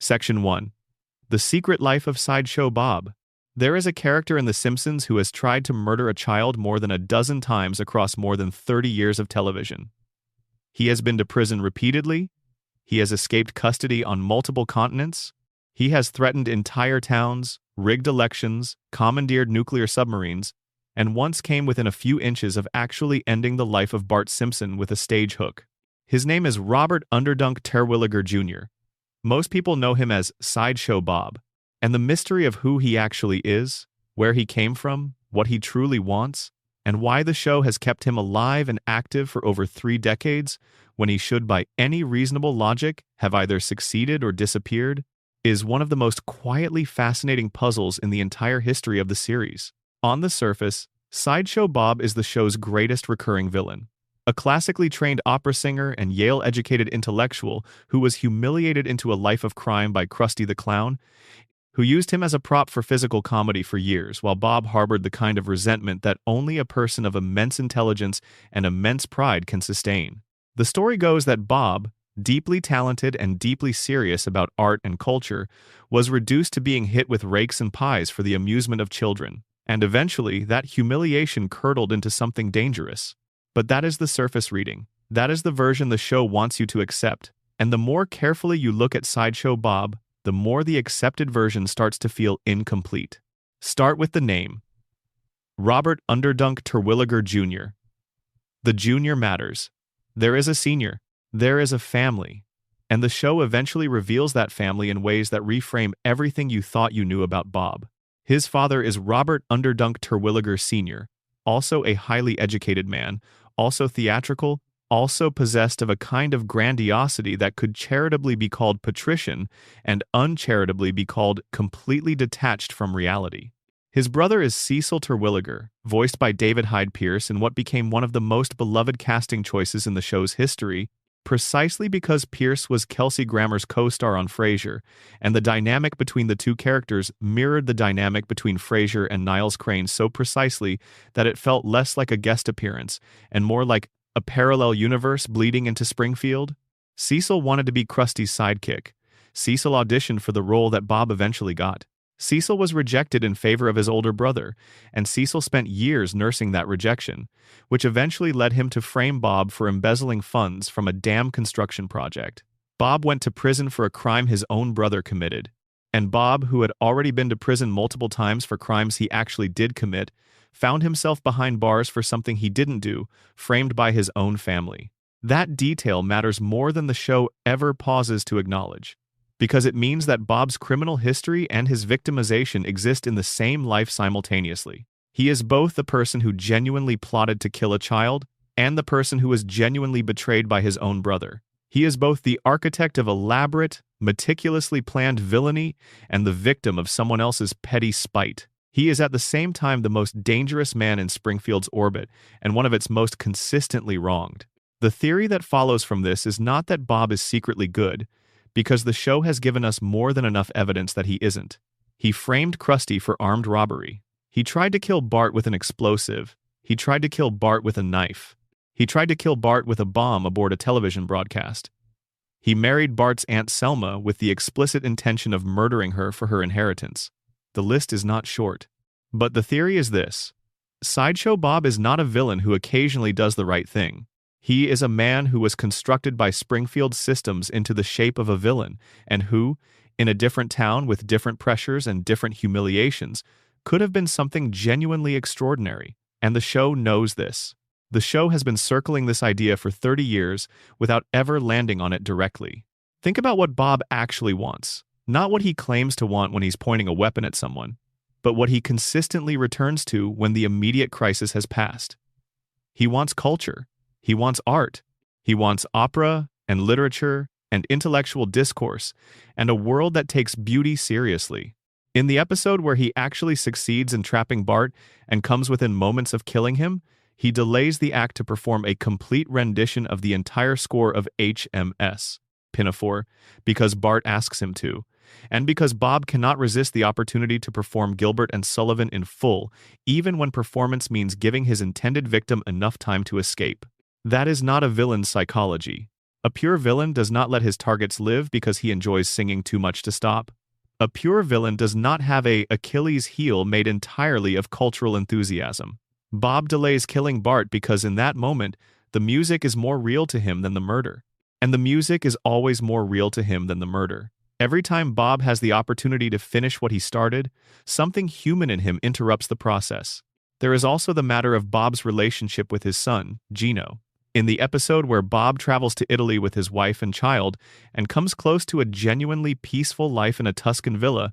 Section 1. The Secret Life of Sideshow Bob. There is a character in The Simpsons who has tried to murder a child more than a dozen times across more than 30 years of television. He has been to prison repeatedly. He has escaped custody on multiple continents. He has threatened entire towns, rigged elections, commandeered nuclear submarines, and once came within a few inches of actually ending the life of Bart Simpson with a stage hook. His name is Robert Underdunk Terwilliger Jr. Most people know him as Sideshow Bob, and the mystery of who he actually is, where he came from, what he truly wants, and why the show has kept him alive and active for over 3 decades, when he should by any reasonable logic have either succeeded or disappeared, is one of the most quietly fascinating puzzles in the entire history of the series. On the surface, Sideshow Bob is the show's greatest recurring villain. A classically trained opera singer and Yale-educated intellectual who was humiliated into a life of crime by Krusty the Clown, who used him as a prop for physical comedy for years, while Bob harbored the kind of resentment that only a person of immense intelligence and immense pride can sustain. The story goes that Bob, deeply talented and deeply serious about art and culture, was reduced to being hit with rakes and pies for the amusement of children, and eventually that humiliation curdled into something dangerous. But that is the surface reading. That is the version the show wants you to accept, and the more carefully you look at Sideshow Bob, the more the accepted version starts to feel incomplete. Start with the name. Robert Underdunk Terwilliger Jr. The junior matters. There is a senior. There is a family. And the show eventually reveals that family in ways that reframe everything you thought you knew about Bob. His father is Robert Underdunk Terwilliger Sr., also a highly educated man, also theatrical, also possessed of a kind of grandiosity that could charitably be called patrician and uncharitably be called completely detached from reality. His brother is Cecil Terwilliger, voiced by David Hyde Pierce in what became one of the most beloved casting choices in the show's history, precisely because Pierce was Kelsey Grammer's co-star on Frasier, and the dynamic between the two characters mirrored the dynamic between Frasier and Niles Crane so precisely that it felt less like a guest appearance and more like a parallel universe bleeding into Springfield. Cecil wanted to be Krusty's sidekick. Cecil auditioned for the role that Bob eventually got. Cecil was rejected in favor of his older brother, and Cecil spent years nursing that rejection, which eventually led him to frame Bob for embezzling funds from a dam construction project. Bob went to prison for a crime his own brother committed, and Bob, who had already been to prison multiple times for crimes he actually did commit, found himself behind bars for something he didn't do, framed by his own family. That detail matters more than the show ever pauses to acknowledge, because it means that Bob's criminal history and his victimization exist in the same life simultaneously. He is both the person who genuinely plotted to kill a child and the person who was genuinely betrayed by his own brother. He is both the architect of elaborate, meticulously planned villainy and the victim of someone else's petty spite. He is at the same time the most dangerous man in Springfield's orbit and one of its most consistently wronged. The theory that follows from this is not that Bob is secretly good, because the show has given us more than enough evidence that he isn't. He framed Krusty for armed robbery. He tried to kill Bart with an explosive. He tried to kill Bart with a knife. He tried to kill Bart with a bomb aboard a television broadcast. He married Bart's Aunt Selma with the explicit intention of murdering her for her inheritance. The list is not short. But the theory is this: Sideshow Bob is not a villain who occasionally does the right thing. He is a man who was constructed by Springfield systems into the shape of a villain, and who, in a different town with different pressures and different humiliations, could have been something genuinely extraordinary, and the show knows this. The show has been circling this idea for 30 years without ever landing on it directly. Think about what Bob actually wants, not what he claims to want when he's pointing a weapon at someone, but what he consistently returns to when the immediate crisis has passed. He wants culture. He wants art. He wants opera and literature and intellectual discourse and a world that takes beauty seriously. In the episode where he actually succeeds in trapping Bart and comes within moments of killing him, he delays the act to perform a complete rendition of the entire score of HMS Pinafore because Bart asks him to, and because Bob cannot resist the opportunity to perform Gilbert and Sullivan in full, even when performance means giving his intended victim enough time to escape. That is not a villain's psychology. A pure villain does not let his targets live because he enjoys singing too much to stop. A pure villain does not have a Achilles heel made entirely of cultural enthusiasm. Bob delays killing Bart because in that moment, the music is more real to him than the murder. And the music is always more real to him than the murder. Every time Bob has the opportunity to finish what he started, something human in him interrupts the process. There is also the matter of Bob's relationship with his son, Gino. In the episode where Bob travels to Italy with his wife and child and comes close to a genuinely peaceful life in a Tuscan villa,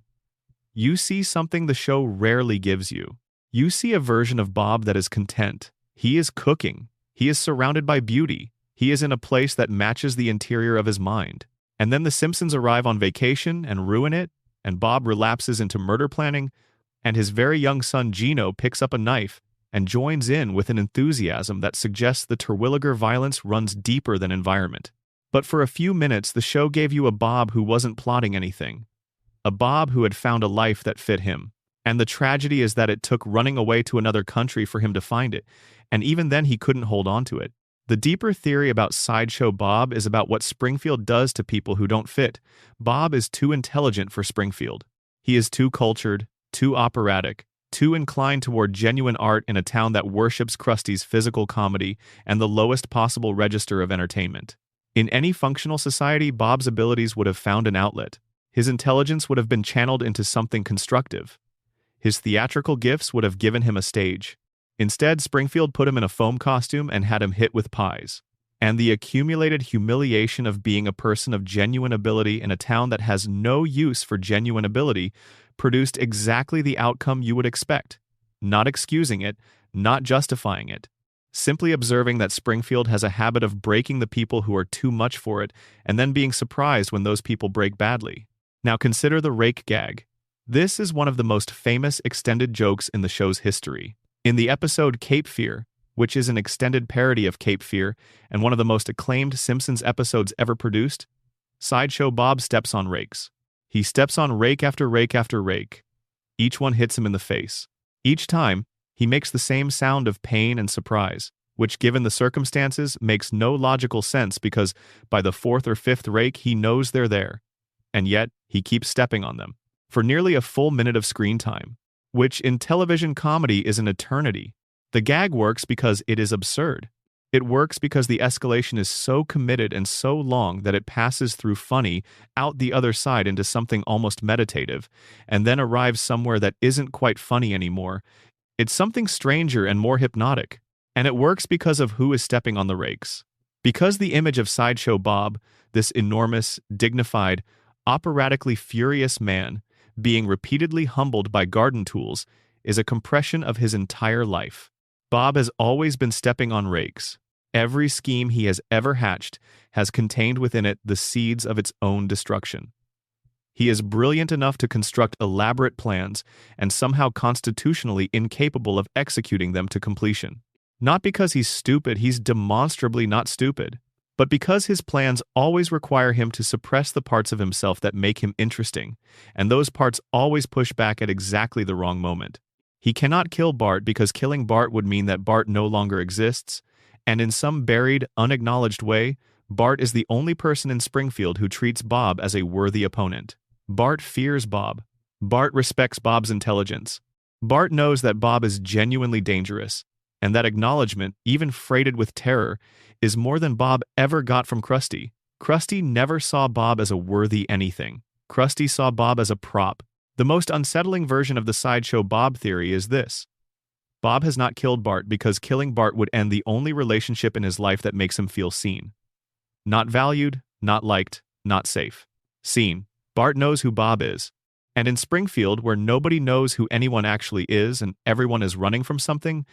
you see something the show rarely gives you. You see a version of Bob that is content. He is cooking. He is surrounded by beauty. He is in a place that matches the interior of his mind. And then the Simpsons arrive on vacation and ruin it, and Bob relapses into murder planning, and his very young son Gino picks up a knife and joins in with an enthusiasm that suggests the Terwilliger violence runs deeper than environment. But for a few minutes, the show gave you a Bob who wasn't plotting anything. A Bob who had found a life that fit him. And the tragedy is that it took running away to another country for him to find it, and even then he couldn't hold on to it. The deeper theory about Sideshow Bob is about what Springfield does to people who don't fit. Bob is too intelligent for Springfield. He is too cultured, too operatic, too inclined toward genuine art in a town that worships Krusty's physical comedy and the lowest possible register of entertainment. In any functional society, Bob's abilities would have found an outlet. His intelligence would have been channeled into something constructive. His theatrical gifts would have given him a stage. Instead, Springfield put him in a foam costume and had him hit with pies. And the accumulated humiliation of being a person of genuine ability in a town that has no use for genuine ability produced exactly the outcome you would expect. Not excusing it, not justifying it. Simply observing that Springfield has a habit of breaking the people who are too much for it and then being surprised when those people break badly. Now consider the rake gag. This is one of the most famous extended jokes in the show's history. In the episode Cape Fear, which is an extended parody of Cape Fear and one of the most acclaimed Simpsons episodes ever produced, Sideshow Bob steps on rakes. He steps on rake after rake after rake. Each one hits him in the face. Each time, he makes the same sound of pain and surprise, which given the circumstances makes no logical sense because by the fourth or fifth rake he knows they're there. And yet, he keeps stepping on them. For nearly a full minute of screen time, which in television comedy is an eternity. The gag works because it is absurd. It works because the escalation is so committed and so long that it passes through funny out the other side into something almost meditative, and then arrives somewhere that isn't quite funny anymore. It's something stranger and more hypnotic. And it works because of who is stepping on the rakes. Because the image of Sideshow Bob, this enormous, dignified, operatically furious man, being repeatedly humbled by garden tools, is a compression of his entire life. Bob has always been stepping on rakes. Every scheme he has ever hatched has contained within it the seeds of its own destruction. He is brilliant enough to construct elaborate plans and somehow constitutionally incapable of executing them to completion. Not because he's stupid, he's demonstrably not stupid, but because his plans always require him to suppress the parts of himself that make him interesting, and those parts always push back at exactly the wrong moment. He cannot kill Bart because killing Bart would mean that Bart no longer exists, and in some buried, unacknowledged way, Bart is the only person in Springfield who treats Bob as a worthy opponent. Bart fears Bob. Bart respects Bob's intelligence. Bart knows that Bob is genuinely dangerous, and that acknowledgement, even freighted with terror, is more than Bob ever got from Krusty. Krusty never saw Bob as a worthy anything. Krusty saw Bob as a prop. The most unsettling version of the Sideshow Bob theory is this. Bob has not killed Bart because killing Bart would end the only relationship in his life that makes him feel seen. Not valued, not liked, not safe. Seen. Bart knows who Bob is. And in Springfield, where nobody knows who anyone actually is and everyone is running from something,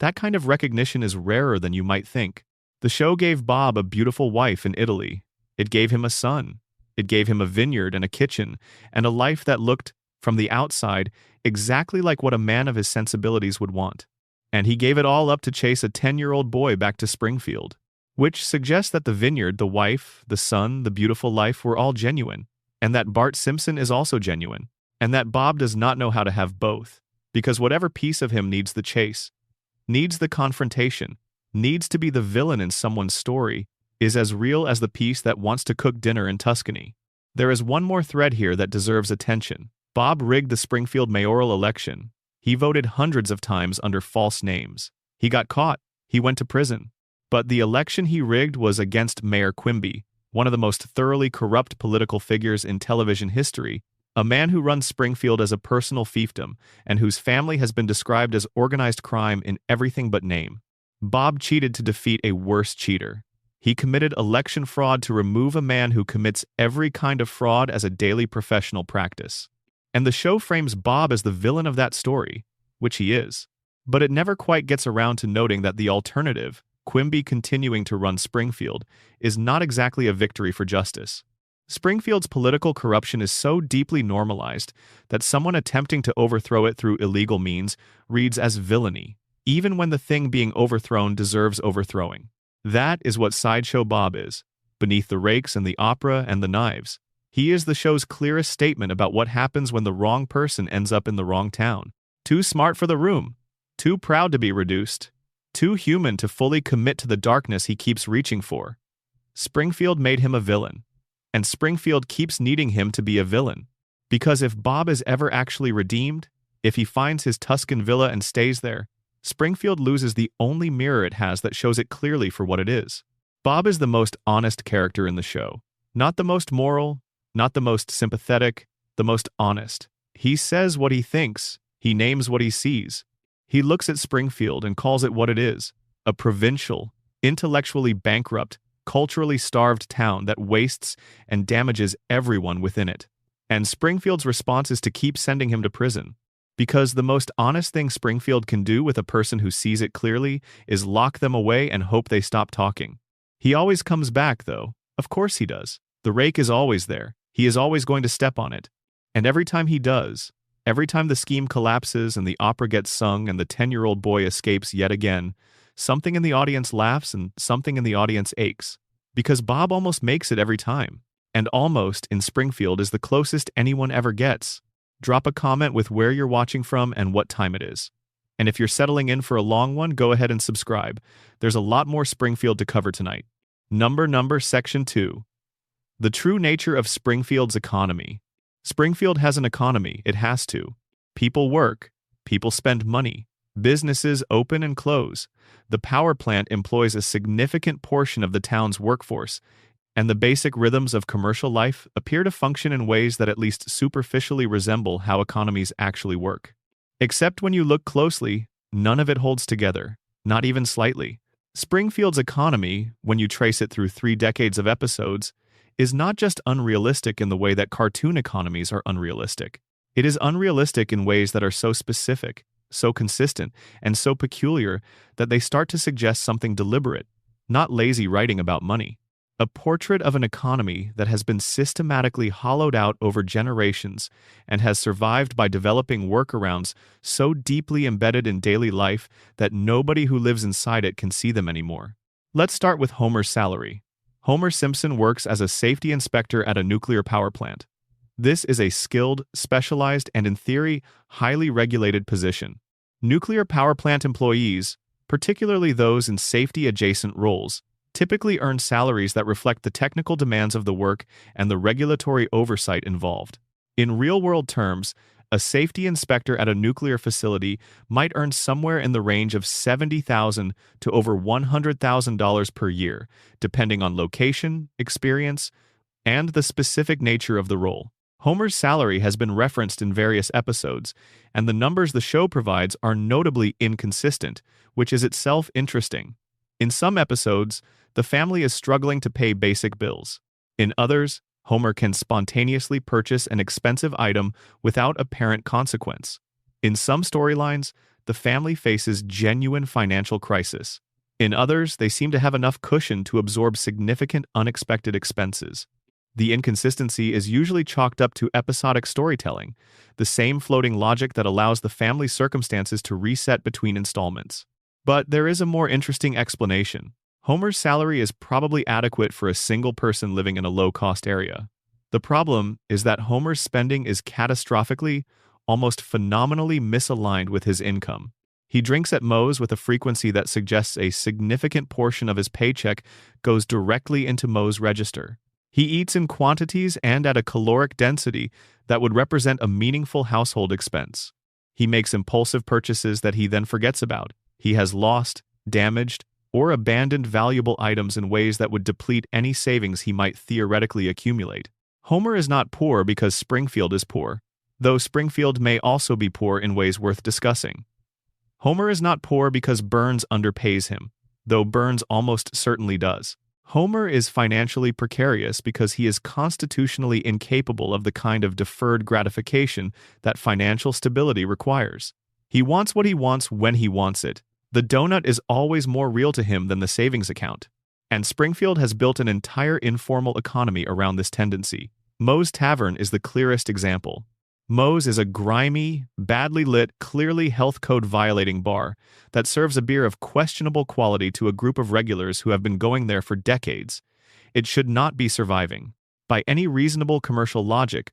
that kind of recognition is rarer than you might think. The show gave Bob a beautiful wife in Italy. It gave him a son. It gave him a vineyard and a kitchen, and a life that looked, from the outside, exactly like what a man of his sensibilities would want. And he gave it all up to chase a 10-year-old boy back to Springfield, which suggests that the vineyard, the wife, the son, the beautiful life were all genuine, and that Bart Simpson is also genuine, and that Bob does not know how to have both, because whatever piece of him needs the chase, needs the confrontation, needs to be the villain in someone's story, is as real as the piece that wants to cook dinner in Tuscany. There is one more thread here that deserves attention. Bob rigged the Springfield mayoral election. He voted hundreds of times under false names. He got caught. He went to prison. But the election he rigged was against Mayor Quimby, one of the most thoroughly corrupt political figures in television history, a man who runs Springfield as a personal fiefdom and whose family has been described as organized crime in everything but name. Bob cheated to defeat a worse cheater. He committed election fraud to remove a man who commits every kind of fraud as a daily professional practice. And the show frames Bob as the villain of that story, which he is. But it never quite gets around to noting that the alternative, Quimby continuing to run Springfield, is not exactly a victory for justice. Springfield's political corruption is so deeply normalized that someone attempting to overthrow it through illegal means reads as villainy, even when the thing being overthrown deserves overthrowing. That is what Sideshow Bob is, beneath the rakes and the opera and the knives. He is the show's clearest statement about what happens when the wrong person ends up in the wrong town. Too smart for the room, too proud to be reduced, too human to fully commit to the darkness he keeps reaching for. Springfield made him a villain, and Springfield keeps needing him to be a villain. Because if Bob is ever actually redeemed, if he finds his Tuscan villa and stays there, Springfield loses the only mirror it has that shows it clearly for what it is. Bob is the most honest character in the show. Not the most moral, not the most sympathetic, the most honest. He says what he thinks, he names what he sees. He looks at Springfield and calls it what it is, a provincial, intellectually bankrupt, culturally starved town that wastes and damages everyone within it. And Springfield's response is to keep sending him to prison. Because the most honest thing Springfield can do with a person who sees it clearly is lock them away and hope they stop talking. He always comes back, though. Of course he does. The rake is always there. He is always going to step on it. And every time he does, every time the scheme collapses and the opera gets sung and the 10-year-old boy escapes yet again, something in the audience laughs and something in the audience aches. Because Bob almost makes it every time. And almost, in Springfield, is the closest anyone ever gets. Drop a comment with where you're watching from and what time it is. And if you're settling in for a long one, go ahead and subscribe. There's a lot more Springfield to cover tonight. Number Section 2. The true nature of Springfield's economy. Springfield has an economy, it has to. People work, people spend money, businesses open and close. The power plant employs a significant portion of the town's workforce, and the basic rhythms of commercial life appear to function in ways that at least superficially resemble how economies actually work. Except when you look closely, none of it holds together, not even slightly. Springfield's economy, when you trace it through 3 decades of episodes, is not just unrealistic in the way that cartoon economies are unrealistic. It is unrealistic in ways that are so specific, so consistent, and so peculiar that they start to suggest something deliberate, not lazy writing about money. A portrait of an economy that has been systematically hollowed out over generations and has survived by developing workarounds so deeply embedded in daily life that nobody who lives inside it can see them anymore. Let's start with Homer's salary. Homer Simpson works as a safety inspector at a nuclear power plant. This is a skilled, specialized, and in theory, highly regulated position. Nuclear power plant employees, particularly those in safety-adjacent roles, typically earn salaries that reflect the technical demands of the work and the regulatory oversight involved. In real-world terms, a safety inspector at a nuclear facility might earn somewhere in the range of $70,000 to over $100,000 per year, depending on location, experience, and the specific nature of the role. Homer's salary has been referenced in various episodes, and the numbers the show provides are notably inconsistent, which is itself interesting. In some episodes, the family is struggling to pay basic bills. In others, Homer can spontaneously purchase an expensive item without apparent consequence. In some storylines, the family faces genuine financial crisis. In others, they seem to have enough cushion to absorb significant unexpected expenses. The inconsistency is usually chalked up to episodic storytelling, the same floating logic that allows the family's circumstances to reset between installments. But there is a more interesting explanation. Homer's salary is probably adequate for a single person living in a low-cost area. The problem is that Homer's spending is catastrophically, almost phenomenally misaligned with his income. He drinks at Moe's with a frequency that suggests a significant portion of his paycheck goes directly into Moe's register. He eats in quantities and at a caloric density that would represent a meaningful household expense. He makes impulsive purchases that he then forgets about. He has lost, damaged, or abandoned valuable items in ways that would deplete any savings he might theoretically accumulate. Homer is not poor because Springfield is poor, though Springfield may also be poor in ways worth discussing. Homer is not poor because Burns underpays him, though Burns almost certainly does. Homer is financially precarious because he is constitutionally incapable of the kind of deferred gratification that financial stability requires. He wants what he wants when he wants it. The donut is always more real to him than the savings account. And Springfield has built an entire informal economy around this tendency. Moe's Tavern is the clearest example. Moe's is a grimy, badly lit, clearly health code violating bar that serves a beer of questionable quality to a group of regulars who have been going there for decades. It should not be surviving. By any reasonable commercial logic,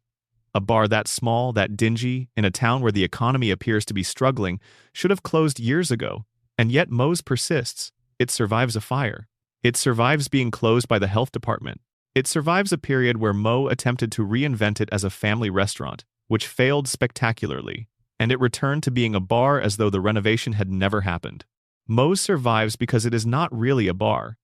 a bar that small, that dingy, in a town where the economy appears to be struggling, should have closed years ago. And yet Moe's persists. It survives a fire. It survives being closed by the health department. It survives a period where Moe attempted to reinvent it as a family restaurant, which failed spectacularly, and it returned to being a bar as though the renovation had never happened. Moe's survives because it is not really a bar.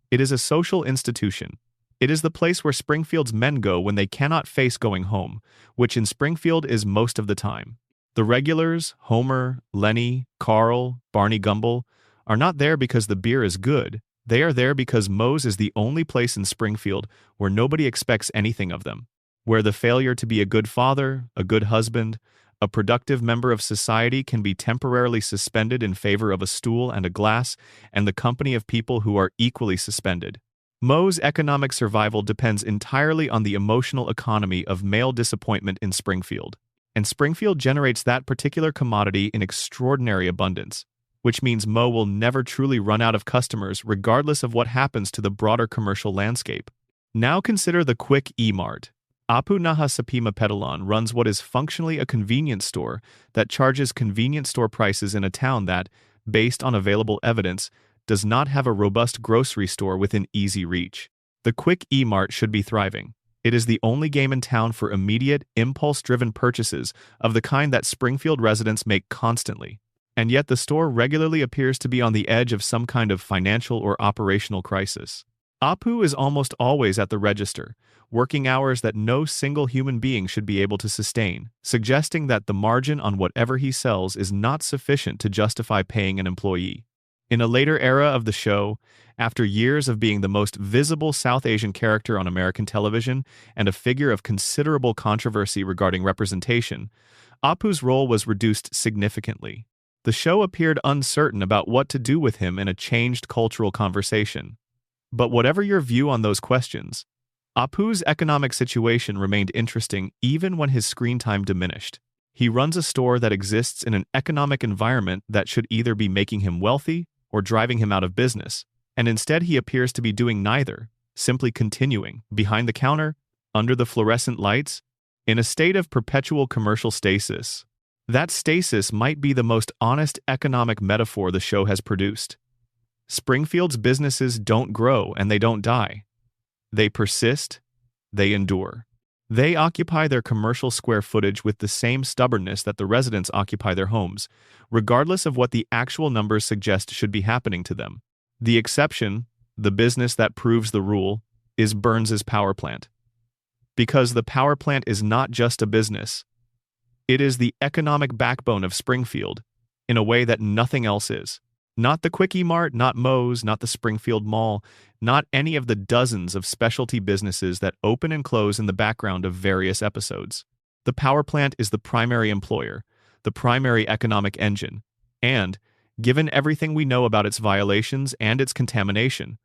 It is a social institution. It is the place where Springfield's men go when they cannot face going home, which in Springfield is most of the time. The regulars, Homer, Lenny, Carl, Barney Gumble, are not there because the beer is good. They are there because Moe's is the only place in Springfield where nobody expects anything of them, where the failure to be a good father, a good husband, a productive member of society can be temporarily suspended in favor of a stool and a glass and the company of people who are equally suspended. Moe's economic survival depends entirely on the emotional economy of male disappointment in Springfield, and Springfield generates that particular commodity in extraordinary abundance, which means Moe will never truly run out of customers regardless of what happens to the broader commercial landscape. Now consider the Quick E-Mart. Apu Nahasapima Petalon runs what is functionally a convenience store that charges convenience store prices in a town that, based on available evidence, does not have a robust grocery store within easy reach. The Quick E-Mart should be thriving. It is the only game in town for immediate, impulse-driven purchases of the kind that Springfield residents make constantly. And yet the store regularly appears to be on the edge of some kind of financial or operational crisis. Apu is almost always at the register, working hours that no single human being should be able to sustain, suggesting that the margin on whatever he sells is not sufficient to justify paying an employee. In a later era of the show, after years of being the most visible South Asian character on American television and a figure of considerable controversy regarding representation, Apu's role was reduced significantly. The show appeared uncertain about what to do with him in a changed cultural conversation. But whatever your view on those questions, Apu's economic situation remained interesting even when his screen time diminished. He runs a store that exists in an economic environment that should either be making him wealthy or driving him out of business, and instead he appears to be doing neither, simply continuing, behind the counter, under the fluorescent lights, in a state of perpetual commercial stasis. That stasis might be the most honest economic metaphor the show has produced. Springfield's businesses don't grow and they don't die. They persist, they endure. They occupy their commercial square footage with the same stubbornness that the residents occupy their homes, regardless of what the actual numbers suggest should be happening to them. The exception, the business that proves the rule, is Burns's power plant. Because the power plant is not just a business. It is the economic backbone of Springfield, in a way that nothing else is. Not the Quickie Mart, not Moe's, not the Springfield Mall, not any of the dozens of specialty businesses that open and close in the background of various episodes. The power plant is the primary employer, the primary economic engine, and, given everything we know about its violations and its contamination,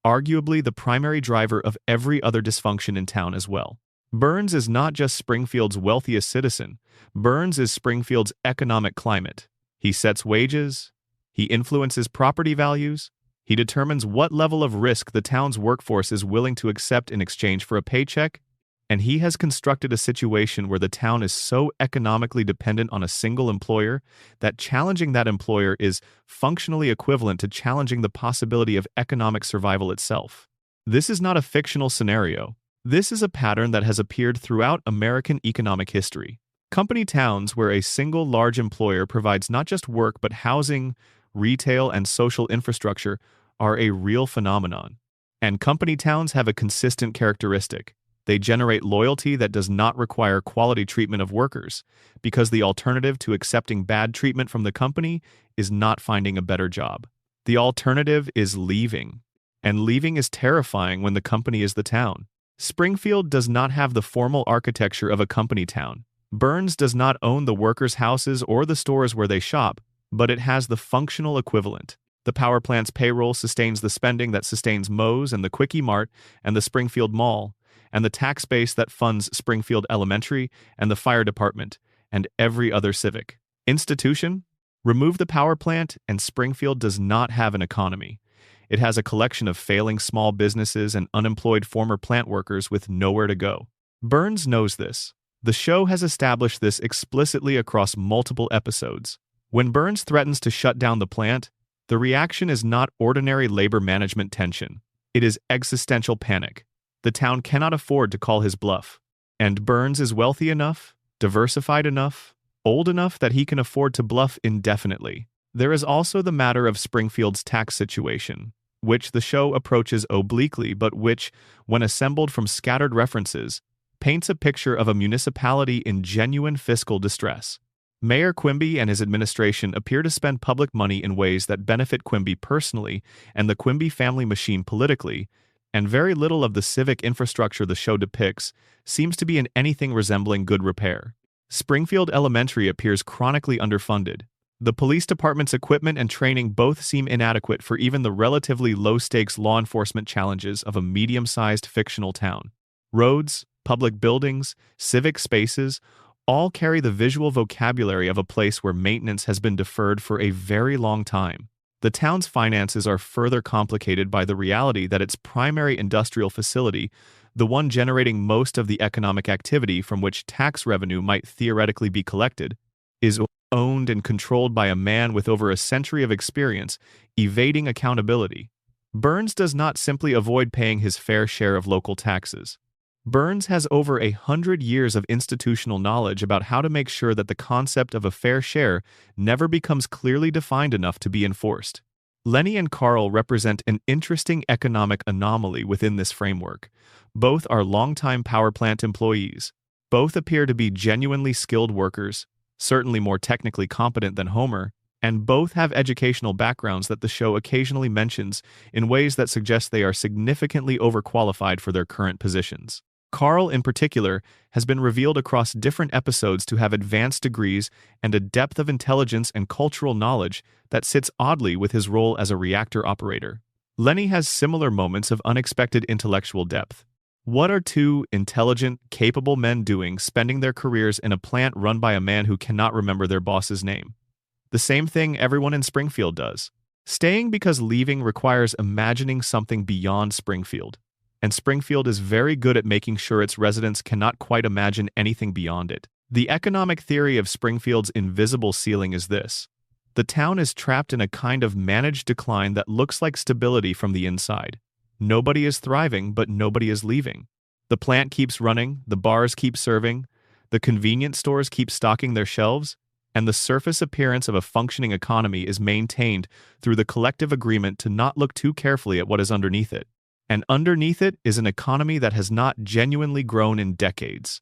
arguably the primary driver of every other dysfunction in town as well. Burns is not just Springfield's wealthiest citizen. Burns is Springfield's economic climate. He sets wages. He influences property values. He determines what level of risk the town's workforce is willing to accept in exchange for a paycheck. And he has constructed a situation where the town is so economically dependent on a single employer that challenging that employer is functionally equivalent to challenging the possibility of economic survival itself. This is not a fictional scenario. This is a pattern that has appeared throughout American economic history. Company towns where a single large employer provides not just work but housing, retail, and social infrastructure are a real phenomenon. And company towns have a consistent characteristic. They generate loyalty that does not require quality treatment of workers, because the alternative to accepting bad treatment from the company is not finding a better job. The alternative is leaving. And leaving is terrifying when the company is the town. Springfield does not have the formal architecture of a company town. Burns does not own the workers' houses or the stores where they shop, but it has the functional equivalent. The power plant's payroll sustains the spending that sustains Moe's and the Quickie Mart and the Springfield Mall, and the tax base that funds Springfield Elementary and the fire department and every other civic institution. Remove the power plant, and Springfield does not have an economy. It has a collection of failing small businesses and unemployed former plant workers with nowhere to go. Burns knows this. The show has established this explicitly across multiple episodes. When Burns threatens to shut down the plant, the reaction is not ordinary labor management tension. It is existential panic. The town cannot afford to call his bluff. And Burns is wealthy enough, diversified enough, old enough that he can afford to bluff indefinitely. There is also the matter of Springfield's tax situation, which the show approaches obliquely but which, when assembled from scattered references, paints a picture of a municipality in genuine fiscal distress. Mayor Quimby and his administration appear to spend public money in ways that benefit Quimby personally and the Quimby family machine politically, and very little of the civic infrastructure the show depicts seems to be in anything resembling good repair. Springfield Elementary appears chronically underfunded. The police department's equipment and training both seem inadequate for even the relatively low-stakes law enforcement challenges of a medium-sized fictional town. Roads, public buildings, civic spaces, all carry the visual vocabulary of a place where maintenance has been deferred for a very long time. The town's finances are further complicated by the reality that its primary industrial facility, the one generating most of the economic activity from which tax revenue might theoretically be collected, is owned and controlled by a man with over a century of experience evading accountability. Burns does not simply avoid paying his fair share of local taxes. Burns has over 100 years of institutional knowledge about how to make sure that the concept of a fair share never becomes clearly defined enough to be enforced. Lenny and Carl represent an interesting economic anomaly within this framework. Both are longtime power plant employees. Both appear to be genuinely skilled workers, certainly more technically competent than Homer, and both have educational backgrounds that the show occasionally mentions in ways that suggest they are significantly overqualified for their current positions. Carl, in particular, has been revealed across different episodes to have advanced degrees and a depth of intelligence and cultural knowledge that sits oddly with his role as a reactor operator. Lenny has similar moments of unexpected intellectual depth. What are two intelligent, capable men doing spending their careers in a plant run by a man who cannot remember their boss's name? The same thing everyone in Springfield does. Staying because leaving requires imagining something beyond Springfield. And Springfield is very good at making sure its residents cannot quite imagine anything beyond it. The economic theory of Springfield's invisible ceiling is this. The town is trapped in a kind of managed decline that looks like stability from the inside. Nobody is thriving, but nobody is leaving. The plant keeps running, the bars keep serving, the convenience stores keep stocking their shelves, and the surface appearance of a functioning economy is maintained through the collective agreement to not look too carefully at what is underneath it. And underneath it is an economy that has not genuinely grown in decades.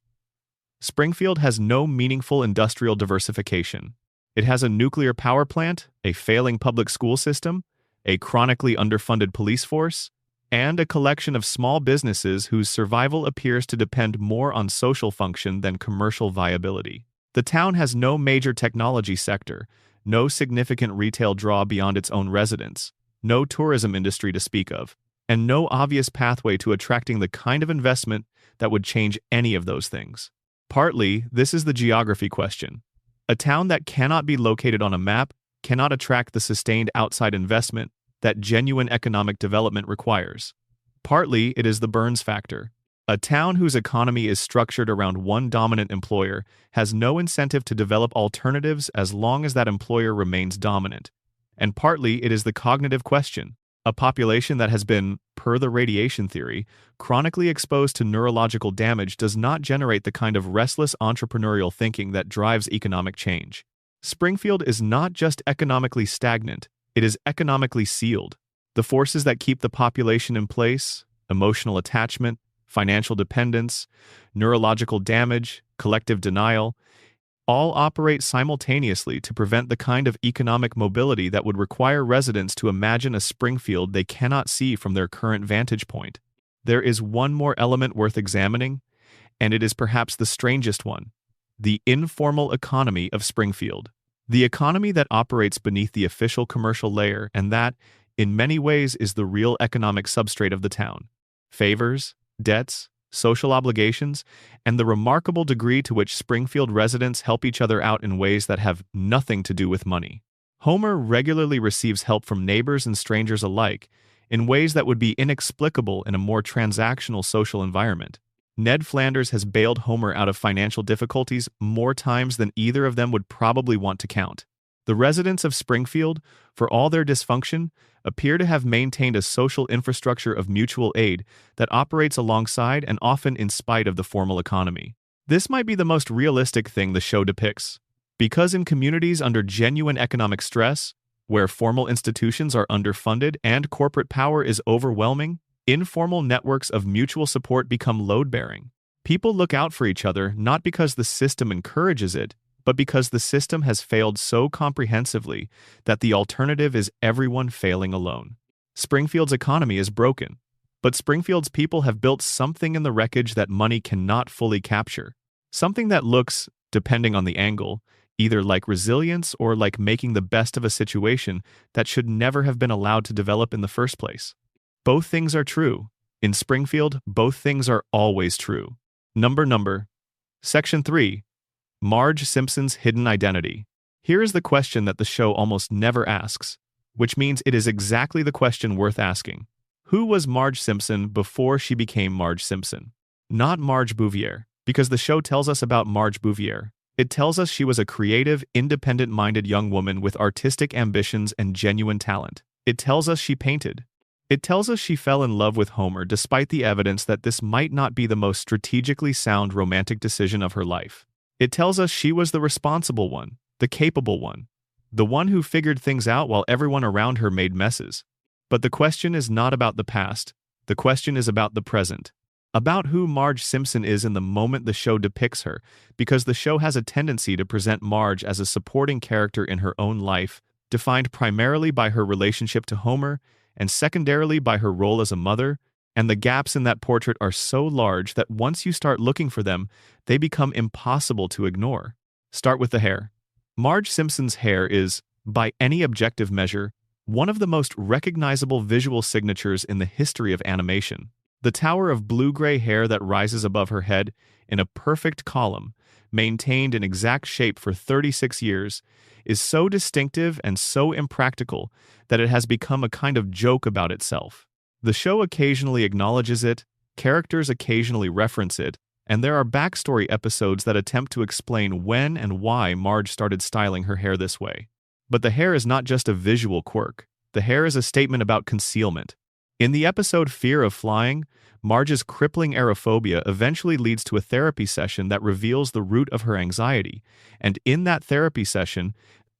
Springfield has no meaningful industrial diversification. It has a nuclear power plant, a failing public school system, a chronically underfunded police force, and a collection of small businesses whose survival appears to depend more on social function than commercial viability. The town has no major technology sector, no significant retail draw beyond its own residents, no tourism industry to speak of, and no obvious pathway to attracting the kind of investment that would change any of those things. Partly, this is the geography question. A town that cannot be located on a map cannot attract the sustained outside investment that genuine economic development requires. Partly, it is the Burns factor. A town whose economy is structured around one dominant employer has no incentive to develop alternatives as long as that employer remains dominant. And partly it is the cognitive question. A population that has been, per the radiation theory, chronically exposed to neurological damage does not generate the kind of restless entrepreneurial thinking that drives economic change. Springfield is not just economically stagnant, it is economically sealed. The forces that keep the population in place, emotional attachment, financial dependence, neurological damage, collective denial, all operate simultaneously to prevent the kind of economic mobility that would require residents to imagine a Springfield they cannot see from their current vantage point. There is one more element worth examining, and it is perhaps the strangest one: the informal economy of Springfield. The economy that operates beneath the official commercial layer and that, in many ways, is the real economic substrate of the town. Favors, debts, social obligations, and the remarkable degree to which Springfield residents help each other out in ways that have nothing to do with money. Homer regularly receives help from neighbors and strangers alike in ways that would be inexplicable in a more transactional social environment. Ned Flanders has bailed Homer out of financial difficulties more times than either of them would probably want to count. The residents of Springfield, for all their dysfunction, appear to have maintained a social infrastructure of mutual aid that operates alongside and often in spite of the formal economy. This might be the most realistic thing the show depicts, because in communities under genuine economic stress, where formal institutions are underfunded and corporate power is overwhelming, informal networks of mutual support become load-bearing. People look out for each other not because the system encourages it, but because the system has failed so comprehensively that the alternative is everyone failing alone. Springfield's economy is broken, but Springfield's people have built something in the wreckage that money cannot fully capture. Something that looks, depending on the angle, either like resilience or like making the best of a situation that should never have been allowed to develop in the first place. Both things are true. In Springfield, both things are always true. Number. Section 3. Marge Simpson's hidden identity. Here is the question that the show almost never asks, which means it is exactly the question worth asking. Who was Marge Simpson before she became Marge Simpson? Not Marge Bouvier, because the show tells us about Marge Bouvier. It tells us she was a creative, independent-minded young woman with artistic ambitions and genuine talent. It tells us she painted. It tells us she fell in love with Homer despite the evidence that this might not be the most strategically sound romantic decision of her life. It tells us she was the responsible one, the capable one, the one who figured things out while everyone around her made messes. But the question is not about the past. The question is about the present. About who Marge Simpson is in the moment the show depicts her, because the show has a tendency to present Marge as a supporting character in her own life, defined primarily by her relationship to Homer, and secondarily by her role as a mother, and the gaps in that portrait are so large that once you start looking for them, they become impossible to ignore. Start with the hair. Marge Simpson's hair is, by any objective measure, one of the most recognizable visual signatures in the history of animation. The tower of blue-gray hair that rises above her head in a perfect column, maintained in exact shape for 36 years, is so distinctive and so impractical that it has become a kind of joke about itself. The show occasionally acknowledges it, characters occasionally reference it, and there are backstory episodes that attempt to explain when and why Marge started styling her hair this way. But the hair is not just a visual quirk. The hair is a statement about concealment. In the episode Fear of Flying, Marge's crippling aerophobia eventually leads to a therapy session that reveals the root of her anxiety, and in that therapy session,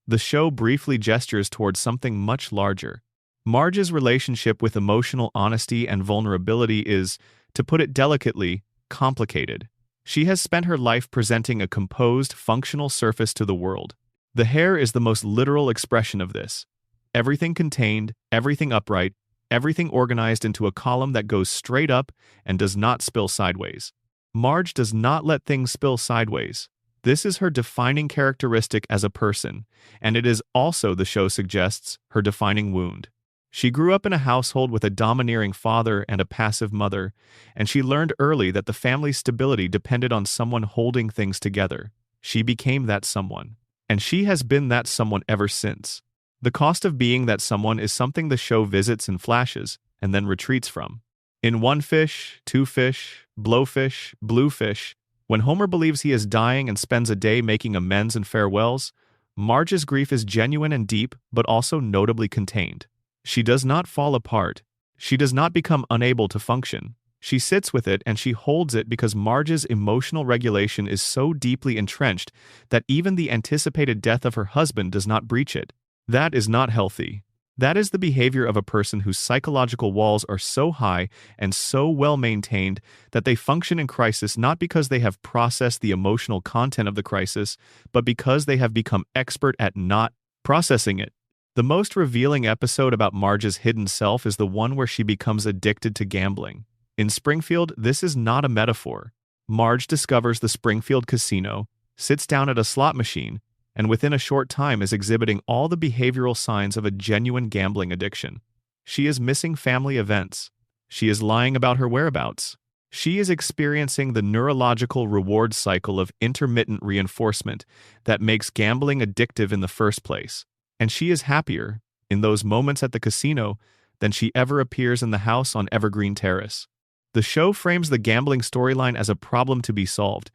the show briefly gestures towards something much larger. Marge's relationship with emotional honesty and vulnerability is, to put it delicately, complicated. She has spent her life presenting a composed, functional surface to the world. The hair is the most literal expression of this. Everything contained, everything upright, everything organized into a column that goes straight up and does not spill sideways. Marge does not let things spill sideways. This is her defining characteristic as a person, and it is also, the show suggests, her defining wound. She grew up in a household with a domineering father and a passive mother, and she learned early that the family's stability depended on someone holding things together. She became that someone, and she has been that someone ever since. The cost of being that someone is something the show visits in flashes and then retreats from. In One Fish, Two Fish, Blowfish, Bluefish, when Homer believes he is dying and spends a day making amends and farewells, Marge's grief is genuine and deep, but also notably contained. She does not fall apart. She does not become unable to function. She sits with it and she holds it because Marge's emotional regulation is so deeply entrenched that even the anticipated death of her husband does not breach it. That is not healthy. That is the behavior of a person whose psychological walls are so high and so well maintained that they function in crisis not because they have processed the emotional content of the crisis, but because they have become expert at not processing it. The most revealing episode about Marge's hidden self is the one where she becomes addicted to gambling. In Springfield, this is not a metaphor. Marge discovers the Springfield casino, sits down at a slot machine, and within a short time is exhibiting all the behavioral signs of a genuine gambling addiction. She is missing family events. She is lying about her whereabouts. She is experiencing the neurological reward cycle of intermittent reinforcement that makes gambling addictive in the first place. And she is happier, in those moments at the casino, than she ever appears in the house on Evergreen Terrace. The show frames the gambling storyline as a problem to be solved,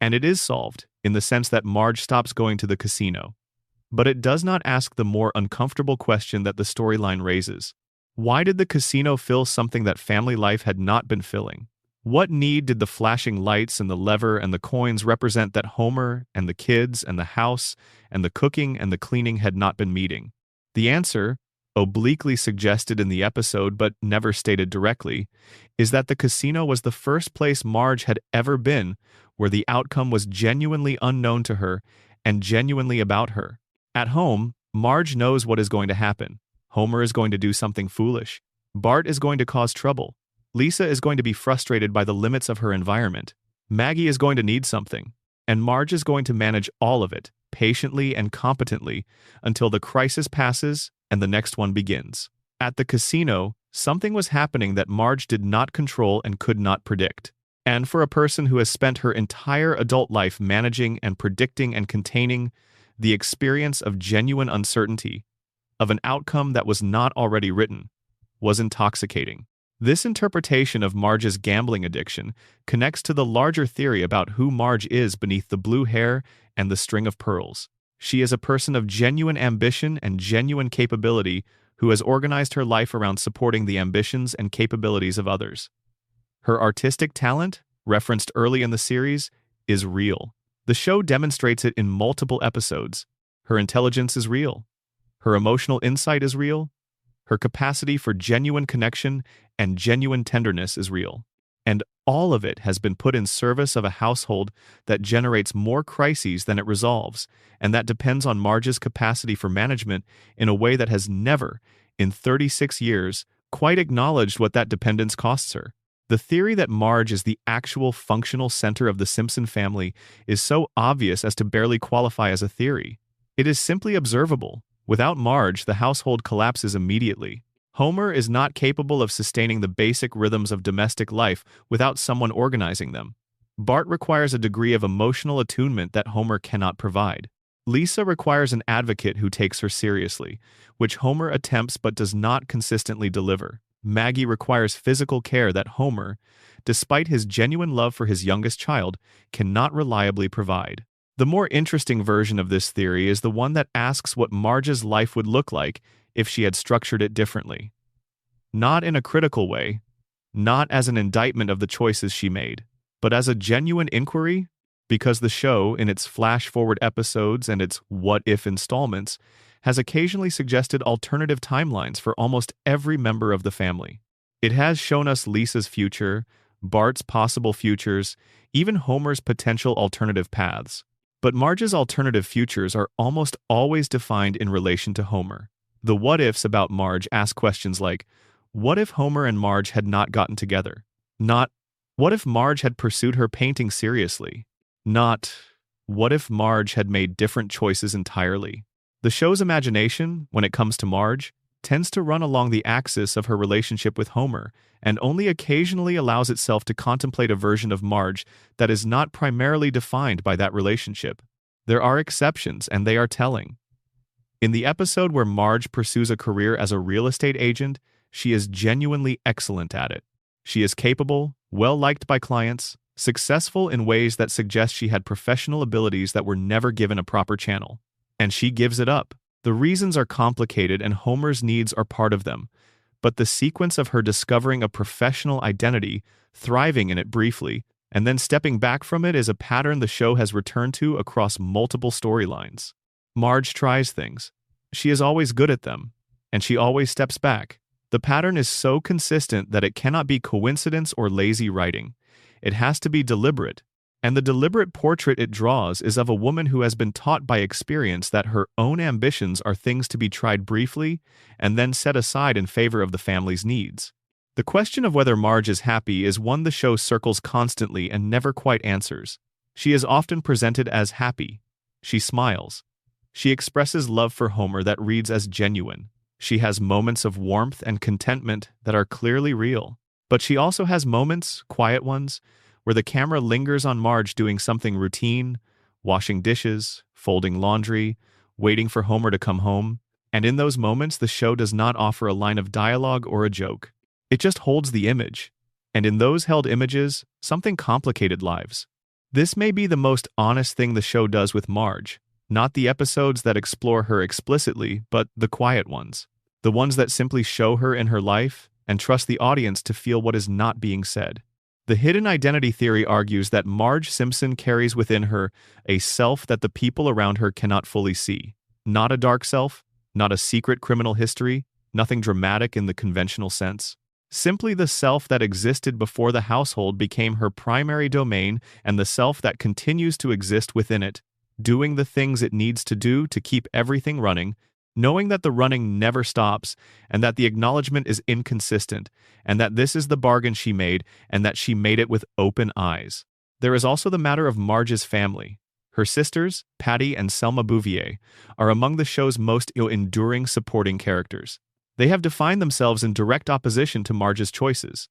and it is solved, in the sense that Marge stops going to the casino. But it does not ask the more uncomfortable question that the storyline raises. Why did the casino fill something that family life had not been filling? What need did the flashing lights and the lever and the coins represent that Homer and the kids and the house and the cooking and the cleaning had not been meeting? The answer, obliquely suggested in the episode but never stated directly, is that the casino was the first place Marge had ever been where the outcome was genuinely unknown to her and genuinely about her. At home, Marge knows what is going to happen. Homer is going to do something foolish. Bart is going to cause trouble. Lisa is going to be frustrated by the limits of her environment. Maggie is going to need something. And Marge is going to manage all of it, patiently and competently, until the crisis passes and the next one begins. At the casino, something was happening that Marge did not control and could not predict. And for a person who has spent her entire adult life managing and predicting and containing the experience of genuine uncertainty, of an outcome that was not already written, was intoxicating. This interpretation of Marge's gambling addiction connects to the larger theory about who Marge is beneath the blue hair and the string of pearls. She is a person of genuine ambition and genuine capability who has organized her life around supporting the ambitions and capabilities of others. Her artistic talent, referenced early in the series, is real. The show demonstrates it in multiple episodes. Her intelligence is real. Her emotional insight is real. Her capacity for genuine connection and genuine tenderness is real. And all of it has been put in service of a household that generates more crises than it resolves, and that depends on Marge's capacity for management in a way that has never, in 36 years, quite acknowledged what that dependence costs her. The theory that Marge is the actual functional center of the Simpson family is so obvious as to barely qualify as a theory. It is simply observable. Without Marge, the household collapses immediately. Homer is not capable of sustaining the basic rhythms of domestic life without someone organizing them. Bart requires a degree of emotional attunement that Homer cannot provide. Lisa requires an advocate who takes her seriously, which Homer attempts but does not consistently deliver. Maggie requires physical care that Homer, despite his genuine love for his youngest child, cannot reliably provide. The more interesting version of this theory is the one that asks what Marge's life would look like if she had structured it differently. Not in a critical way, not as an indictment of the choices she made, but as a genuine inquiry, because the show, in its flash-forward episodes and its what-if installments, has occasionally suggested alternative timelines for almost every member of the family. It has shown us Lisa's future, Bart's possible futures, even Homer's potential alternative paths. But Marge's alternative futures are almost always defined in relation to Homer. The what-ifs about Marge ask questions like, what if Homer and Marge had not gotten together? Not, what if Marge had pursued her painting seriously? Not, what if Marge had made different choices entirely? The show's imagination, when it comes to Marge, tends to run along the axis of her relationship with Homer, and only occasionally allows itself to contemplate a version of Marge that is not primarily defined by that relationship. There are exceptions, and they are telling. In the episode where Marge pursues a career as a real estate agent, she is genuinely excellent at it. She is capable, well-liked by clients, successful in ways that suggest she had professional abilities that were never given a proper channel. And she gives it up. The reasons are complicated and Homer's needs are part of them, but the sequence of her discovering a professional identity, thriving in it briefly, and then stepping back from it is a pattern the show has returned to across multiple storylines. Marge tries things. She is always good at them, and she always steps back. The pattern is so consistent that it cannot be coincidence or lazy writing. It has to be deliberate, and the deliberate portrait it draws is of a woman who has been taught by experience that her own ambitions are things to be tried briefly and then set aside in favor of the family's needs. The question of whether Marge is happy is one the show circles constantly and never quite answers. She is often presented as happy. She smiles. She expresses love for Homer that reads as genuine. She has moments of warmth and contentment that are clearly real. But she also has moments, quiet ones, where the camera lingers on Marge doing something routine, washing dishes, folding laundry, waiting for Homer to come home. And in those moments, the show does not offer a line of dialogue or a joke. It just holds the image. And in those held images, something complicated lives. This may be the most honest thing the show does with Marge. Not the episodes that explore her explicitly, but the quiet ones. The ones that simply show her in her life and trust the audience to feel what is not being said. The hidden identity theory argues that Marge Simpson carries within her a self that the people around her cannot fully see. Not a dark self, not a secret criminal history, nothing dramatic in the conventional sense. Simply the self that existed before the household became her primary domain and the self that continues to exist within it, doing the things it needs to do to keep everything running, knowing that the running never stops, and that the acknowledgement is inconsistent, and that this is the bargain she made, and that she made it with open eyes. There is also the matter of Marge's family. Her sisters, Patty and Selma Bouvier, are among the show's most enduring supporting characters. They have defined themselves in direct opposition to Marge's choices.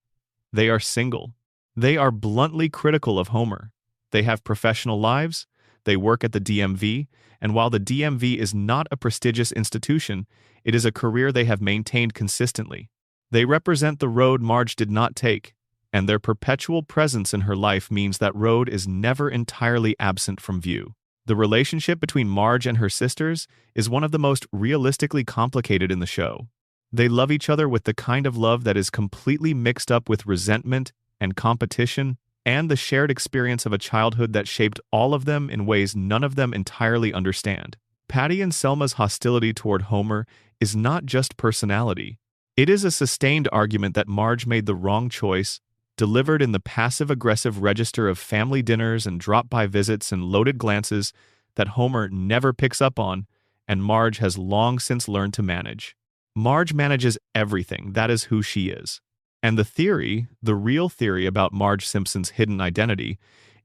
They are single. They are bluntly critical of Homer. They have professional lives. They work at the DMV, and while the DMV is not a prestigious institution, it is a career they have maintained consistently. They represent the road Marge did not take, and their perpetual presence in her life means that road is never entirely absent from view. The relationship between Marge and her sisters is one of the most realistically complicated in the show. They love each other with the kind of love that is completely mixed up with resentment and competition, and the shared experience of a childhood that shaped all of them in ways none of them entirely understand. Patty and Selma's hostility toward Homer is not just personality. It is a sustained argument that Marge made the wrong choice, delivered in the passive-aggressive register of family dinners and drop-by visits and loaded glances that Homer never picks up on, and Marge has long since learned to manage. Marge manages everything. That is who she is. And the theory, the real theory about Marge Simpson's hidden identity,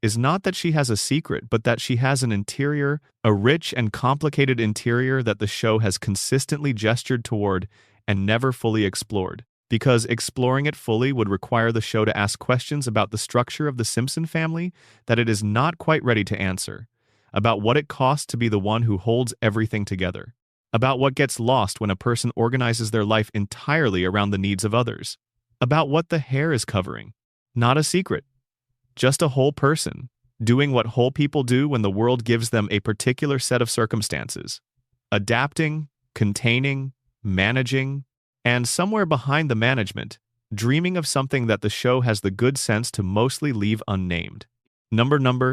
is not that she has a secret, but that she has an interior, a rich and complicated interior that the show has consistently gestured toward and never fully explored. Because exploring it fully would require the show to ask questions about the structure of the Simpson family that it is not quite ready to answer, about what it costs to be the one who holds everything together, about what gets lost when a person organizes their life entirely around the needs of others, about what the hair is covering. Not a secret. Just a whole person, doing what whole people do when the world gives them a particular set of circumstances. Adapting, containing, managing, and somewhere behind the management, dreaming of something that the show has the good sense to mostly leave unnamed.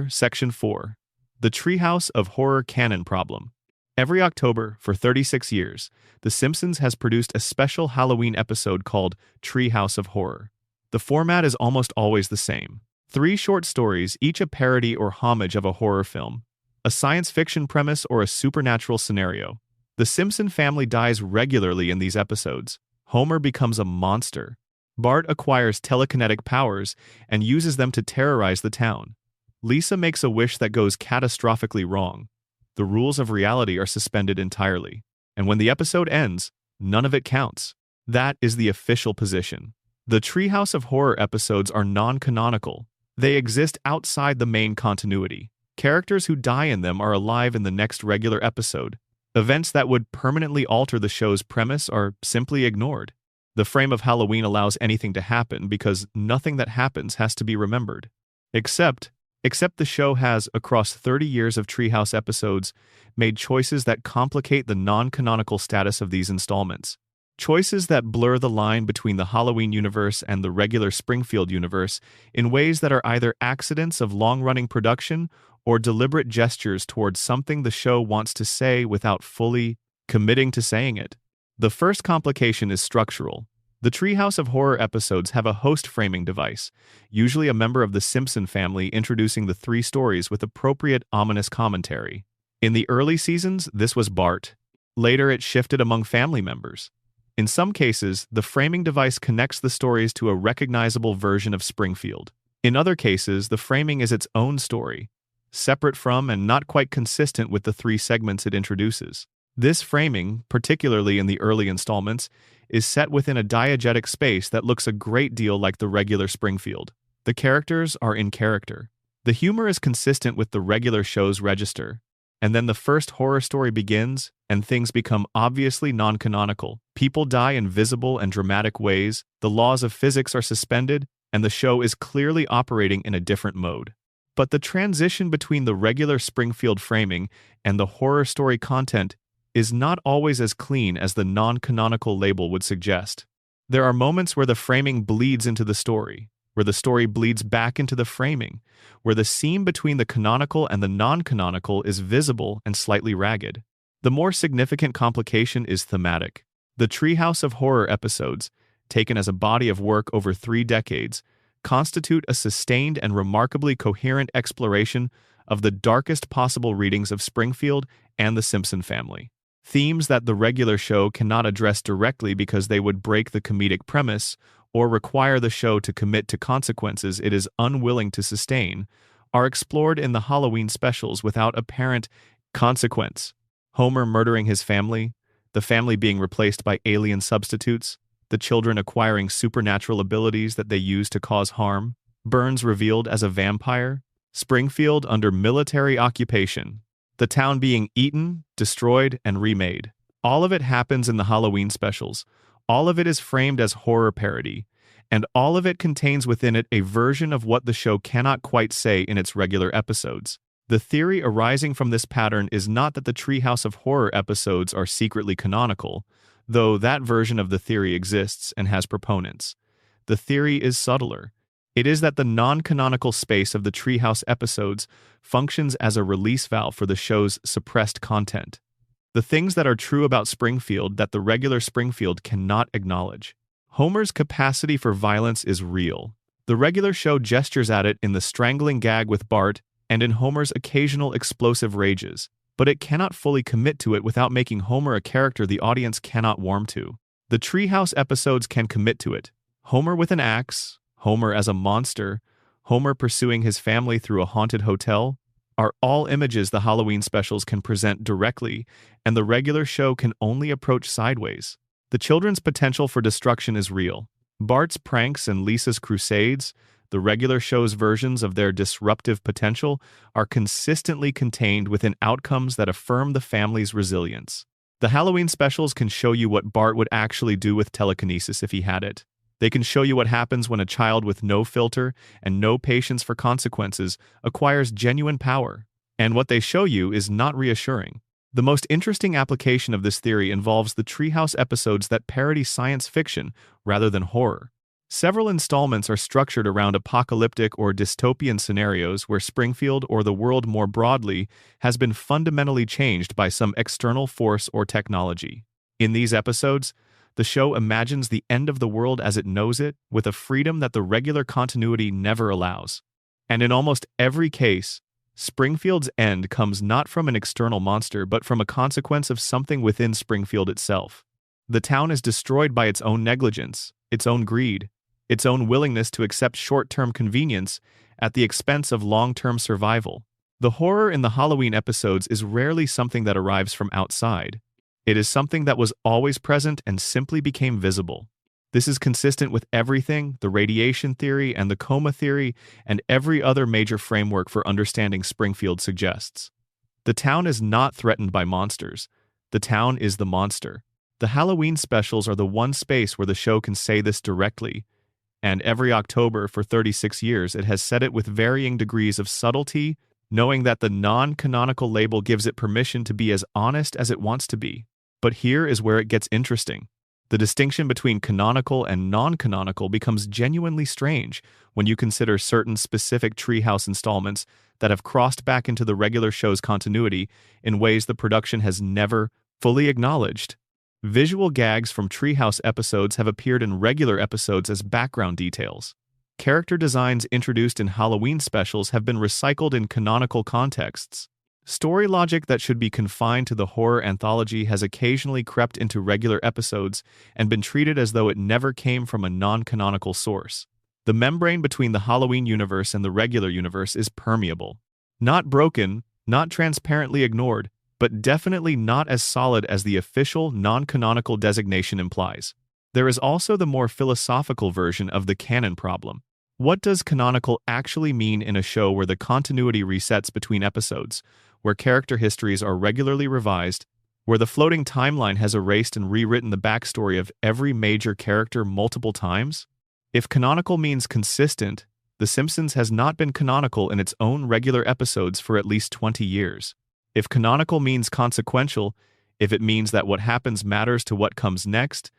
Section 4. The Treehouse of Horror Canon Problem. Every October, for 36 years, The Simpsons has produced a special Halloween episode called Treehouse of Horror. The format is almost always the same. 3 short stories, each a parody or homage of a horror film, a science fiction premise or a supernatural scenario. The Simpson family dies regularly in these episodes. Homer becomes a monster. Bart acquires telekinetic powers and uses them to terrorize the town. Lisa makes a wish that goes catastrophically wrong. The rules of reality are suspended entirely. And when the episode ends, none of it counts. That is the official position. The Treehouse of Horror episodes are non-canonical. They exist outside the main continuity. Characters who die in them are alive in the next regular episode. Events that would permanently alter the show's premise are simply ignored. The frame of Halloween allows anything to happen because nothing that happens has to be remembered. Except the show has, across 30 years of Treehouse episodes, made choices that complicate the non-canonical status of these installments. Choices that blur the line between the Halloween universe and the regular Springfield universe in ways that are either accidents of long-running production or deliberate gestures towards something the show wants to say without fully committing to saying it. The first complication is structural. The Treehouse of Horror episodes have a host framing device, usually a member of the Simpson family introducing the three stories with appropriate ominous commentary. In the early seasons, this was Bart. Later, it shifted among family members. In some cases, the framing device connects the stories to a recognizable version of Springfield. In other cases, the framing is its own story, separate from and not quite consistent with the three segments it introduces. This framing, particularly in the early installments, is set within a diegetic space that looks a great deal like the regular Springfield. The characters are in character. The humor is consistent with the regular show's register. And then the first horror story begins, and things become obviously non-canonical. People die in visible and dramatic ways, the laws of physics are suspended, and the show is clearly operating in a different mode. But the transition between the regular Springfield framing and the horror story content is not always as clean as the non-canonical label would suggest. There are moments where the framing bleeds into the story, where the story bleeds back into the framing, where the seam between the canonical and the non-canonical is visible and slightly ragged. The more significant complication is thematic. The Treehouse of Horror episodes, taken as a body of work over 3 decades, constitute a sustained and remarkably coherent exploration of the darkest possible readings of Springfield and the Simpson family. Themes that the regular show cannot address directly because they would break the comedic premise or require the show to commit to consequences it is unwilling to sustain, are explored in the Halloween specials without apparent consequence. Homer murdering his family, the family being replaced by alien substitutes, the children acquiring supernatural abilities that they use to cause harm, Burns revealed as a vampire, Springfield under military occupation, the town being eaten, destroyed, and remade. All of it happens in the Halloween specials. All of it is framed as horror parody, and all of it contains within it a version of what the show cannot quite say in its regular episodes. The theory arising from this pattern is not that the Treehouse of Horror episodes are secretly canonical, though that version of the theory exists and has proponents. The theory is subtler. It is that the non-canonical space of the Treehouse episodes functions as a release valve for the show's suppressed content. The things that are true about Springfield that the regular Springfield cannot acknowledge. Homer's capacity for violence is real. The regular show gestures at it in the strangling gag with Bart and in Homer's occasional explosive rages, but it cannot fully commit to it without making Homer a character the audience cannot warm to. The Treehouse episodes can commit to it. Homer with an axe, Homer as a monster, Homer pursuing his family through a haunted hotel, are all images the Halloween specials can present directly, and the regular show can only approach sideways. The children's potential for destruction is real. Bart's pranks and Lisa's crusades, the regular show's versions of their disruptive potential, are consistently contained within outcomes that affirm the family's resilience. The Halloween specials can show you what Bart would actually do with telekinesis if he had it. They can show you what happens when a child with no filter and no patience for consequences acquires genuine power. And what they show you is not reassuring. The most interesting application of this theory involves the Treehouse episodes that parody science fiction rather than horror. Several installments are structured around apocalyptic or dystopian scenarios where Springfield or the world more broadly has been fundamentally changed by some external force or technology. In these episodes, the show imagines the end of the world as it knows it with a freedom that the regular continuity never allows. And in almost every case, Springfield's end comes not from an external monster but from a consequence of something within Springfield itself. The town is destroyed by its own negligence, its own greed, its own willingness to accept short-term convenience at the expense of long-term survival. The horror in the Halloween episodes is rarely something that arrives from outside. It is something that was always present and simply became visible. This is consistent with everything, the radiation theory and the coma theory, and every other major framework for understanding Springfield suggests. The town is not threatened by monsters. The town is the monster. The Halloween specials are the one space where the show can say this directly, and every October for 36 years it has said it with varying degrees of subtlety, knowing that the non-canonical label gives it permission to be as honest as it wants to be. But here is where it gets interesting. The distinction between canonical and non-canonical becomes genuinely strange when you consider certain specific Treehouse installments that have crossed back into the regular show's continuity in ways the production has never fully acknowledged. Visual gags from Treehouse episodes have appeared in regular episodes as background details. Character designs introduced in Halloween specials have been recycled in canonical contexts. Story logic that should be confined to the horror anthology has occasionally crept into regular episodes and been treated as though it never came from a non-canonical source. The membrane between the Halloween universe and the regular universe is permeable. Not broken, not transparently ignored, but definitely not as solid as the official non-canonical designation implies. There is also the more philosophical version of the canon problem. What does canonical actually mean in a show where the continuity resets between episodes, where character histories are regularly revised, where the floating timeline has erased and rewritten the backstory of every major character multiple times? If canonical means consistent, The Simpsons has not been canonical in its own regular episodes for at least 20 years. If canonical means consequential, if it means that what happens matters to what comes next,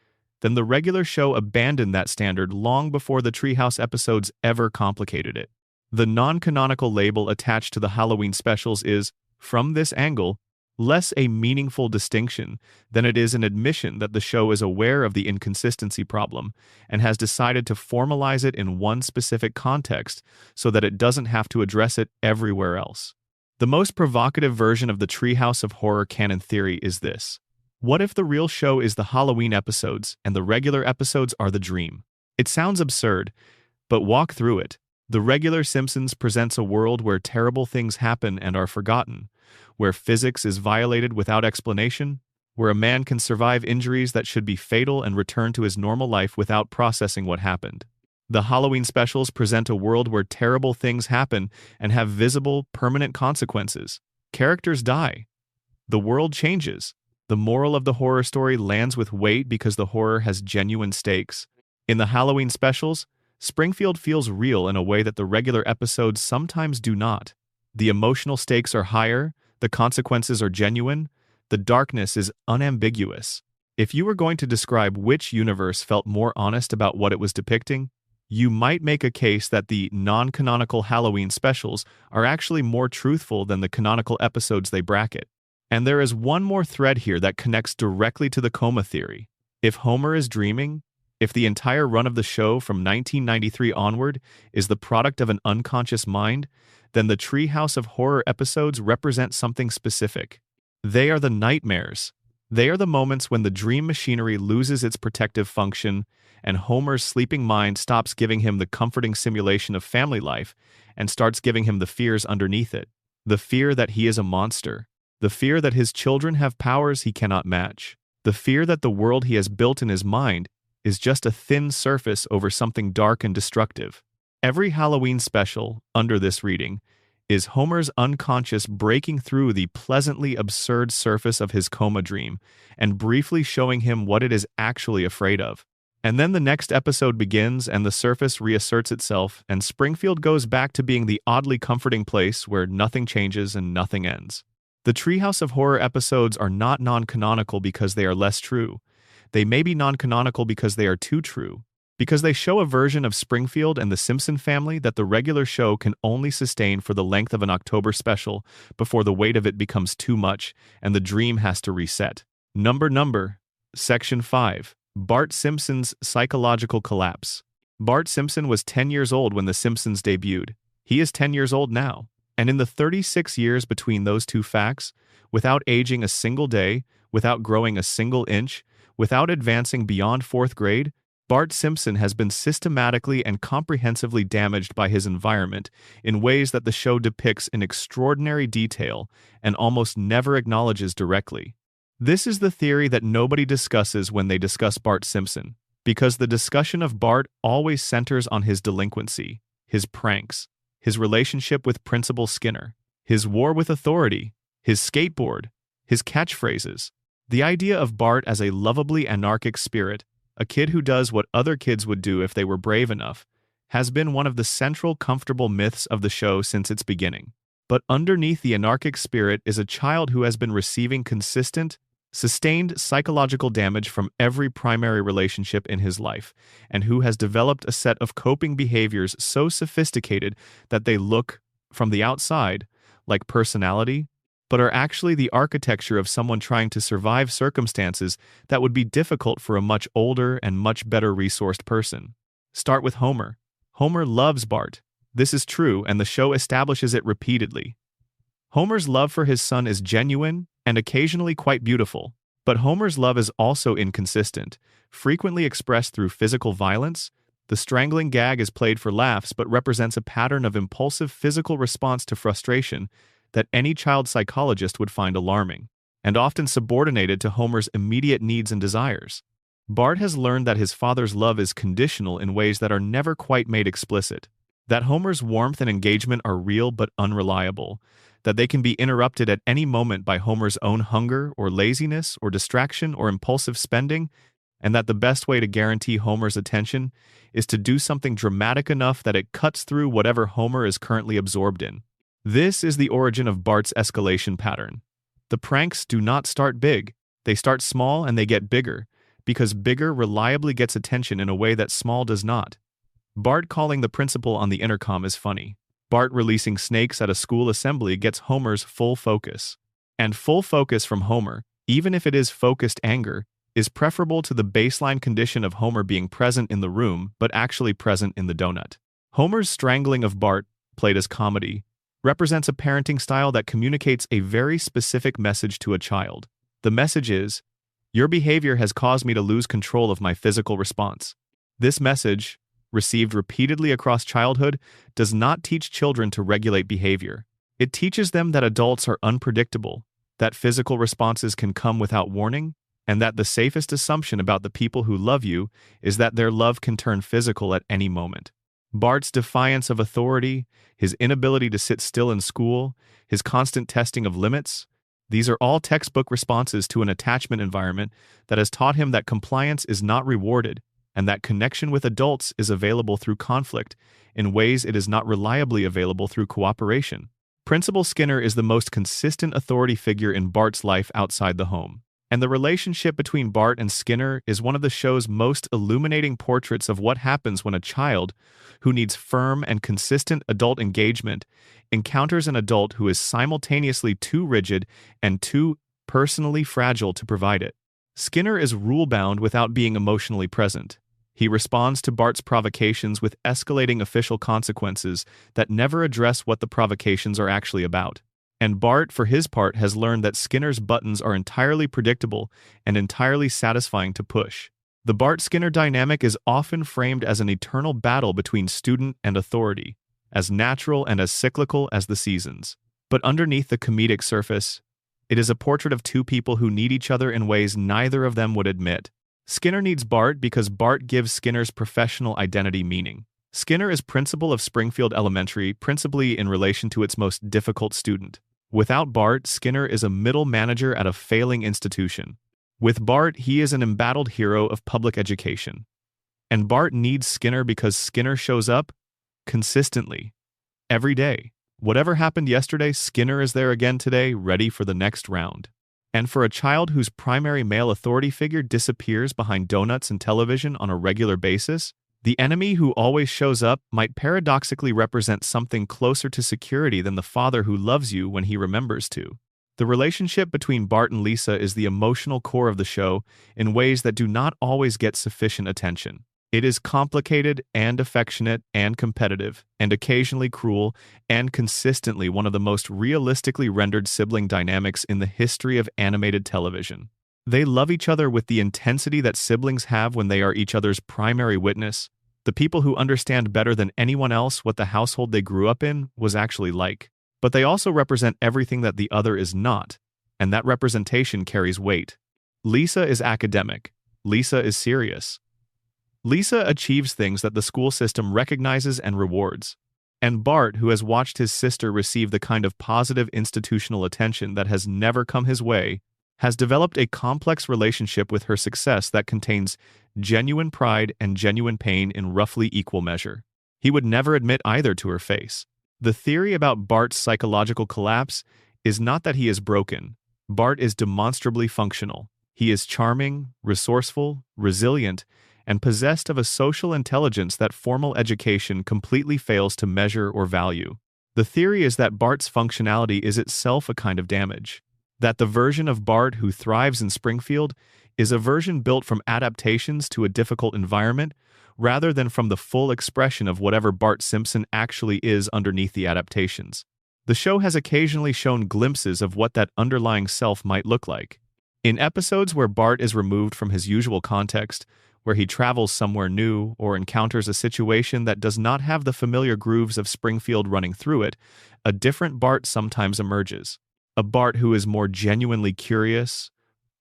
then the regular show abandoned that standard long before the Treehouse episodes ever complicated it. The non-canonical label attached to the Halloween specials is, from this angle, less a meaningful distinction than it is an admission that the show is aware of the inconsistency problem and has decided to formalize it in one specific context so that it doesn't have to address it everywhere else. The most provocative version of the Treehouse of Horror canon theory is this. What if the real show is the Halloween episodes and the regular episodes are the dream? It sounds absurd, but walk through it. The regular Simpsons presents a world where terrible things happen and are forgotten, where physics is violated without explanation, where a man can survive injuries that should be fatal and return to his normal life without processing what happened. The Halloween specials present a world where terrible things happen and have visible, permanent consequences. Characters die. The world changes. The moral of the horror story lands with weight because the horror has genuine stakes. In the Halloween specials, Springfield feels real in a way that the regular episodes sometimes do not. The emotional stakes are higher, the consequences are genuine, the darkness is unambiguous. If you were going to describe which universe felt more honest about what it was depicting, you might make a case that the non-canonical Halloween specials are actually more truthful than the canonical episodes they bracket. And there is one more thread here that connects directly to the coma theory. If Homer is dreaming, if the entire run of the show from 1993 onward is the product of an unconscious mind, then the Treehouse of Horror episodes represent something specific. They are the nightmares. They are the moments when the dream machinery loses its protective function and Homer's sleeping mind stops giving him the comforting simulation of family life and starts giving him the fears underneath it. The fear that he is a monster. The fear that his children have powers he cannot match. The fear that the world he has built in his mind is just a thin surface over something dark and destructive. Every Halloween special, under this reading, is Homer's unconscious breaking through the pleasantly absurd surface of his coma dream and briefly showing him what it is actually afraid of. And then the next episode begins and the surface reasserts itself and Springfield goes back to being the oddly comforting place where nothing changes and nothing ends. The Treehouse of Horror episodes are not non-canonical because they are less true. They may be non-canonical because they are too true, because they show a version of Springfield and the Simpson family that the regular show can only sustain for the length of an October special before the weight of it becomes too much and the dream has to reset. Number, Section 5. Bart Simpson's Psychological Collapse. Bart Simpson was 10 years old when The Simpsons debuted. He is 10 years old now. And in the 36 years between those two facts, without aging a single day, without growing a single inch, without advancing beyond 4th grade, Bart Simpson has been systematically and comprehensively damaged by his environment in ways that the show depicts in extraordinary detail and almost never acknowledges directly. This is the theory that nobody discusses when they discuss Bart Simpson, because the discussion of Bart always centers on his delinquency, his pranks, his relationship with Principal Skinner, his war with authority, his skateboard, his catchphrases. The idea of Bart as a lovably anarchic spirit, a kid who does what other kids would do if they were brave enough, has been one of the central comfortable myths of the show since its beginning. But underneath the anarchic spirit is a child who has been receiving consistent, sustained psychological damage from every primary relationship in his life, and who has developed a set of coping behaviors so sophisticated that they look, from the outside, like personality, but are actually the architecture of someone trying to survive circumstances that would be difficult for a much older and much better resourced person. Start with Homer. Homer loves Bart. This is true, and the show establishes it repeatedly. Homer's love for his son is genuine and occasionally quite beautiful, but Homer's love is also inconsistent, frequently expressed through physical violence. The strangling gag is played for laughs but represents a pattern of impulsive physical response to frustration that any child psychologist would find alarming, and often subordinated to Homer's immediate needs and desires. Bart has learned that his father's love is conditional in ways that are never quite made explicit, that Homer's warmth and engagement are real but unreliable, that they can be interrupted at any moment by Homer's own hunger or laziness or distraction or impulsive spending, and that the best way to guarantee Homer's attention is to do something dramatic enough that it cuts through whatever Homer is currently absorbed in. This is the origin of Bart's escalation pattern. The pranks do not start big, they start small and they get bigger, because bigger reliably gets attention in a way that small does not. Bart calling the principal on the intercom is funny. Bart releasing snakes at a school assembly gets Homer's full focus. And full focus from Homer, even if it is focused anger, is preferable to the baseline condition of Homer being present in the room but actually present in the donut. Homer's strangling of Bart, played as comedy, represents a parenting style that communicates a very specific message to a child. The message is, "Your behavior has caused me to lose control of my physical response." This message, received repeatedly across childhood, does not teach children to regulate behavior. It teaches them that adults are unpredictable, that physical responses can come without warning, and that the safest assumption about the people who love you is that their love can turn physical at any moment. Bart's defiance of authority, his inability to sit still in school, his constant testing of limits, these are all textbook responses to an attachment environment that has taught him that compliance is not rewarded and that connection with adults is available through conflict in ways it is not reliably available through cooperation. Principal Skinner is the most consistent authority figure in Bart's life outside the home, and the relationship between Bart and Skinner is one of the show's most illuminating portraits of what happens when a child, who needs firm and consistent adult engagement, encounters an adult who is simultaneously too rigid and too personally fragile to provide it. Skinner is rule-bound without being emotionally present. He responds to Bart's provocations with escalating official consequences that never address what the provocations are actually about. And Bart, for his part, has learned that Skinner's buttons are entirely predictable and entirely satisfying to push. The Bart-Skinner dynamic is often framed as an eternal battle between student and authority, as natural and as cyclical as the seasons. But underneath the comedic surface, it is a portrait of two people who need each other in ways neither of them would admit. Skinner needs Bart because Bart gives Skinner's professional identity meaning. Skinner is principal of Springfield Elementary, principally in relation to its most difficult student. Without Bart, Skinner is a middle manager at a failing institution. With Bart, he is an embattled hero of public education. And Bart needs Skinner because Skinner shows up consistently, every day. Whatever happened yesterday, Skinner is there again today, ready for the next round. And for a child whose primary male authority figure disappears behind donuts and television on a regular basis, the enemy who always shows up might paradoxically represent something closer to security than the father who loves you when he remembers to. The relationship between Bart and Lisa is the emotional core of the show in ways that do not always get sufficient attention. It is complicated and affectionate and competitive and occasionally cruel and consistently one of the most realistically rendered sibling dynamics in the history of animated television. They love each other with the intensity that siblings have when they are each other's primary witness, the people who understand better than anyone else what the household they grew up in was actually like. But they also represent everything that the other is not, and that representation carries weight. Lisa is academic. Lisa is serious. Lisa achieves things that the school system recognizes and rewards. And Bart, who has watched his sister receive the kind of positive institutional attention that has never come his way, has developed a complex relationship with her success that contains genuine pride and genuine pain in roughly equal measure. He would never admit either to her face. The theory about Bart's psychological collapse is not that he is broken. Bart is demonstrably functional. He is charming, resourceful, resilient, and possessed of a social intelligence that formal education completely fails to measure or value. The theory is that Bart's functionality is itself a kind of damage. That the version of Bart who thrives in Springfield is a version built from adaptations to a difficult environment, rather than from the full expression of whatever Bart Simpson actually is underneath the adaptations. The show has occasionally shown glimpses of what that underlying self might look like. In episodes where Bart is removed from his usual context, where he travels somewhere new or encounters a situation that does not have the familiar grooves of Springfield running through it, a different Bart sometimes emerges. A Bart who is more genuinely curious,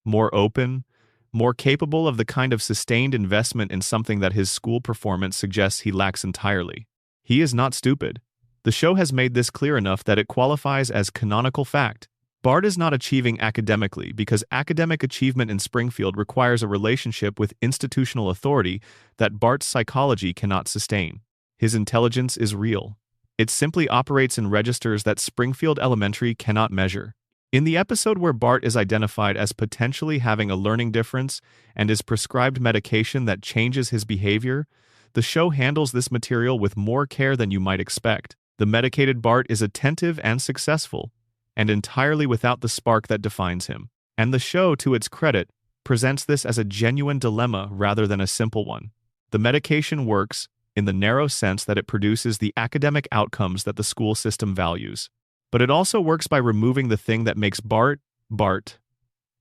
more open, more capable of the kind of sustained investment in something that his school performance suggests he lacks entirely. He is not stupid. The show has made this clear enough that it qualifies as canonical fact. Bart is not achieving academically because academic achievement in Springfield requires a relationship with institutional authority that Bart's psychology cannot sustain. His intelligence is real. It simply operates in registers that Springfield Elementary cannot measure. In the episode where Bart is identified as potentially having a learning difference and is prescribed medication that changes his behavior, the show handles this material with more care than you might expect. The medicated Bart is attentive and successful, and entirely without the spark that defines him. And the show, to its credit, presents this as a genuine dilemma rather than a simple one. The medication works in the narrow sense that it produces the academic outcomes that the school system values. But it also works by removing the thing that makes Bart, Bart.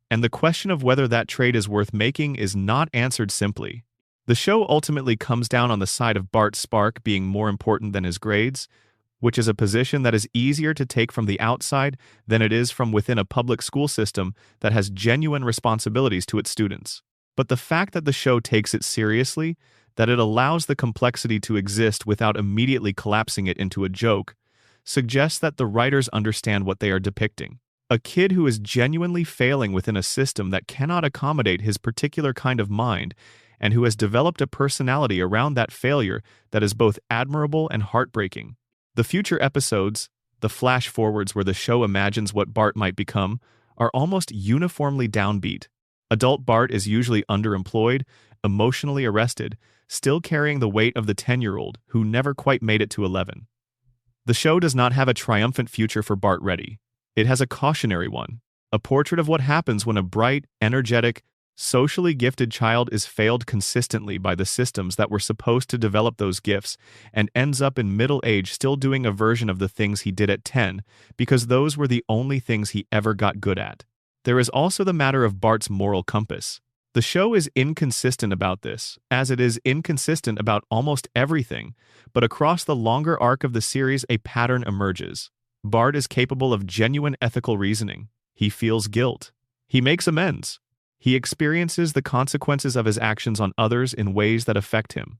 And the question of whether that trade is worth making is not answered simply. The show ultimately comes down on the side of Bart's spark being more important than his grades, which is a position that is easier to take from the outside than it is from within a public school system that has genuine responsibilities to its students. But the fact that the show takes it seriously, that it allows the complexity to exist without immediately collapsing it into a joke, suggests that the writers understand what they are depicting. A kid who is genuinely failing within a system that cannot accommodate his particular kind of mind and who has developed a personality around that failure that is both admirable and heartbreaking. The future episodes, the flash-forwards where the show imagines what Bart might become, are almost uniformly downbeat. Adult Bart is usually underemployed, emotionally arrested, still carrying the weight of the 10-year-old who never quite made it to 11. The show does not have a triumphant future for Bart Reddy. It has a cautionary one, a portrait of what happens when a bright, energetic, socially gifted child is failed consistently by the systems that were supposed to develop those gifts and ends up in middle age still doing a version of the things he did at 10 because those were the only things he ever got good at. There is also the matter of Bart's moral compass. The show is inconsistent about this, as it is inconsistent about almost everything, but across the longer arc of the series a pattern emerges. Bart is capable of genuine ethical reasoning. He feels guilt. He makes amends. He experiences the consequences of his actions on others in ways that affect him.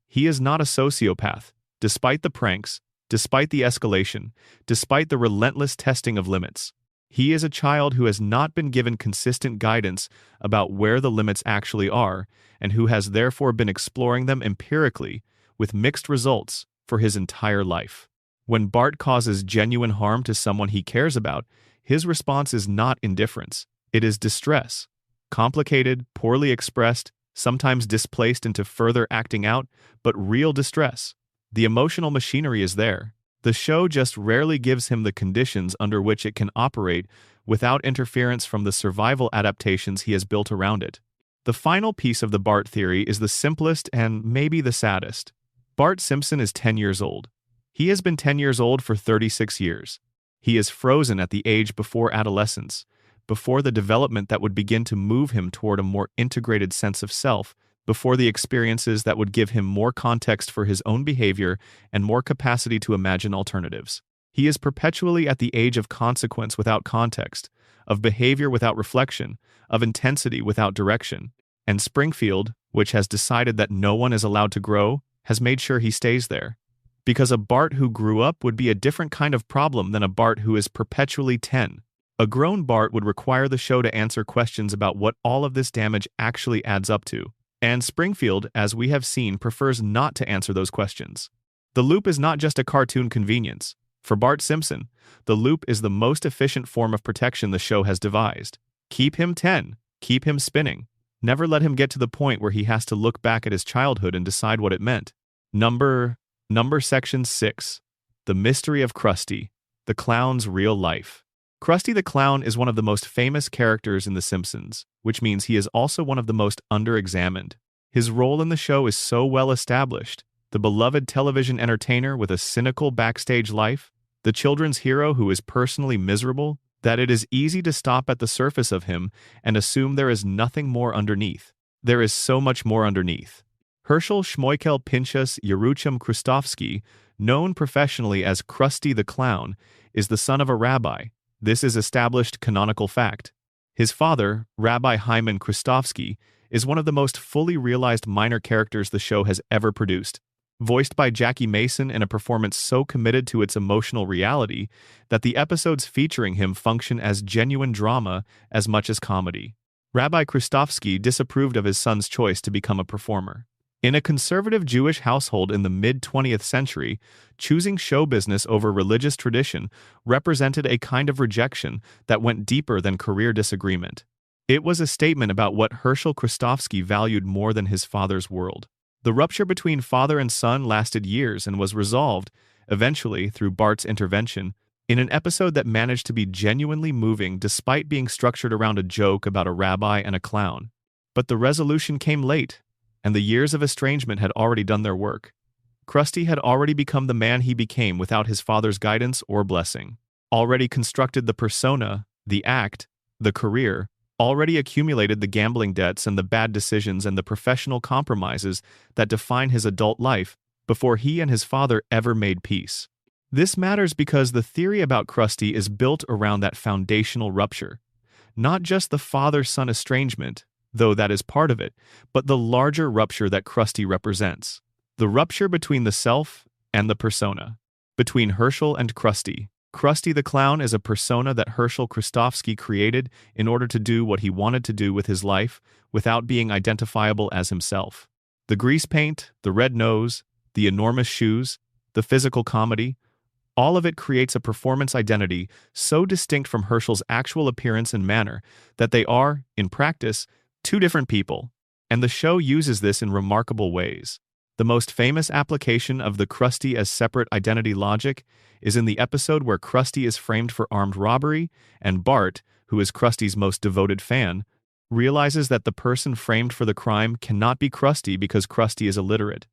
He is not a sociopath, despite the pranks, despite the escalation, despite the relentless testing of limits. He is a child who has not been given consistent guidance about where the limits actually are, and who has therefore been exploring them empirically, with mixed results, for his entire life. When Bart causes genuine harm to someone he cares about, his response is not indifference. It is distress. Complicated, poorly expressed, sometimes displaced into further acting out, but real distress. The emotional machinery is there. The show just rarely gives him the conditions under which it can operate without interference from the survival adaptations he has built around it. The final piece of the Bart theory is the simplest and maybe the saddest. Bart Simpson is 10 years old. He has been 10 years old for 36 years. He is frozen at the age before adolescence, before the development that would begin to move him toward a more integrated sense of self, before the experiences that would give him more context for his own behavior and more capacity to imagine alternatives. He is perpetually at the age of consequence without context, of behavior without reflection, of intensity without direction. And Springfield, which has decided that no one is allowed to grow, has made sure he stays there. Because a Bart who grew up would be a different kind of problem than a Bart who is perpetually 10. A grown Bart would require the show to answer questions about what all of this damage actually adds up to. And Springfield, as we have seen, prefers not to answer those questions. The loop is not just a cartoon convenience. For Bart Simpson, the loop is the most efficient form of protection the show has devised. Keep him 10. Keep him spinning. Never let him get to the point where he has to look back at his childhood and decide what it meant. Number Section 6. The Mystery of Krusty, the Clown's Real Life. Krusty the Clown is one of the most famous characters in The Simpsons, which means he is also one of the most under-examined. His role in the show is so well established. The beloved television entertainer with a cynical backstage life, the children's hero who is personally miserable, that it is easy to stop at the surface of him and assume there is nothing more underneath. There is so much more underneath. Herschel Schmoikel Pinchas Yerucham Krustovsky, known professionally as Krusty the Clown, is the son of a rabbi. This is established canonical fact. His father, Rabbi Hyman Krustovsky, is one of the most fully realized minor characters the show has ever produced. Voiced by Jackie Mason in a performance so committed to its emotional reality that the episodes featuring him function as genuine drama as much as comedy. Rabbi Krustovsky disapproved of his son's choice to become a performer. In a conservative Jewish household in the mid-20th century, choosing show business over religious tradition represented a kind of rejection that went deeper than career disagreement. It was a statement about what Herschel Krustovsky valued more than his father's world. The rupture between father and son lasted years and was resolved, eventually through Bart's intervention, in an episode that managed to be genuinely moving despite being structured around a joke about a rabbi and a clown. But the resolution came late, and the years of estrangement had already done their work. Krusty had already become the man he became without his father's guidance or blessing, already constructed the persona, the act, the career, already accumulated the gambling debts and the bad decisions and the professional compromises that define his adult life before he and his father ever made peace. This matters because the theory about Krusty is built around that foundational rupture. Not just the father-son estrangement, though that is part of it, but the larger rupture that Krusty represents. The rupture between the self and the persona. Between Herschel and Krusty. Krusty the Clown is a persona that Herschel Krustovsky created in order to do what he wanted to do with his life without being identifiable as himself. The grease paint, the red nose, the enormous shoes, the physical comedy, all of it creates a performance identity so distinct from Herschel's actual appearance and manner that they are, in practice, two different people, and the show uses this in remarkable ways. The most famous application of the Krusty as separate identity logic is in the episode where Krusty is framed for armed robbery, and Bart, who is Krusty's most devoted fan, realizes that the person framed for the crime cannot be Krusty because Krusty is illiterate,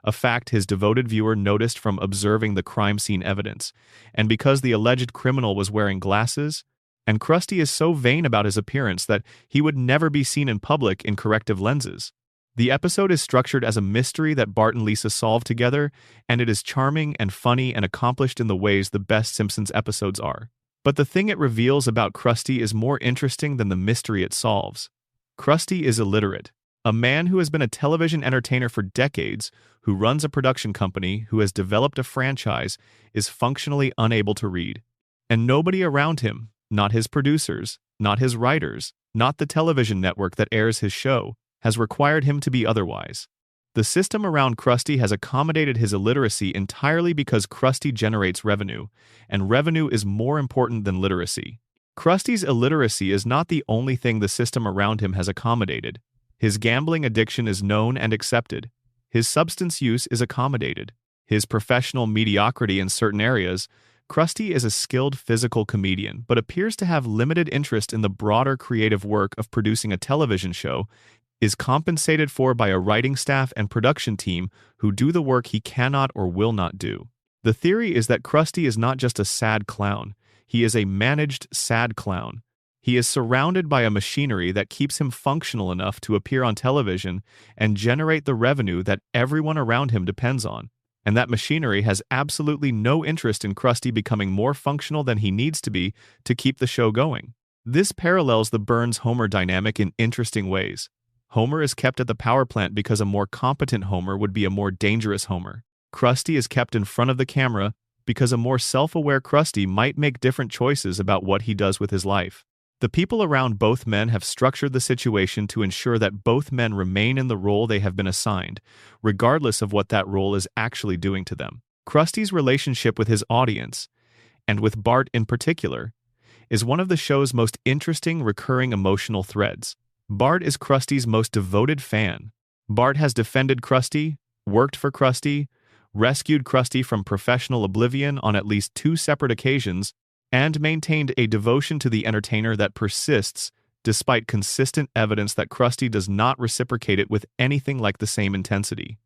a fact his devoted viewer noticed from observing the crime scene evidence, and because the alleged criminal was wearing glasses, and Krusty is so vain about his appearance that he would never be seen in public in corrective lenses. The episode is structured as a mystery that Bart and Lisa solve together, and it is charming and funny and accomplished in the ways the best Simpsons episodes are. But the thing it reveals about Krusty is more interesting than the mystery it solves. Krusty is illiterate. A man who has been a television entertainer for decades, who runs a production company, who has developed a franchise, is functionally unable to read. And nobody around him, not his producers, not his writers, not the television network that airs his show, has required him to be otherwise. The system around Krusty has accommodated his illiteracy entirely because Krusty generates revenue, and revenue is more important than literacy. Krusty's illiteracy is not the only thing the system around him has accommodated. His gambling addiction is known and accepted. His substance use is accommodated. His professional mediocrity in certain areas. Krusty is a skilled physical comedian, but appears to have limited interest in the broader creative work of producing a television show, is compensated for by a writing staff and production team who do the work he cannot or will not do. The theory is that Krusty is not just a sad clown, he is a managed sad clown. He is surrounded by a machinery that keeps him functional enough to appear on television and generate the revenue that everyone around him depends on. And that machinery has absolutely no interest in Krusty becoming more functional than he needs to be to keep the show going. This parallels the Burns-Homer dynamic in interesting ways. Homer is kept at the power plant because a more competent Homer would be a more dangerous Homer. Krusty is kept in front of the camera because a more self-aware Krusty might make different choices about what he does with his life. The people around both men have structured the situation to ensure that both men remain in the role they have been assigned, regardless of what that role is actually doing to them. Krusty's relationship with his audience, and with Bart in particular, is one of the show's most interesting recurring emotional threads. Bart is Krusty's most devoted fan. Bart has defended Krusty, worked for Krusty, rescued Krusty from professional oblivion on at least 2 separate occasions, and maintained a devotion to the entertainer that persists despite consistent evidence that Krusty does not reciprocate it with anything like the same intensity.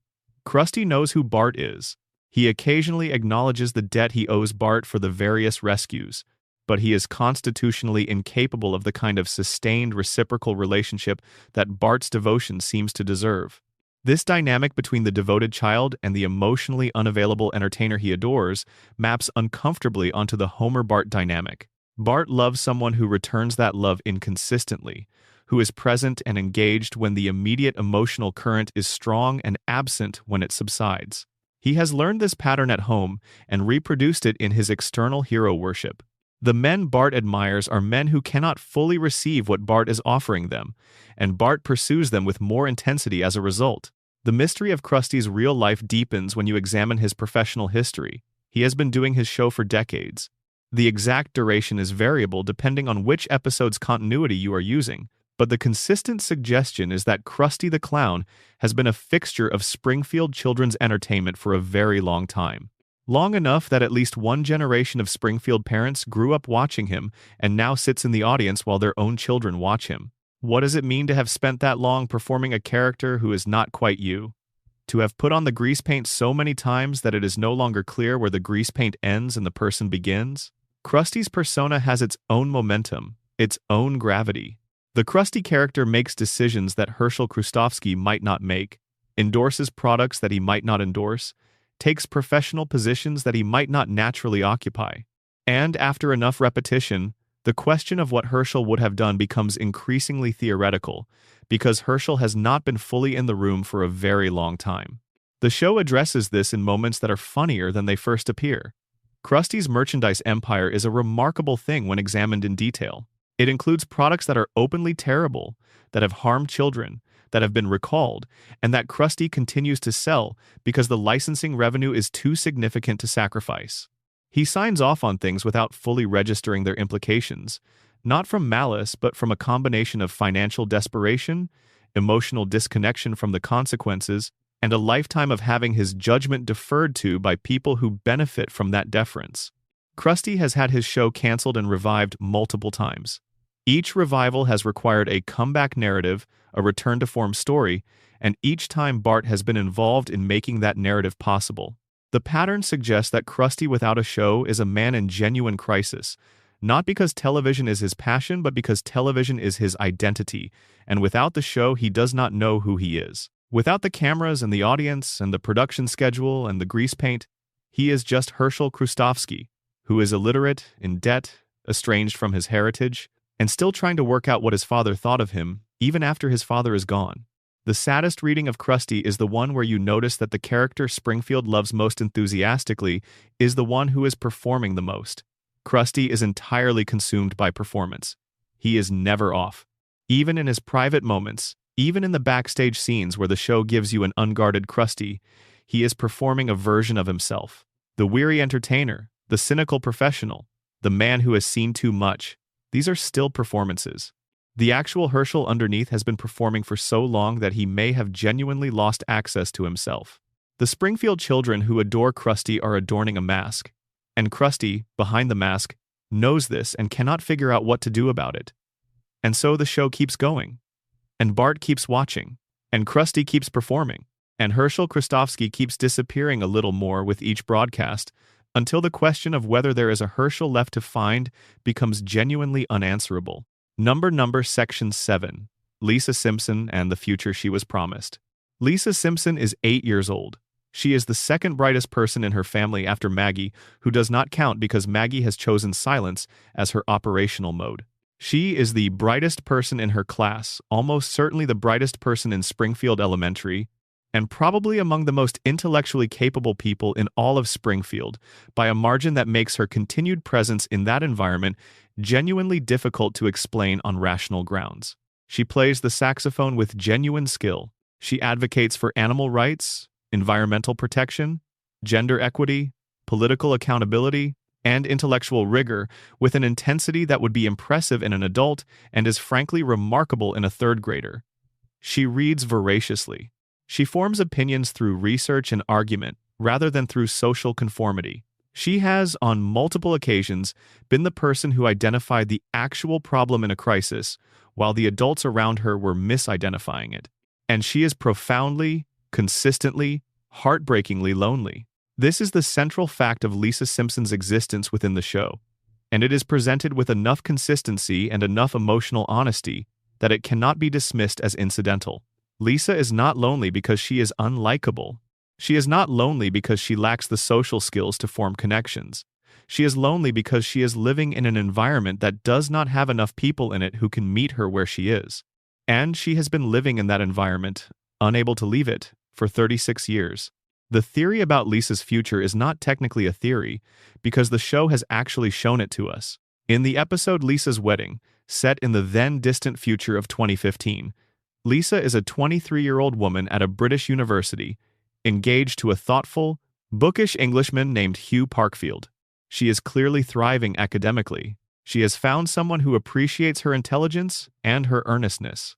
Krusty knows who Bart is. He occasionally acknowledges the debt he owes Bart for the various rescues, but he is constitutionally incapable of the kind of sustained reciprocal relationship that Bart's devotion seems to deserve. This dynamic between the devoted child and the emotionally unavailable entertainer he adores maps uncomfortably onto the Homer-Bart dynamic. Bart loves someone who returns that love inconsistently, who is present and engaged when the immediate emotional current is strong and absent when it subsides. He has learned this pattern at home and reproduced it in his external hero worship. The men Bart admires are men who cannot fully receive what Bart is offering them, and Bart pursues them with more intensity as a result. The mystery of Krusty's real life deepens when you examine his professional history. He has been doing his show for decades. The exact duration is variable depending on which episode's continuity you are using, but the consistent suggestion is that Krusty the Clown has been a fixture of Springfield children's entertainment for a very long time. Long enough that at least one generation of Springfield parents grew up watching him and now sits in the audience while their own children watch him. What does it mean to have spent that long performing a character who is not quite you? To have put on the grease paint so many times that it is no longer clear where the grease paint ends and the person begins? Krusty's persona has its own momentum, its own gravity. The Krusty character makes decisions that Herschel Krustofski might not make, endorses products that he might not endorse, takes professional positions that he might not naturally occupy. And after enough repetition, the question of what Herschel would have done becomes increasingly theoretical, because Herschel has not been fully in the room for a very long time. The show addresses this in moments that are funnier than they first appear. Krusty's merchandise empire is a remarkable thing when examined in detail. It includes products that are openly terrible, that have harmed children, that have been recalled, and that Krusty continues to sell because the licensing revenue is too significant to sacrifice. He signs off on things without fully registering their implications, not from malice but from a combination of financial desperation, emotional disconnection from the consequences, and a lifetime of having his judgment deferred to by people who benefit from that deference. Krusty has had his show canceled and revived multiple times. Each revival has required a comeback narrative, a return-to-form story, and each time Bart has been involved in making that narrative possible. The pattern suggests that Krusty without a show is a man in genuine crisis, not because television is his passion, but because television is his identity, and without the show he does not know who he is. Without the cameras and the audience and the production schedule and the grease paint, he is just Herschel Krustofski, who is illiterate, in debt, estranged from his heritage, and still trying to work out what his father thought of him, even after his father is gone. The saddest reading of Krusty is the one where you notice that the character Springfield loves most enthusiastically is the one who is performing the most. Krusty is entirely consumed by performance. He is never off. Even in his private moments, even in the backstage scenes where the show gives you an unguarded Krusty, he is performing a version of himself. The weary entertainer, the cynical professional, the man who has seen too much. These are still performances. The actual Herschel underneath has been performing for so long that he may have genuinely lost access to himself. The Springfield children who adore Krusty are adorning a mask, and Krusty, behind the mask, knows this and cannot figure out what to do about it. And so the show keeps going, and Bart keeps watching, and Krusty keeps performing, and Herschel Krustofski keeps disappearing a little more with each broadcast, until the question of whether there is a Herschel left to find becomes genuinely unanswerable. Number Section 7. Lisa Simpson and the future she was promised. Lisa Simpson is 8 years old. She is the second brightest person in her family after Maggie, who does not count because Maggie has chosen silence as her operational mode. She is the brightest person in her class, almost certainly the brightest person in Springfield Elementary, and probably among the most intellectually capable people in all of Springfield, by a margin that makes her continued presence in that environment genuinely difficult to explain on rational grounds. She plays the saxophone with genuine skill. She advocates for animal rights, environmental protection, gender equity, political accountability, and intellectual rigor with an intensity that would be impressive in an adult and is frankly remarkable in a third grader. She reads voraciously. She forms opinions through research and argument rather than through social conformity. She has, on multiple occasions, been the person who identified the actual problem in a crisis, while the adults around her were misidentifying it. And she is profoundly, consistently, heartbreakingly lonely. This is the central fact of Lisa Simpson's existence within the show, and it is presented with enough consistency and enough emotional honesty that it cannot be dismissed as incidental. Lisa is not lonely because she is unlikable. She is not lonely because she lacks the social skills to form connections. She is lonely because she is living in an environment that does not have enough people in it who can meet her where she is. And she has been living in that environment, unable to leave it, for 36 years. The theory about Lisa's future is not technically a theory, because the show has actually shown it to us. In the episode Lisa's Wedding, set in the then-distant future of 2015, Lisa is a 23-year-old woman at a British university, engaged to a thoughtful, bookish Englishman named Hugh Parkfield. She is clearly thriving academically. She has found someone who appreciates her intelligence and her earnestness.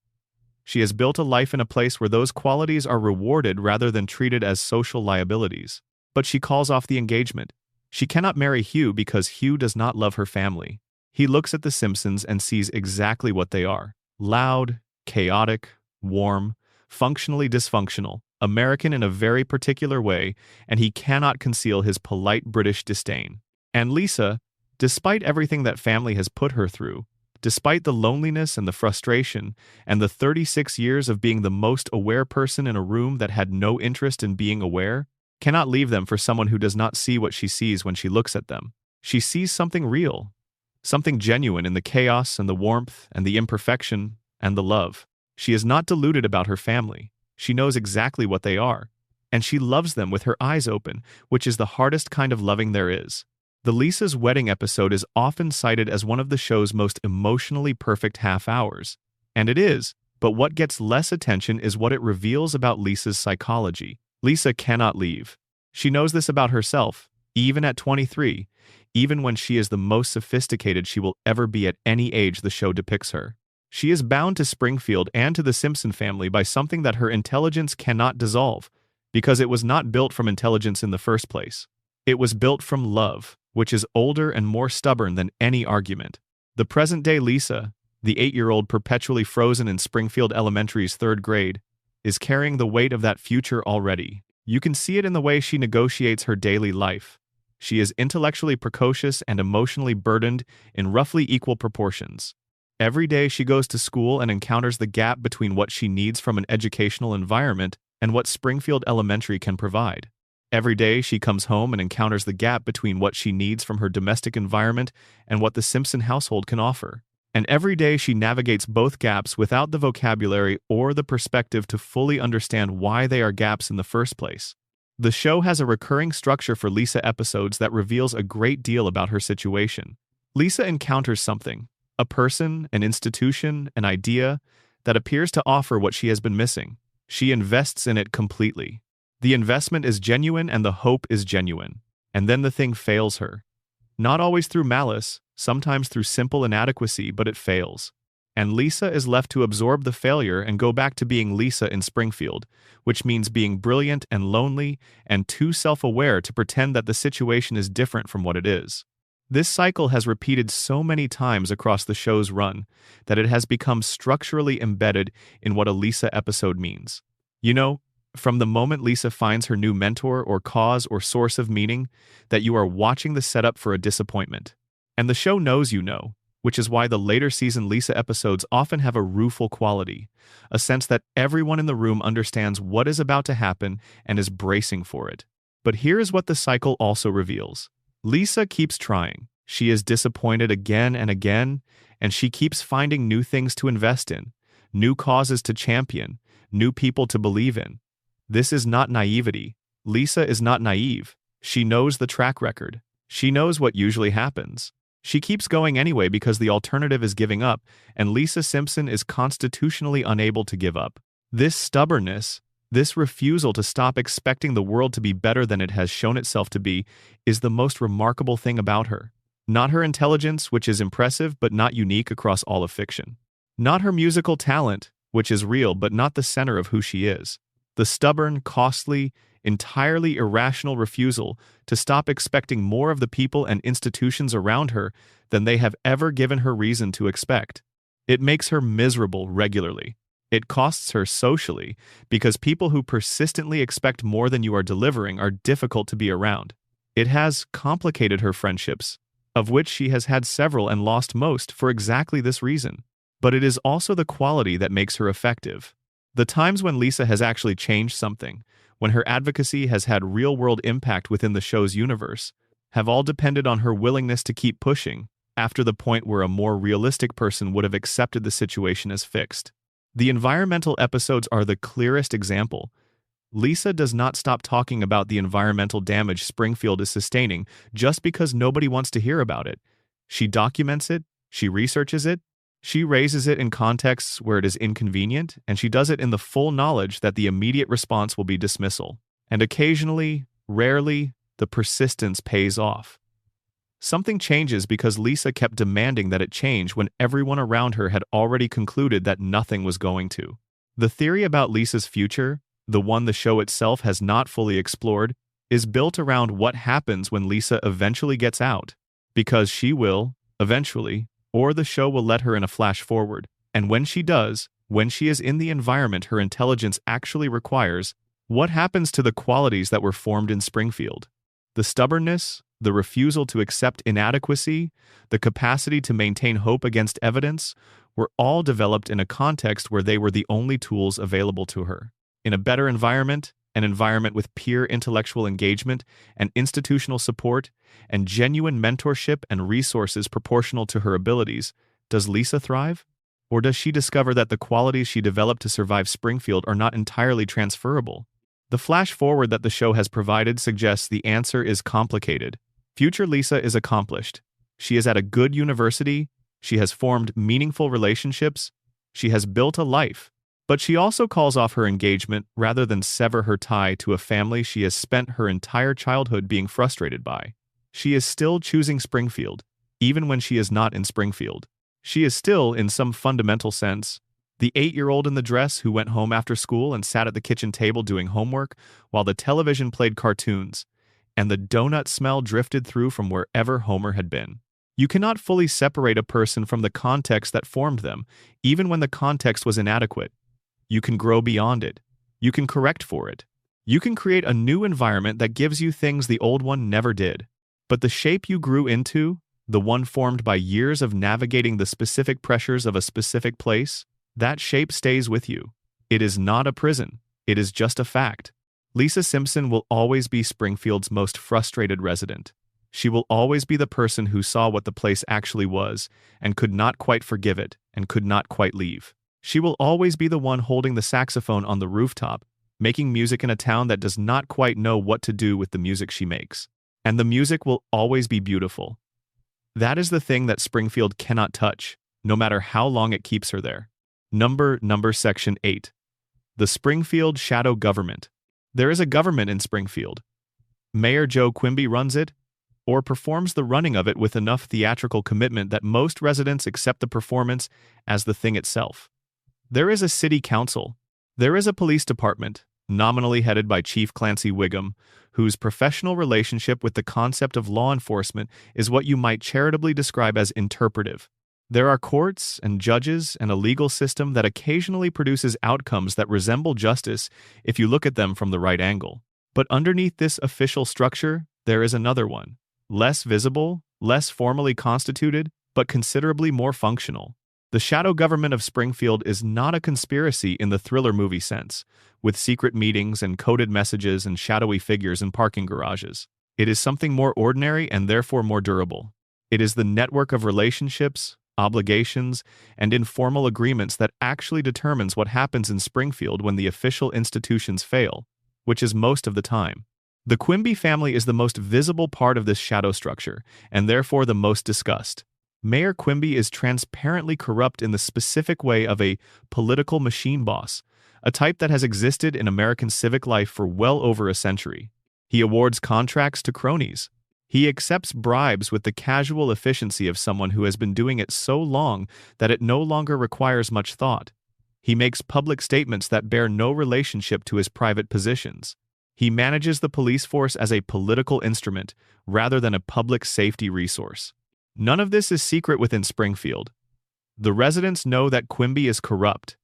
She has built a life in a place where those qualities are rewarded rather than treated as social liabilities. But she calls off the engagement. She cannot marry Hugh because Hugh does not love her family. He looks at The Simpsons and sees exactly what they are: loud, chaotic, warm, functionally dysfunctional, American in a very particular way, and he cannot conceal his polite British disdain. And Lisa, despite everything that family has put her through, despite the loneliness and the frustration, and the 36 years of being the most aware person in a room that had no interest in being aware, cannot leave them for someone who does not see what she sees when she looks at them. She sees something real, something genuine in the chaos and the warmth and the imperfection and the love. She is not deluded about her family. She knows exactly what they are, and she loves them with her eyes open, which is the hardest kind of loving there is. The Lisa's Wedding episode is often cited as one of the show's most emotionally perfect half hours, and it is, but what gets less attention is what it reveals about Lisa's psychology. Lisa cannot leave. She knows this about herself, even at 23, even when she is the most sophisticated she will ever be at any age the show depicts her. She is bound to Springfield and to the Simpson family by something that her intelligence cannot dissolve, because it was not built from intelligence in the first place. It was built from love, which is older and more stubborn than any argument. The present-day Lisa, the 8-year-old perpetually frozen in Springfield Elementary's 3rd grade, is carrying the weight of that future already. You can see it in the way she negotiates her daily life. She is intellectually precocious and emotionally burdened in roughly equal proportions. Every day she goes to school and encounters the gap between what she needs from an educational environment and what Springfield Elementary can provide. Every day she comes home and encounters the gap between what she needs from her domestic environment and what the Simpson household can offer. And every day she navigates both gaps without the vocabulary or the perspective to fully understand why they are gaps in the first place. The show has a recurring structure for Lisa episodes that reveals a great deal about her situation. Lisa encounters something, a person, an institution, an idea, that appears to offer what she has been missing. She invests in it completely. The investment is genuine and the hope is genuine. And then the thing fails her. Not always through malice, sometimes through simple inadequacy, but it fails. And Lisa is left to absorb the failure and go back to being Lisa in Springfield, which means being brilliant and lonely and too self-aware to pretend that the situation is different from what it is. This cycle has repeated so many times across the show's run that it has become structurally embedded in what a Lisa episode means. You know, from the moment Lisa finds her new mentor or cause or source of meaning, that you are watching the setup for a disappointment. And the show knows you know, which is why the later season Lisa episodes often have a rueful quality, a sense that everyone in the room understands what is about to happen and is bracing for it. But here is what the cycle also reveals. Lisa keeps trying. She is disappointed again and again, and she keeps finding new things to invest in, new causes to champion, new people to believe in. This is not naivety. Lisa is not naive. She knows the track record. She knows what usually happens. She keeps going anyway because the alternative is giving up, and Lisa Simpson is constitutionally unable to give up. This stubbornness, this refusal to stop expecting the world to be better than it has shown itself to be, is the most remarkable thing about her. Not her intelligence, which is impressive but not unique across all of fiction. Not her musical talent, which is real but not the center of who she is. The stubborn, costly, entirely irrational refusal to stop expecting more of the people and institutions around her than they have ever given her reason to expect. It makes her miserable regularly. It costs her socially, because people who persistently expect more than you are delivering are difficult to be around. It has complicated her friendships, of which she has had several and lost most for exactly this reason. But it is also the quality that makes her effective. The times when Lisa has actually changed something, when her advocacy has had real-world impact within the show's universe, have all depended on her willingness to keep pushing, after the point where a more realistic person would have accepted the situation as fixed. The environmental episodes are the clearest example. Lisa does not stop talking about the environmental damage Springfield is sustaining just because nobody wants to hear about it. She documents it, she researches it, she raises it in contexts where it is inconvenient, and she does it in the full knowledge that the immediate response will be dismissal. And occasionally, rarely, the persistence pays off. Something changes because Lisa kept demanding that it change when everyone around her had already concluded that nothing was going to. The theory about Lisa's future, the one the show itself has not fully explored, is built around what happens when Lisa eventually gets out. Because she will, eventually, or the show will let her in a flash forward, and when she does, when she is in the environment her intelligence actually requires, what happens to the qualities that were formed in Springfield? The stubbornness, the refusal to accept inadequacy, the capacity to maintain hope against evidence, were all developed in a context where they were the only tools available to her. In a better environment, an environment with peer intellectual engagement and institutional support and genuine mentorship and resources proportional to her abilities, does Lisa thrive? Or does she discover that the qualities she developed to survive Springfield are not entirely transferable? The flash forward that the show has provided suggests the answer is complicated. Future Lisa is accomplished. She is at a good university, she has formed meaningful relationships, she has built a life. But she also calls off her engagement rather than sever her tie to a family she has spent her entire childhood being frustrated by. She is still choosing Springfield, even when she is not in Springfield. She is still, in some fundamental sense, the 8-year-old in the dress who went home after school and sat at the kitchen table doing homework while the television played cartoons, and the donut smell drifted through from wherever Homer had been. You cannot fully separate a person from the context that formed them, even when the context was inadequate. You can grow beyond it. You can correct for it. You can create a new environment that gives you things the old one never did. But the shape you grew into, the one formed by years of navigating the specific pressures of a specific place, that shape stays with you. It is not a prison. It is just a fact. Lisa Simpson will always be Springfield's most frustrated resident. She will always be the person who saw what the place actually was and could not quite forgive it and could not quite leave. She will always be the one holding the saxophone on the rooftop, making music in a town that does not quite know what to do with the music she makes. And the music will always be beautiful. That is the thing that Springfield cannot touch, no matter how long it keeps her there. Number Section 8. The Springfield Shadow Government. There is a government in Springfield. Mayor Joe Quimby runs it, or performs the running of it with enough theatrical commitment that most residents accept the performance as the thing itself. There is a city council. There is a police department, nominally headed by Chief Clancy Wiggum, whose professional relationship with the concept of law enforcement is what you might charitably describe as interpretive. There are courts and judges and a legal system that occasionally produces outcomes that resemble justice if you look at them from the right angle. But underneath this official structure, there is another one, less visible, less formally constituted, but considerably more functional. The shadow government of Springfield is not a conspiracy in the thriller movie sense, with secret meetings and coded messages and shadowy figures in parking garages. It is something more ordinary and therefore more durable. It is the network of relationships, obligations, and informal agreements that actually determines what happens in Springfield when the official institutions fail. which is most of the time. The Quimby family is the most visible part of this shadow structure, and therefore the most discussed. Mayor Quimby is transparently corrupt in the specific way of a political machine boss, a type that has existed in American civic life for well over a century. He awards contracts to cronies. He accepts bribes with the casual efficiency of someone who has been doing it so long that it no longer requires much thought. He makes public statements that bear no relationship to his private positions. He manages the police force as a political instrument rather than a public safety resource. None of this is secret within Springfield. The residents know that Quimby is corrupt.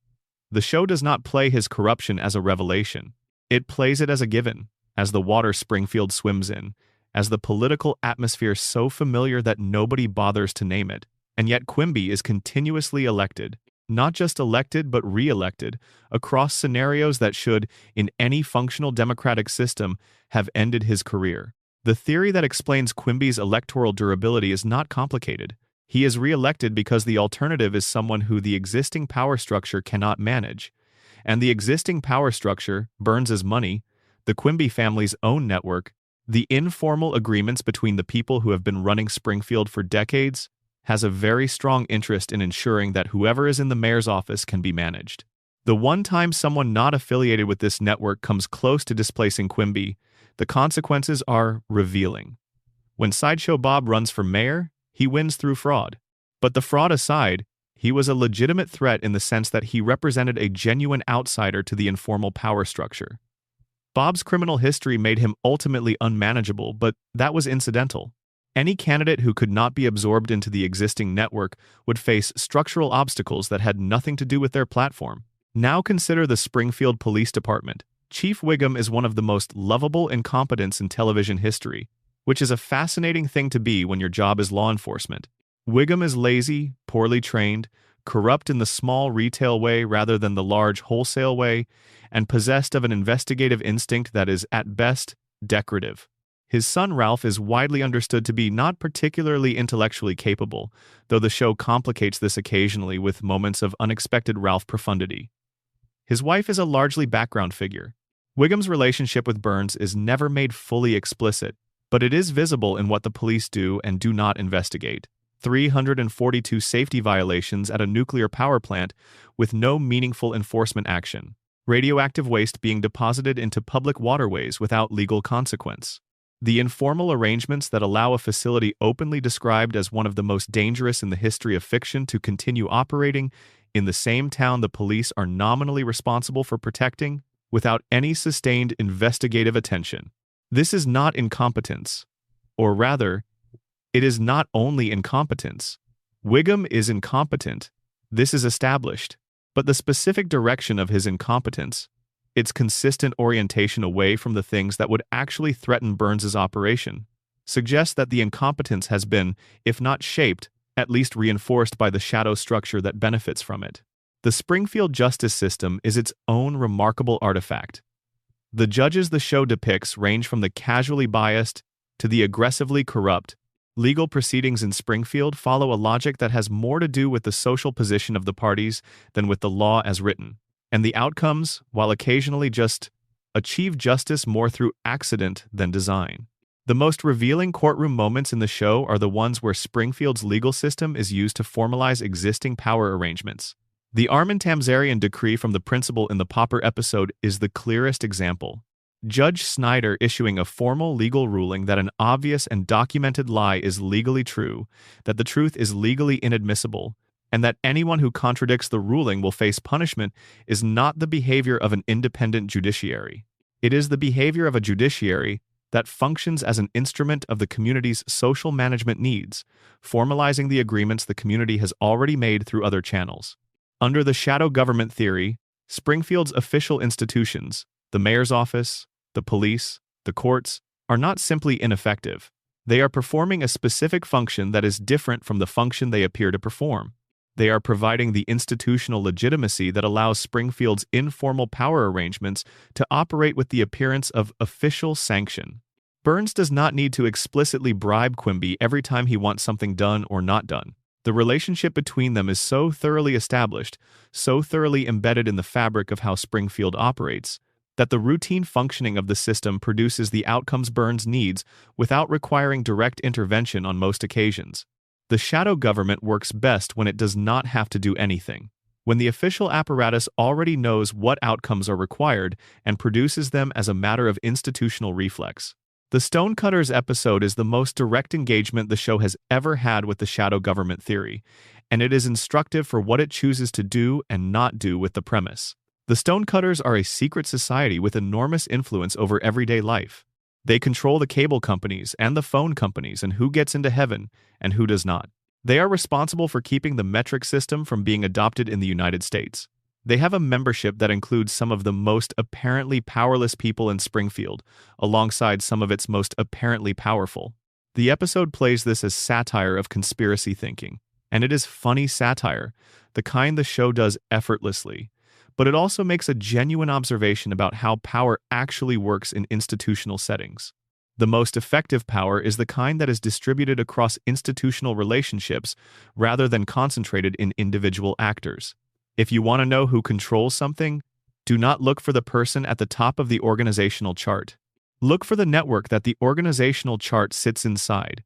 The show does not play his corruption as a revelation. It plays it as a given, as the water Springfield swims in, as the political atmosphere so familiar that nobody bothers to name it. And yet Quimby is continuously elected, not just elected but re-elected, across scenarios that should, in any functional democratic system, have ended his career. The theory that explains Quimby's electoral durability is not complicated. He is re-elected because the alternative is someone who the existing power structure cannot manage. And the existing power structure, Burns's money, the Quimby family's own network, the informal agreements between the people who have been running Springfield for decades, has a very strong interest in ensuring that whoever is in the mayor's office can be managed. The one time someone not affiliated with this network comes close to displacing Quimby, the consequences are revealing. When Sideshow Bob runs for mayor, he wins through fraud. But the fraud aside, he was a legitimate threat in the sense that he represented a genuine outsider to the informal power structure. Bob's criminal history made him ultimately unmanageable, but that was incidental. Any candidate who could not be absorbed into the existing network would face structural obstacles that had nothing to do with their platform. Now consider the Springfield Police Department. Chief Wiggum is one of the most lovable incompetents in television history, which is a fascinating thing to be when your job is law enforcement. Wiggum is lazy, poorly trained, corrupt in the small retail way rather than the large wholesale way, and possessed of an investigative instinct that is, at best, decorative. His son Ralph is widely understood to be not particularly intellectually capable, though the show complicates this occasionally with moments of unexpected Ralph profundity. His wife is a largely background figure. Wiggum's relationship with Burns is never made fully explicit, but it is visible in what the police do and do not investigate. 342 safety violations at a nuclear power plant with no meaningful enforcement action. Radioactive waste being deposited into public waterways without legal consequence. The informal arrangements that allow a facility openly described as one of the most dangerous in the history of fiction to continue operating in the same town the police are nominally responsible for protecting, without any sustained investigative attention. This is not incompetence. Or rather, it is not only incompetence. Wiggum is incompetent. This is established. But the specific direction of his incompetence, its consistent orientation away from the things that would actually threaten Burns's operation, suggests that the incompetence has been, if not shaped, at least reinforced by the shadow structure that benefits from it. The Springfield justice system is its own remarkable artifact. The judges the show depicts range from the casually biased to the aggressively corrupt. Legal proceedings in Springfield follow a logic that has more to do with the social position of the parties than with the law as written, and the outcomes, while occasionally just achieve justice more through accident than design. The most revealing courtroom moments in the show are the ones where Springfield's legal system is used to formalize existing power arrangements. The Armin Tamzarian decree from the principal in the Popper episode is the clearest example. Judge Snyder issuing a formal legal ruling that an obvious and documented lie is legally true, that the truth is legally inadmissible, and that anyone who contradicts the ruling will face punishment is not the behavior of an independent judiciary. It is the behavior of a judiciary that functions as an instrument of the community's social management needs, formalizing the agreements the community has already made through other channels. Under the shadow government theory, Springfield's official institutions, the mayor's office, the police, the courts, are not simply ineffective. They are performing a specific function that is different from the function they appear to perform. They are providing the institutional legitimacy that allows Springfield's informal power arrangements to operate with the appearance of official sanction. Burns does not need to explicitly bribe Quimby every time he wants something done or not done. The relationship between them is so thoroughly established, so thoroughly embedded in the fabric of how Springfield operates, that the routine functioning of the system produces the outcomes Burns needs without requiring direct intervention on most occasions. The shadow government works best when it does not have to do anything, when the official apparatus already knows what outcomes are required and produces them as a matter of institutional reflex. The Stonecutters episode is the most direct engagement the show has ever had with the shadow government theory, and it is instructive for what it chooses to do and not do with the premise. The Stonecutters are a secret society with enormous influence over everyday life. They control the cable companies and the phone companies and who gets into heaven and who does not. They are responsible for keeping the metric system from being adopted in the United States. They have a membership that includes some of the most apparently powerless people in Springfield, alongside some of its most apparently powerful. The episode plays this as satire of conspiracy thinking, and it is funny satire, the kind the show does effortlessly. But it also makes a genuine observation about how power actually works in institutional settings. The most effective power is the kind that is distributed across institutional relationships rather than concentrated in individual actors. If you want to know who controls something, do not look for the person at the top of the organizational chart. Look for the network that the organizational chart sits inside.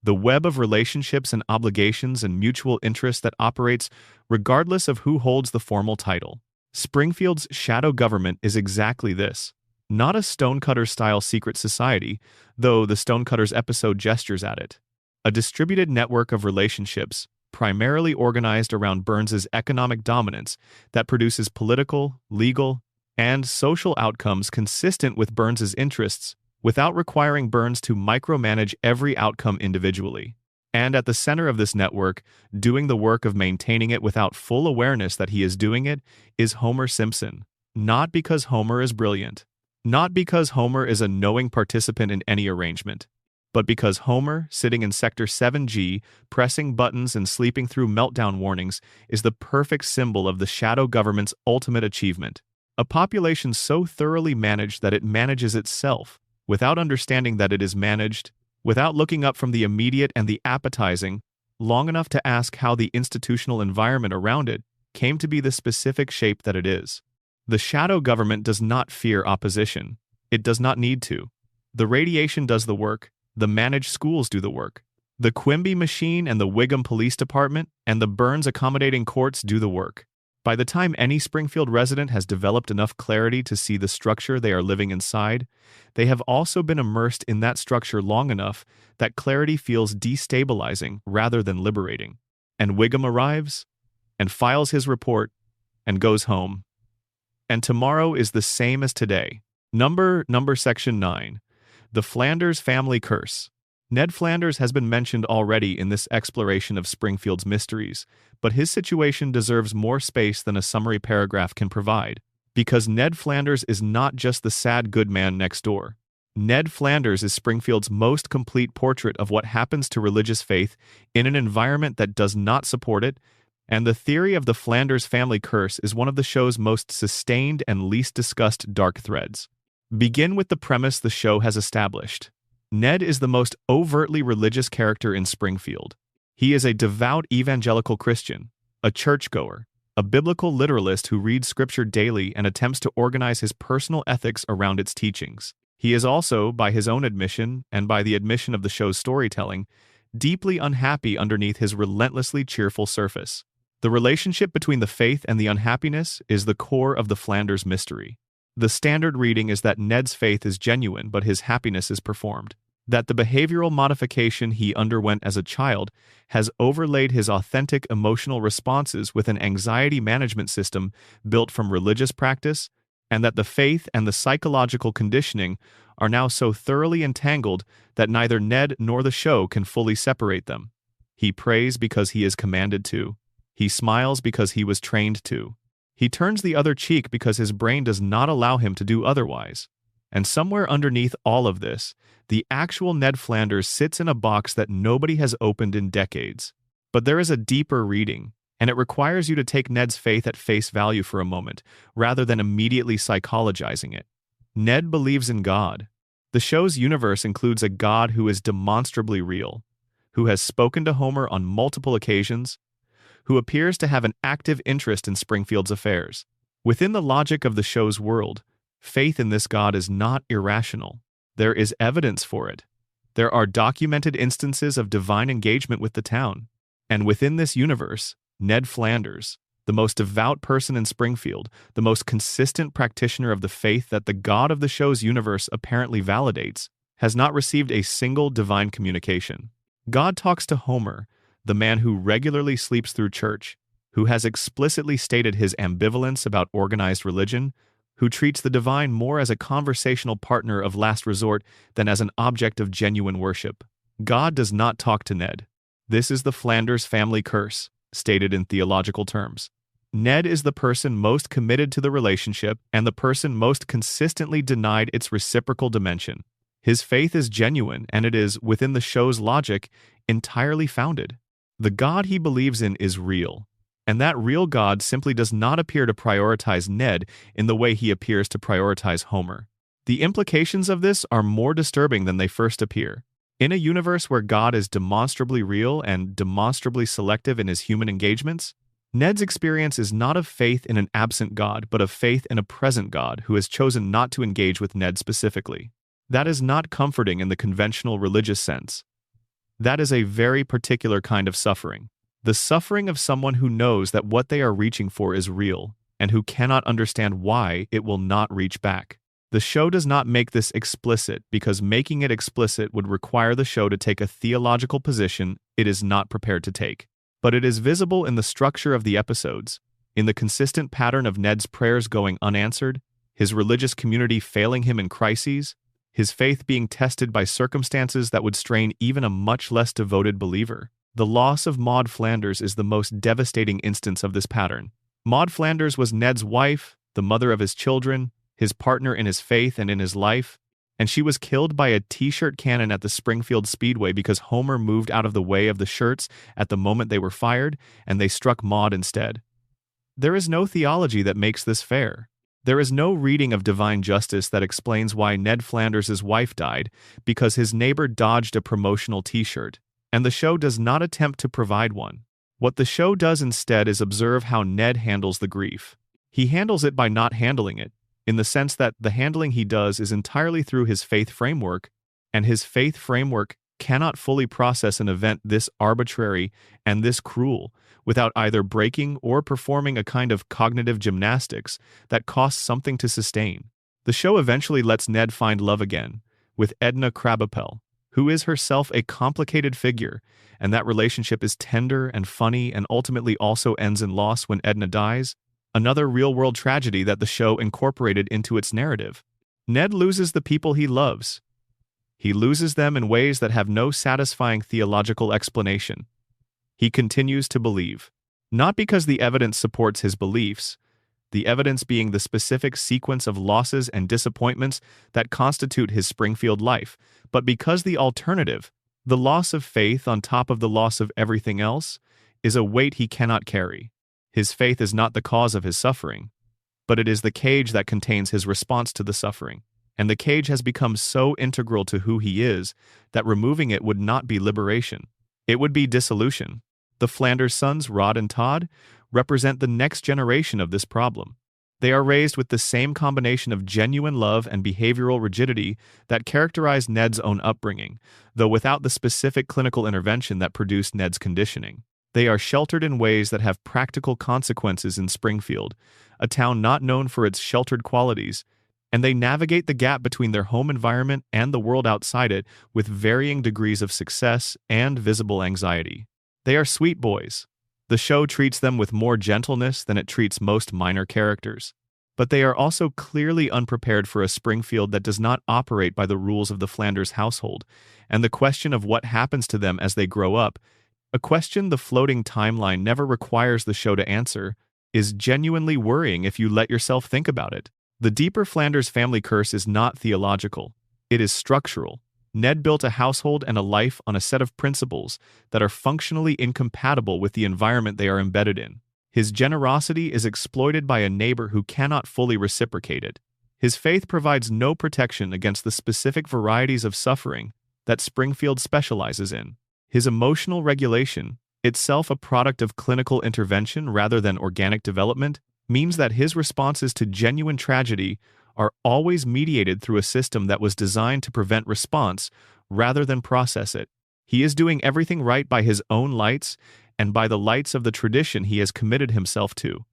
The web of relationships and obligations and mutual interest that operates regardless of who holds the formal title. Springfield's shadow government is exactly this. Not a Stonecutter-style secret society, though the Stonecutters episode gestures at it. A distributed network of relationships, primarily organized around Burns's economic dominance, that produces political, legal, and social outcomes consistent with Burns's interests, without requiring Burns to micromanage every outcome individually. And at the center of this network, doing the work of maintaining it without full awareness that he is doing it, is Homer Simpson. Not because Homer is brilliant. Not because Homer is a knowing participant in any arrangement. But because Homer, sitting in Sector 7G, pressing buttons and sleeping through meltdown warnings, is the perfect symbol of the shadow government's ultimate achievement. A population so thoroughly managed that it manages itself, without understanding that it is managed, without looking up from the immediate and the appetizing, long enough to ask how the institutional environment around it came to be the specific shape that it is. The shadow government does not fear opposition. It does not need to. The radiation does the work. The managed schools do the work. The Quimby machine and the Wiggum Police Department and the Burns accommodating courts do the work. By the time any Springfield resident has developed enough clarity to see the structure they are living inside, they have also been immersed in that structure long enough that clarity feels destabilizing rather than liberating. And Wiggum arrives, and files his report, and goes home. And tomorrow is the same as today. Number Section 9. The Flanders Family Curse. Ned Flanders has been mentioned already in this exploration of Springfield's mysteries, but his situation deserves more space than a summary paragraph can provide, because Ned Flanders is not just the sad good man next door. Ned Flanders is Springfield's most complete portrait of what happens to religious faith in an environment that does not support it, and the theory of the Flanders family curse is one of the show's most sustained and least discussed dark threads. Begin with the premise the show has established. Ned is the most overtly religious character in Springfield. He is a devout evangelical Christian, a churchgoer, a biblical literalist who reads scripture daily and attempts to organize his personal ethics around its teachings. He is also, by his own admission and by the admission of the show's storytelling, deeply unhappy underneath his relentlessly cheerful surface. The relationship between the faith and the unhappiness is the core of the Flanders mystery. The standard reading is that Ned's faith is genuine, but his happiness is performed. That the behavioral modification he underwent as a child has overlaid his authentic emotional responses with an anxiety management system built from religious practice, and that the faith and the psychological conditioning are now so thoroughly entangled that neither Ned nor the show can fully separate them. He prays because he is commanded to. He smiles because he was trained to. He turns the other cheek because his brain does not allow him to do otherwise. And somewhere underneath all of this, the actual Ned Flanders sits in a box that nobody has opened in decades. But there is a deeper reading, and it requires you to take Ned's faith at face value for a moment, rather than immediately psychologizing it. Ned believes in God. The show's universe includes a God who is demonstrably real, who has spoken to Homer on multiple occasions, who appears to have an active interest in Springfield's affairs. Within the logic of the show's world, Faith in this God is not irrational. There is evidence for it. There are documented instances of divine engagement with the town. And within this universe, Ned Flanders, the most devout person in Springfield, the most consistent practitioner of the faith that the God of the show's universe apparently validates, has not received a single divine communication. God talks to Homer, the man who regularly sleeps through church, who has explicitly stated his ambivalence about organized religion, who treats the divine more as a conversational partner of last resort than as an object of genuine worship. God does not talk to Ned. This is the Flanders family curse, stated in theological terms. Ned is the person most committed to the relationship and the person most consistently denied its reciprocal dimension. His faith is genuine, and it is, within the show's logic, entirely founded. The God he believes in is real, and that real God simply does not appear to prioritize Ned in the way he appears to prioritize Homer. The implications of this are more disturbing than they first appear. In a universe where God is demonstrably real and demonstrably selective in his human engagements, Ned's experience is not of faith in an absent God, but of faith in a present God who has chosen not to engage with Ned specifically. That is not comforting in the conventional religious sense. That is a very particular kind of suffering. The suffering of someone who knows that what they are reaching for is real, and who cannot understand why it will not reach back. The show does not make this explicit because making it explicit would require the show to take a theological position it is not prepared to take. But it is visible in the structure of the episodes, in the consistent pattern of Ned's prayers going unanswered, his religious community failing him in crises, his faith being tested by circumstances that would strain even a much less devoted believer. The loss of Maud Flanders is the most devastating instance of this pattern. Maud Flanders was Ned's wife, the mother of his children, his partner in his faith and in his life, and she was killed by a t-shirt cannon at the Springfield Speedway because Homer moved out of the way of the shirts at the moment they were fired, and they struck Maud instead. There is no theology that makes this fair. There is no reading of divine justice that explains why Ned Flanders' wife died because his neighbor dodged a promotional t-shirt, and the show does not attempt to provide one. What the show does instead is observe how Ned handles the grief. He handles it by not handling it, in the sense that the handling he does is entirely through his faith framework, and his faith framework cannot fully process an event this arbitrary and this cruel without either breaking or performing a kind of cognitive gymnastics that costs something to sustain. The show eventually lets Ned find love again, with Edna Krabappel, who is herself a complicated figure, and that relationship is tender and funny and ultimately also ends in loss when Edna dies, another real-world tragedy that the show incorporated into its narrative. Ned loses the people he loves. He loses them in ways that have no satisfying theological explanation. He continues to believe, not because the evidence supports his beliefs, the evidence being the specific sequence of losses and disappointments that constitute his Springfield life, but because the alternative, the loss of faith on top of the loss of everything else, is a weight he cannot carry. His faith is not the cause of his suffering, but it is the cage that contains his response to the suffering, and the cage has become so integral to who he is that removing it would not be liberation. It would be dissolution. The Flanders sons, Rod and Todd, represent the next generation of this problem. They are raised with the same combination of genuine love and behavioral rigidity that characterized Ned's own upbringing, though without the specific clinical intervention that produced Ned's conditioning. They are sheltered in ways that have practical consequences in Springfield, a town not known for its sheltered qualities, and they navigate the gap between their home environment and the world outside it with varying degrees of success and visible anxiety. They are sweet boys. The show treats them with more gentleness than it treats most minor characters. But they are also clearly unprepared for a Springfield that does not operate by the rules of the Flanders household, and the question of what happens to them as they grow up, a question the floating timeline never requires the show to answer, is genuinely worrying if you let yourself think about it. The deeper Flanders family curse is not theological. It is structural. Ned built a household and a life on a set of principles that are functionally incompatible with the environment they are embedded in. His generosity is exploited by a neighbor who cannot fully reciprocate it. His faith provides no protection against the specific varieties of suffering that Springfield specializes in. His emotional regulation, itself a product of clinical intervention rather than organic development, means that his responses to genuine tragedy are always mediated through a system that was designed to prevent response rather than process it. He is doing everything right by his own lights and by the lights of the tradition he has committed himself to.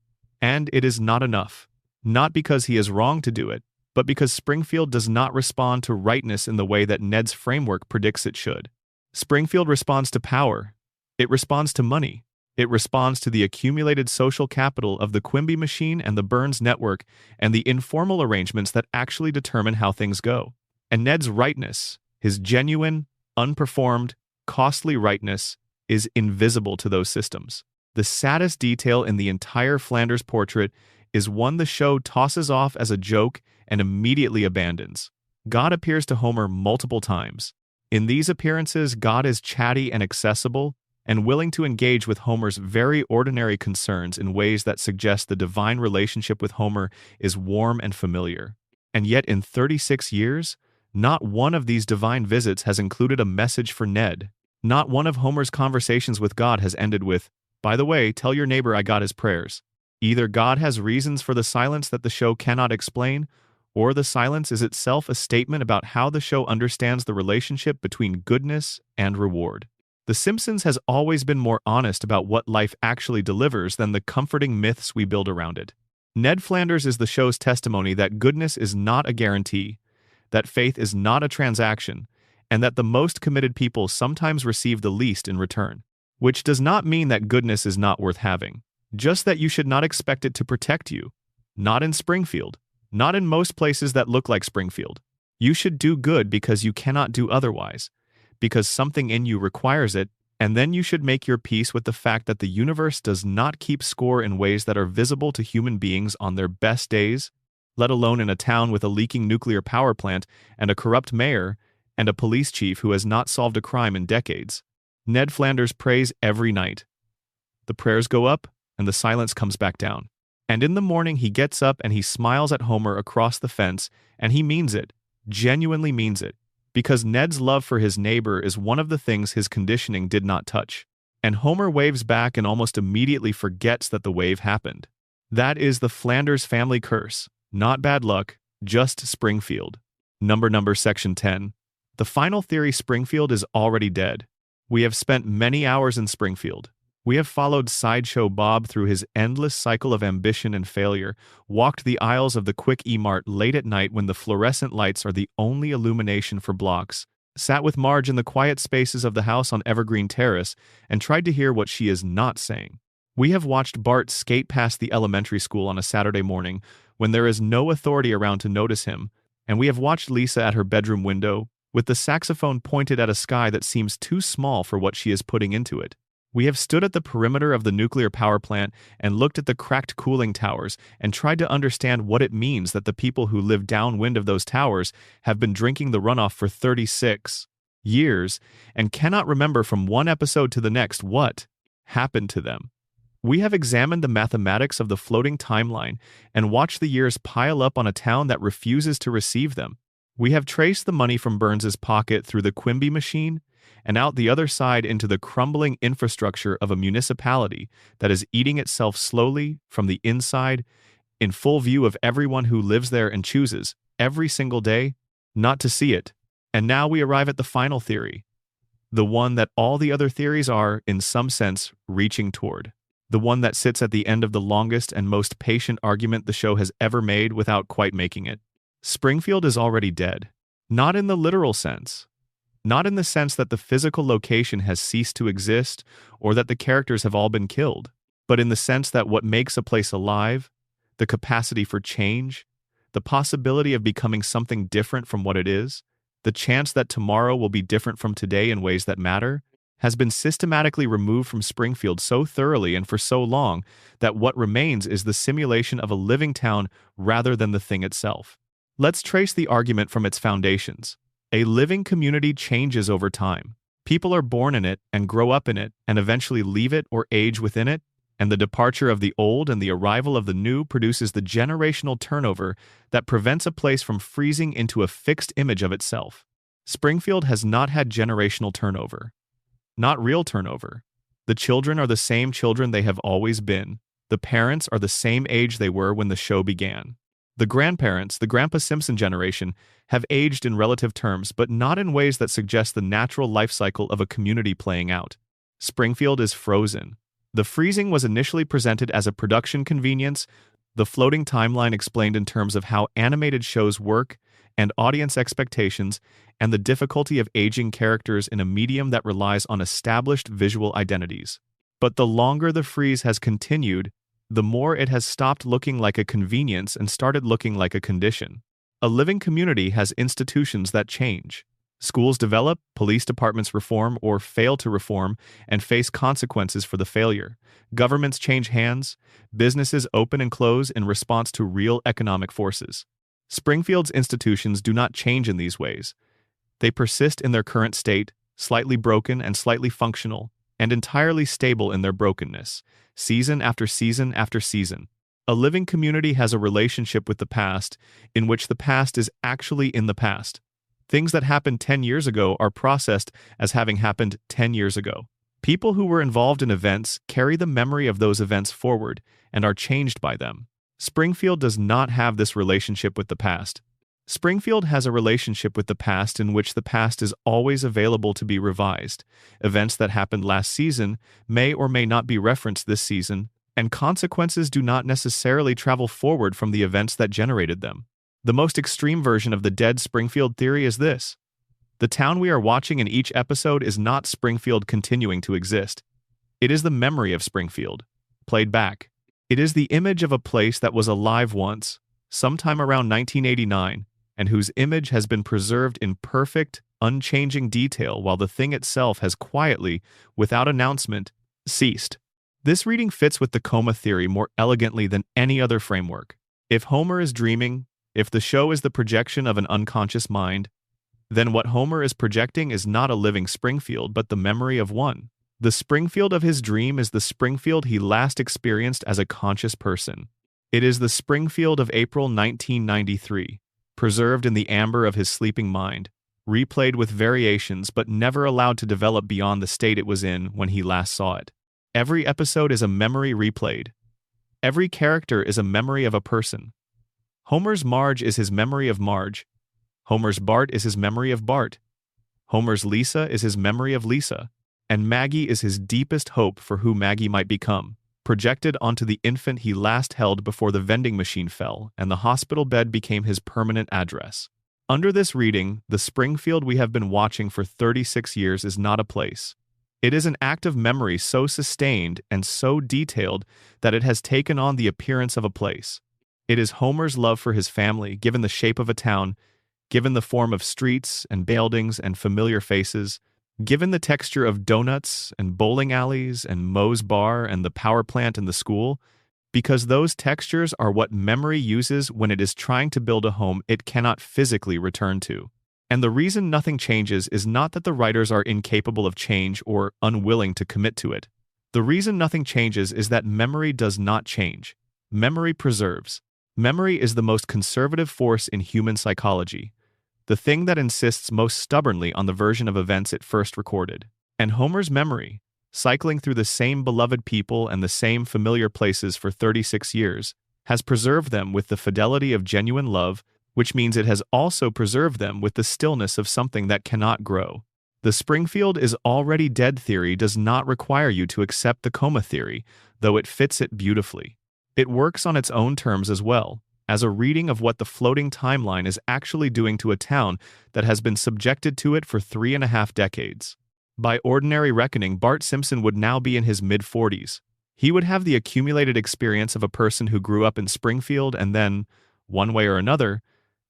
And it is not enough. Not because he is wrong to do it, but because Springfield does not respond to rightness in the way that Ned's framework predicts it should. Springfield responds to power. It responds to money. It responds to the accumulated social capital of the Quimby machine and the Burns network and the informal arrangements that actually determine how things go. And Ned's rightness, his genuine, unperformed, costly rightness, is invisible to those systems. The saddest detail in the entire Flanders portrait is one the show tosses off as a joke and immediately abandons. God appears to Homer multiple times. In these appearances, God is chatty and accessible, and willing to engage with Homer's very ordinary concerns in ways that suggest the divine relationship with Homer is warm and familiar. And yet in 36 years, not one of these divine visits has included a message for Ned. Not one of Homer's conversations with God has ended with, "By the way, tell your neighbor I got his prayers." Either God has reasons for the silence that the show cannot explain, or the silence is itself a statement about how the show understands the relationship between goodness and reward. The Simpsons has always been more honest about what life actually delivers than the comforting myths we build around it. Ned Flanders is the show's testimony that goodness is not a guarantee, that faith is not a transaction, and that the most committed people sometimes receive the least in return. Which does not mean that goodness is not worth having, just that you should not expect it to protect you. Not in Springfield. Not in most places that look like Springfield. You should do good because you cannot do otherwise, because something in you requires it, and then you should make your peace with the fact that the universe does not keep score in ways that are visible to human beings on their best days, let alone in a town with a leaking nuclear power plant and a corrupt mayor and a police chief who has not solved a crime in decades. Ned Flanders prays every night. The prayers go up, and the silence comes back down. And in the morning he gets up and he smiles at Homer across the fence, and he means it, genuinely means it. Because Ned's love for his neighbor is one of the things his conditioning did not touch. And Homer waves back and almost immediately forgets that the wave happened. That is the Flanders family curse. Not bad luck, just Springfield. Number section 10. The final theory: Springfield is already dead. We have spent many hours in Springfield. We have followed Sideshow Bob through his endless cycle of ambition and failure, walked the aisles of the Quick E-Mart late at night when the fluorescent lights are the only illumination for blocks, sat with Marge in the quiet spaces of the house on Evergreen Terrace, and tried to hear what she is not saying. We have watched Bart skate past the elementary school on a Saturday morning when there is no authority around to notice him, and we have watched Lisa at her bedroom window with the saxophone pointed at a sky that seems too small for what she is putting into it. We have stood at the perimeter of the nuclear power plant and looked at the cracked cooling towers and tried to understand what it means that the people who live downwind of those towers have been drinking the runoff for 36 years and cannot remember from one episode to the next what happened to them. We have examined the mathematics of the floating timeline and watched the years pile up on a town that refuses to receive them. We have traced the money from Burns's pocket through the Quimby machine and out the other side into the crumbling infrastructure of a municipality that is eating itself slowly from the inside, in full view of everyone who lives there and chooses, every single day, not to see it. And now we arrive at the final theory, the one that all the other theories are, in some sense, reaching toward, the one that sits at the end of the longest and most patient argument the show has ever made without quite making it. Springfield is already dead. Not in the literal sense. Not in the sense that the physical location has ceased to exist or that the characters have all been killed, but in the sense that what makes a place alive, the capacity for change, the possibility of becoming something different from what it is, the chance that tomorrow will be different from today in ways that matter, has been systematically removed from Springfield so thoroughly and for so long that what remains is the simulation of a living town rather than the thing itself. Let's trace the argument from its foundations. A living community changes over time. People are born in it and grow up in it and eventually leave it or age within it, and the departure of the old and the arrival of the new produces the generational turnover that prevents a place from freezing into a fixed image of itself. Springfield has not had generational turnover. Not real turnover. The children are the same children they have always been. The parents are the same age they were when the show began. The grandparents, the Grandpa Simpson generation, have aged in relative terms, but not in ways that suggest the natural life cycle of a community playing out. Springfield is frozen. The freezing was initially presented as a production convenience, the floating timeline explained in terms of how animated shows work and audience expectations, and the difficulty of aging characters in a medium that relies on established visual identities. But the longer the freeze has continued, the more it has stopped looking like a convenience and started looking like a condition. A living community has institutions that change. Schools develop, police departments reform or fail to reform and face consequences for the failure. Governments change hands, businesses open and close in response to real economic forces. Springfield's institutions do not change in these ways. They persist in their current state, slightly broken and slightly functional, and entirely stable in their brokenness, season after season after season. A living community has a relationship with the past in which the past is actually in the past. Things that happened 10 years ago are processed as having happened 10 years ago. People who were involved in events carry the memory of those events forward and are changed by them. Springfield does not have this relationship with the past. Springfield has a relationship with the past in which the past is always available to be revised. Events that happened last season may or may not be referenced this season, and consequences do not necessarily travel forward from the events that generated them. The most extreme version of the dead Springfield theory is this. The town we are watching in each episode is not Springfield continuing to exist. It is the memory of Springfield, played back. It is the image of a place that was alive once, sometime around 1989, and whose image has been preserved in perfect, unchanging detail while the thing itself has quietly, without announcement, ceased. This reading fits with the coma theory more elegantly than any other framework. If Homer is dreaming, if the show is the projection of an unconscious mind, then what Homer is projecting is not a living Springfield but the memory of one. The Springfield of his dream is the Springfield he last experienced as a conscious person. It is the Springfield of April 1993, preserved in the amber of his sleeping mind, replayed with variations but never allowed to develop beyond the state it was in when he last saw it. Every episode is a memory replayed. Every character is a memory of a person. Homer's Marge is his memory of Marge. Homer's Bart is his memory of Bart. Homer's Lisa is his memory of Lisa. And Maggie is his deepest hope for who Maggie might become, projected onto the infant he last held before the vending machine fell and the hospital bed became his permanent address. Under this reading, the Springfield we have been watching for 36 years is not a place. It is an act of memory so sustained and so detailed that it has taken on the appearance of a place. It is Homer's love for his family, given the shape of a town, given the form of streets and buildings and familiar faces, given the texture of donuts and bowling alleys and Moe's bar and the power plant in the school, because those textures are what memory uses when it is trying to build a home it cannot physically return to. And the reason nothing changes is not that the writers are incapable of change or unwilling to commit to it. The reason nothing changes is that memory does not change. Memory preserves. Memory is the most conservative force in human psychology, the thing that insists most stubbornly on the version of events it first recorded. And Homer's memory, cycling through the same beloved people and the same familiar places for 36 years, has preserved them with the fidelity of genuine love, which means it has also preserved them with the stillness of something that cannot grow. The Springfield is already dead theory does not require you to accept the coma theory, though it fits it beautifully. It works on its own terms as well, as a reading of what the floating timeline is actually doing to a town that has been subjected to it for 3.5 decades. By ordinary reckoning, Bart Simpson would now be in his mid-40s. He would have the accumulated experience of a person who grew up in Springfield and then, one way or another,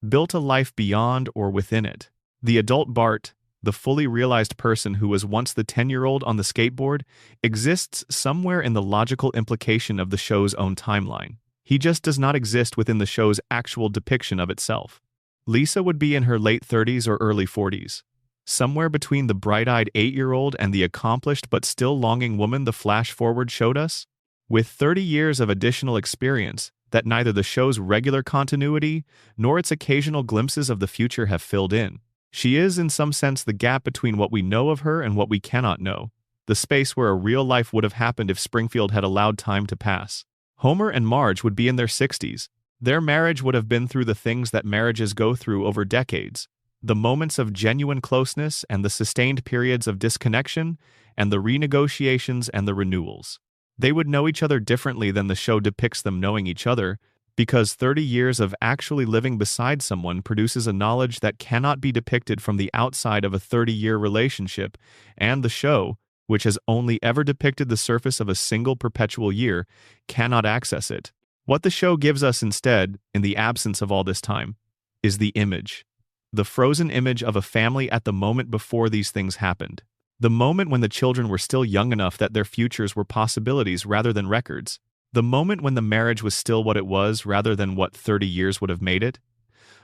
built a life beyond or within it. The adult Bart, the fully realized person who was once the 10-year-old on the skateboard, exists somewhere in the logical implication of the show's own timeline. He just does not exist within the show's actual depiction of itself. Lisa would be in her late 30s or early 40s, somewhere between the bright-eyed 8-year-old and the accomplished but still longing woman the flash-forward showed us, with 30 years of additional experience that neither the show's regular continuity nor its occasional glimpses of the future have filled in. She is, in some sense, the gap between what we know of her and what we cannot know, the space where a real life would have happened if Springfield had allowed time to pass. Homer and Marge would be in their 60s. Their marriage would have been through the things that marriages go through over decades: the moments of genuine closeness and the sustained periods of disconnection, and the renegotiations and the renewals. They would know each other differently than the show depicts them knowing each other, because 30 years of actually living beside someone produces a knowledge that cannot be depicted from the outside of a 30-year relationship, and the show, which has only ever depicted the surface of a single perpetual year, cannot access it. What the show gives us instead, in the absence of all this time, is the image. The frozen image of a family at the moment before these things happened. The moment when the children were still young enough that their futures were possibilities rather than records. The moment when the marriage was still what it was rather than what 30 years would have made it.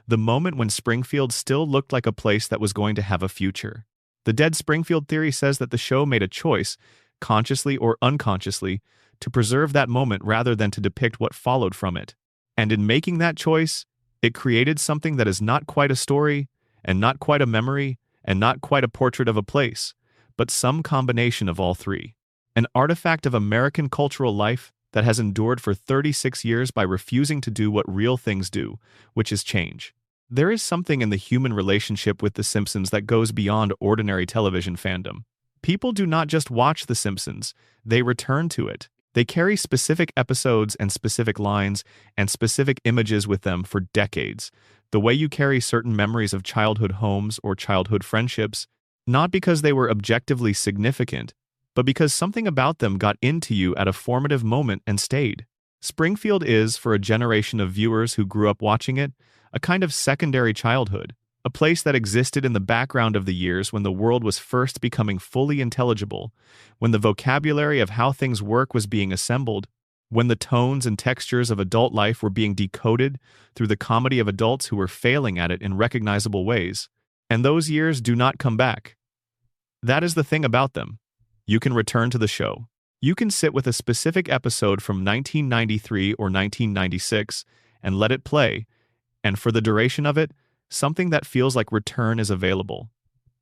The moment when Springfield still looked like a place that was going to have a future. The dead Springfield theory says that the show made a choice, consciously or unconsciously, to preserve that moment rather than to depict what followed from it. And in making that choice, it created something that is not quite a story, and not quite a memory, and not quite a portrait of a place, but some combination of all three. An artifact of American cultural life that has endured for 36 years by refusing to do what real things do, which is change. There is something in the human relationship with The Simpsons that goes beyond ordinary television fandom. People do not just watch The Simpsons, they return to it. They carry specific episodes and specific lines and specific images with them for decades, the way you carry certain memories of childhood homes or childhood friendships, not because they were objectively significant, but because something about them got into you at a formative moment and stayed. Springfield is, for a generation of viewers who grew up watching it, a kind of secondary childhood, a place that existed in the background of the years when the world was first becoming fully intelligible, when the vocabulary of how things work was being assembled, when the tones and textures of adult life were being decoded through the comedy of adults who were failing at it in recognizable ways. And those years do not come back. That is the thing about them. You can return to the show. You can sit with a specific episode from 1993 or 1996 and let it play, and for the duration of it, something that feels like return is available.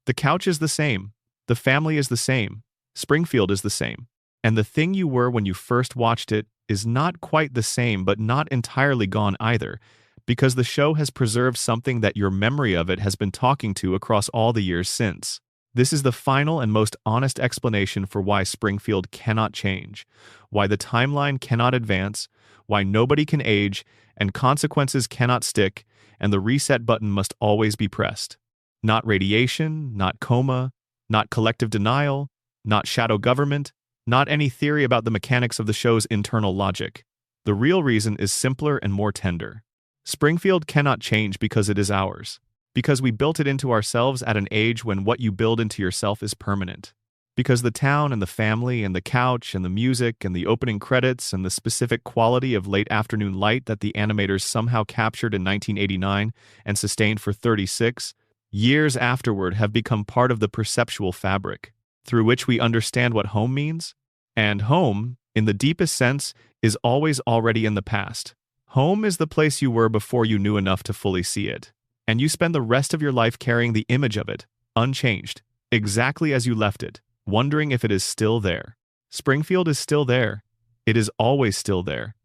The couch is the same. The family is the same. Springfield is the same. And the thing you were when you first watched it is not quite the same but not entirely gone either, because the show has preserved something that your memory of it has been talking to across all the years since. This is the final and most honest explanation for why Springfield cannot change, why the timeline cannot advance, why nobody can age, and consequences cannot stick, and the reset button must always be pressed. Not radiation, not coma, not collective denial, not shadow government, not any theory about the mechanics of the show's internal logic. The real reason is simpler and more tender. Springfield cannot change because it is ours. Because we built it into ourselves at an age when what you build into yourself is permanent. Because the town and the family and the couch and the music and the opening credits and the specific quality of late afternoon light that the animators somehow captured in 1989 and sustained for 36 years afterward have become part of the perceptual fabric, through which we understand what home means. And home, in the deepest sense, is always already in the past. Home is the place you were before you knew enough to fully see it. And you spend the rest of your life carrying the image of it, unchanged, exactly as you left it, wondering if it is still there. Springfield is still there. It is always still there.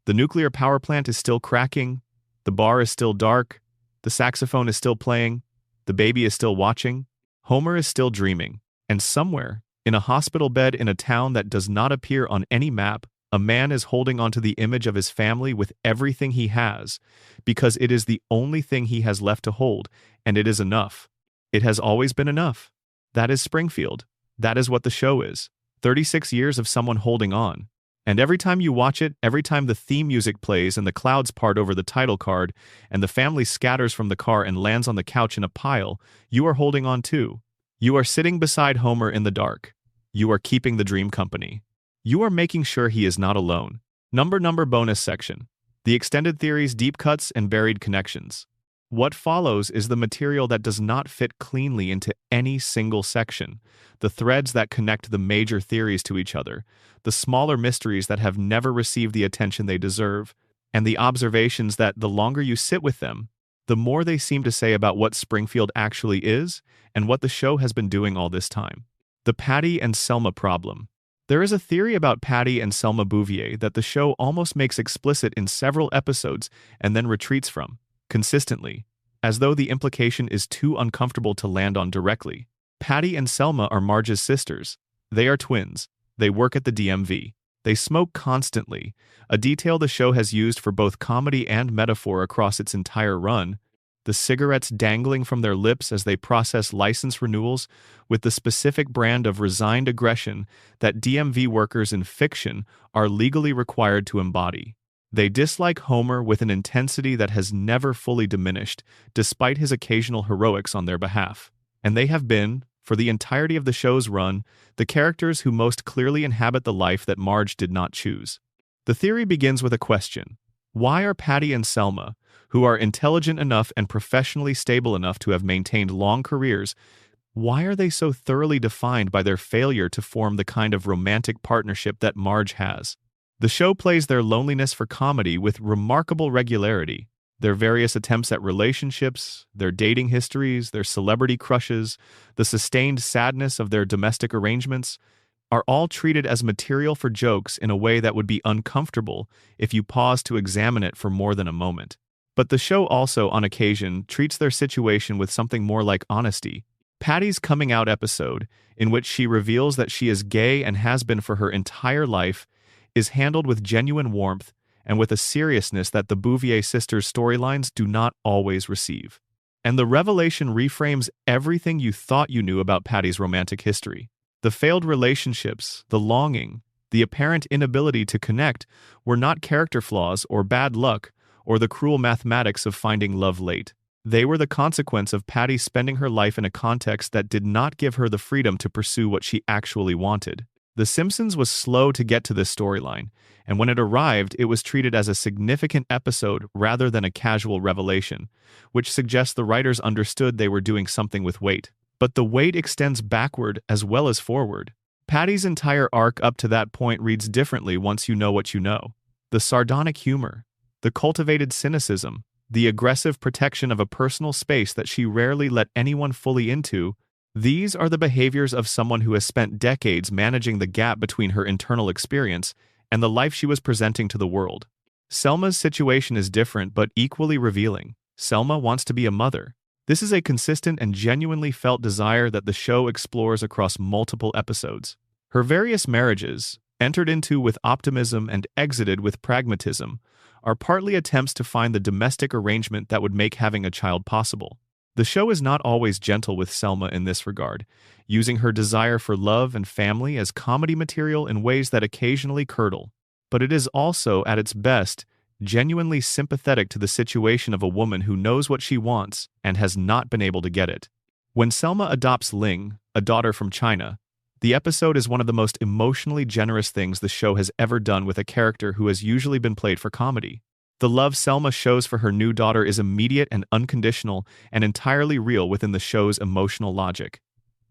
The nuclear power plant is still cracking. The bar is still dark. The saxophone is still playing. The baby is still watching. Homer is still dreaming. And somewhere, in a hospital bed in a town that does not appear on any map, a man is holding onto the image of his family with everything he has, because it is the only thing he has left to hold, and it is enough. It has always been enough. That is Springfield. That is what the show is. 36 years of someone holding on. And every time you watch it, every time the theme music plays and the clouds part over the title card, and the family scatters from the car and lands on the couch in a pile, you are holding on too. You are sitting beside Homer in the dark. You are keeping the dream company. You are making sure he is not alone. Number bonus section. The extended theories, deep cuts, and buried connections. What follows is the material that does not fit cleanly into any single section, the threads that connect the major theories to each other, the smaller mysteries that have never received the attention they deserve, and the observations that, the longer you sit with them, the more they seem to say about what Springfield actually is and what the show has been doing all this time. The Patty and Selma problem. There is a theory about Patty and Selma Bouvier that the show almost makes explicit in several episodes and then retreats from, consistently, as though the implication is too uncomfortable to land on directly. Patty and Selma are Marge's sisters. They are twins. They work at the DMV. They smoke constantly, a detail the show has used for both comedy and metaphor across its entire run. The cigarettes dangling from their lips as they process license renewals with the specific brand of resigned aggression that DMV workers in fiction are legally required to embody. They dislike Homer with an intensity that has never fully diminished, despite his occasional heroics on their behalf. And they have been, for the entirety of the show's run, the characters who most clearly inhabit the life that Marge did not choose. The theory begins with a question. Why are Patty and Selma, who are intelligent enough and professionally stable enough to have maintained long careers, why are they so thoroughly defined by their failure to form the kind of romantic partnership that Marge has? The show plays their loneliness for comedy with remarkable regularity. Their various attempts at relationships, their dating histories, their celebrity crushes, the sustained sadness of their domestic arrangements, are all treated as material for jokes in a way that would be uncomfortable if you pause to examine it for more than a moment. But the show also, on occasion, treats their situation with something more like honesty. Patty's coming out episode, in which she reveals that she is gay and has been for her entire life, is handled with genuine warmth and with a seriousness that the Bouvier sisters' storylines do not always receive. And the revelation reframes everything you thought you knew about Patty's romantic history. The failed relationships, the longing, the apparent inability to connect were not character flaws or bad luck or the cruel mathematics of finding love late. They were the consequence of Patty spending her life in a context that did not give her the freedom to pursue what she actually wanted. The Simpsons was slow to get to this storyline, and when it arrived, it was treated as a significant episode rather than a casual revelation, which suggests the writers understood they were doing something with weight. But the weight extends backward as well as forward. Patty's entire arc up to that point reads differently once you know what you know. The sardonic humor, the cultivated cynicism, the aggressive protection of a personal space that she rarely let anyone fully into, these are the behaviors of someone who has spent decades managing the gap between her internal experience and the life she was presenting to the world. Selma's situation is different but equally revealing. Selma wants to be a mother. This is a consistent and genuinely felt desire that the show explores across multiple episodes. Her various marriages, entered into with optimism and exited with pragmatism, are partly attempts to find the domestic arrangement that would make having a child possible. The show is not always gentle with Selma in this regard, using her desire for love and family as comedy material in ways that occasionally curdle. But it is also, at its best, genuinely sympathetic to the situation of a woman who knows what she wants and has not been able to get it. When Selma adopts Ling, a daughter from China, the episode is one of the most emotionally generous things the show has ever done with a character who has usually been played for comedy. The love Selma shows for her new daughter is immediate and unconditional and entirely real within the show's emotional logic.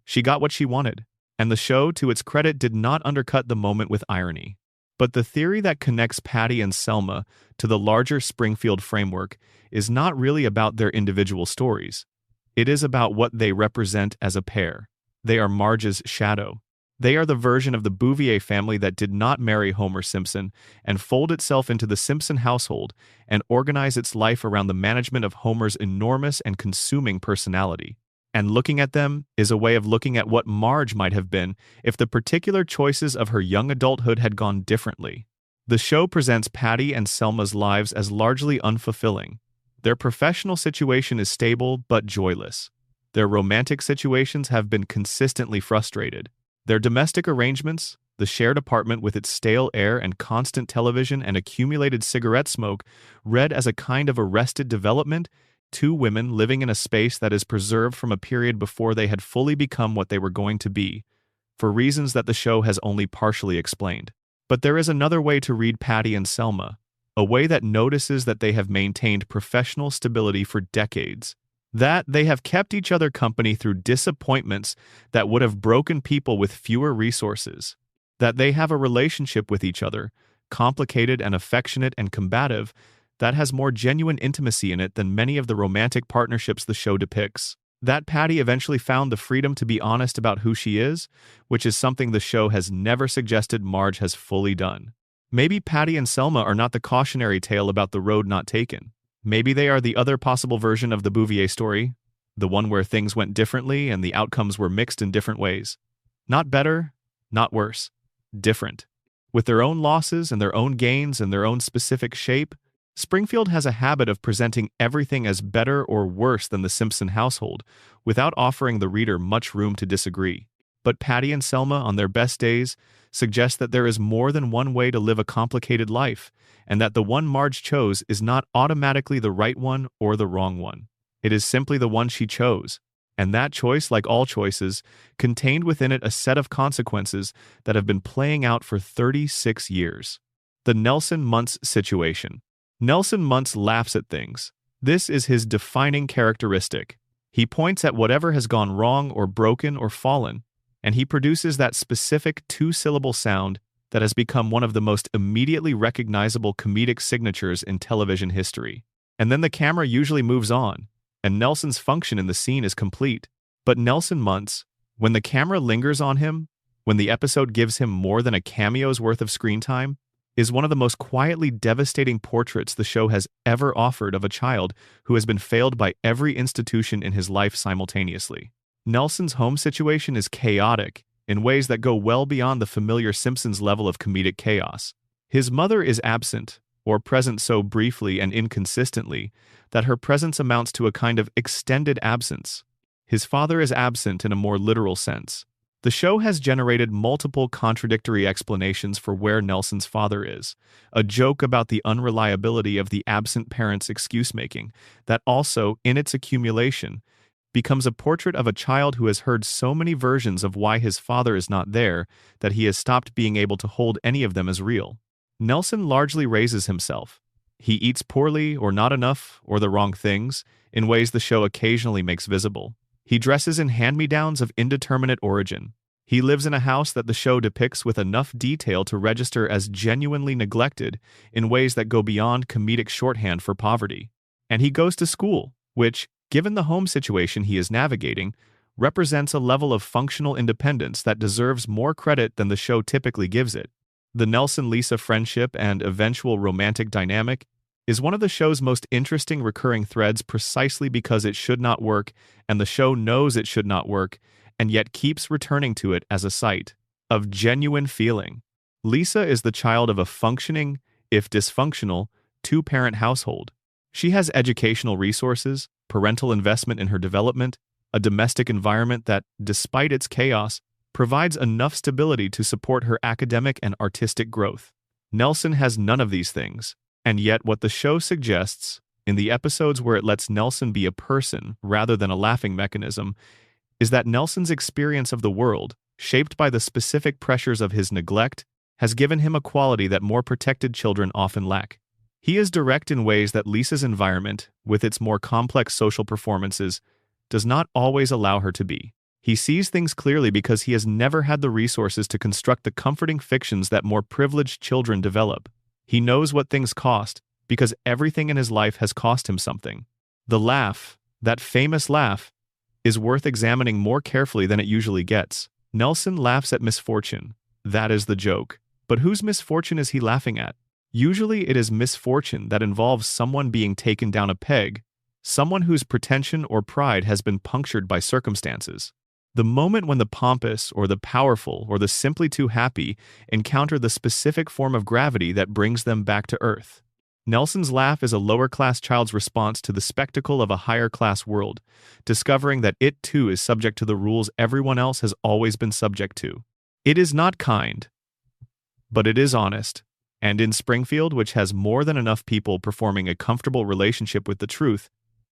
She got what she wanted, and the show, to its credit, did not undercut the moment with irony. But the theory that connects Patty and Selma to the larger Springfield framework is not really about their individual stories. It is about what they represent as a pair. They are Marge's shadow. They are the version of the Bouvier family that did not marry Homer Simpson and fold itself into the Simpson household and organize its life around the management of Homer's enormous and consuming personality. And looking at them is a way of looking at what Marge might have been if the particular choices of her young adulthood had gone differently. The show presents Patty and Selma's lives as largely unfulfilling. Their professional situation is stable but joyless. Their romantic situations have been consistently frustrated. Their domestic arrangements, the shared apartment with its stale air and constant television and accumulated cigarette smoke, read as a kind of arrested development, two women living in a space that is preserved from a period before they had fully become what they were going to be, for reasons that the show has only partially explained. But there is another way to read Patty and Selma, a way that notices that they have maintained professional stability for decades, that they have kept each other company through disappointments that would have broken people with fewer resources, that they have a relationship with each other, complicated and affectionate and combative, that has more genuine intimacy in it than many of the romantic partnerships the show depicts. That Patty eventually found the freedom to be honest about who she is, which is something the show has never suggested Marge has fully done. Maybe Patty and Selma are not the cautionary tale about the road not taken. Maybe they are the other possible version of the Bouvier story, the one where things went differently and the outcomes were mixed in different ways. Not better, not worse. Different. With their own losses and their own gains and their own specific shape, Springfield has a habit of presenting everything as better or worse than the Simpson household, without offering the reader much room to disagree. But Patty and Selma, on their best days, suggest that there is more than one way to live a complicated life, and that the one Marge chose is not automatically the right one or the wrong one. It is simply the one she chose. And that choice, like all choices, contained within it a set of consequences that have been playing out for 36 years. The Nelson Muntz situation. Nelson Muntz laughs at things. This is his defining characteristic. He points at whatever has gone wrong or broken or fallen, and he produces that specific two-syllable sound that has become one of the most immediately recognizable comedic signatures in television history. And then the camera usually moves on, and Nelson's function in the scene is complete. But Nelson Muntz, when the camera lingers on him, when the episode gives him more than a cameo's worth of screen time, is one of the most quietly devastating portraits the show has ever offered of a child who has been failed by every institution in his life simultaneously. Nelson's home situation is chaotic in ways that go well beyond the familiar Simpsons level of comedic chaos. His mother is absent, or present so briefly and inconsistently that her presence amounts to a kind of extended absence. His father is absent in a more literal sense. The show has generated multiple contradictory explanations for where Nelson's father is, a joke about the unreliability of the absent parent's excuse-making that also, in its accumulation, becomes a portrait of a child who has heard so many versions of why his father is not there that he has stopped being able to hold any of them as real. Nelson largely raises himself. He eats poorly or not enough or the wrong things in ways the show occasionally makes visible. He dresses in hand-me-downs of indeterminate origin. He lives in a house that the show depicts with enough detail to register as genuinely neglected in ways that go beyond comedic shorthand for poverty. And he goes to school, which, given the home situation he is navigating, represents a level of functional independence that deserves more credit than the show typically gives it. The Nelson-Lisa friendship and eventual romantic dynamic is one of the show's most interesting recurring threads precisely because it should not work, and the show knows it should not work, and yet keeps returning to it as a site of genuine feeling. Lisa is the child of a functioning, if dysfunctional, two-parent household. She has educational resources, parental investment in her development, a domestic environment that, despite its chaos, provides enough stability to support her academic and artistic growth. Nelson has none of these things, and yet what the show suggests, in the episodes where it lets Nelson be a person rather than a laughing mechanism, is that Nelson's experience of the world, shaped by the specific pressures of his neglect, has given him a quality that more protected children often lack. He is direct in ways that Lisa's environment, with its more complex social performances, does not always allow her to be. He sees things clearly because he has never had the resources to construct the comforting fictions that more privileged children develop. He knows what things cost because everything in his life has cost him something. The laugh, that famous laugh, is worth examining more carefully than it usually gets. Nelson laughs at misfortune. That is the joke. But whose misfortune is he laughing at? Usually it is misfortune that involves someone being taken down a peg, someone whose pretension or pride has been punctured by circumstances. The moment when the pompous or the powerful or the simply too happy encounter the specific form of gravity that brings them back to earth. Nelson's laugh is a lower-class child's response to the spectacle of a higher-class world, discovering that it too is subject to the rules everyone else has always been subject to. It is not kind, but it is honest. And in Springfield, which has more than enough people performing a comfortable relationship with the truth,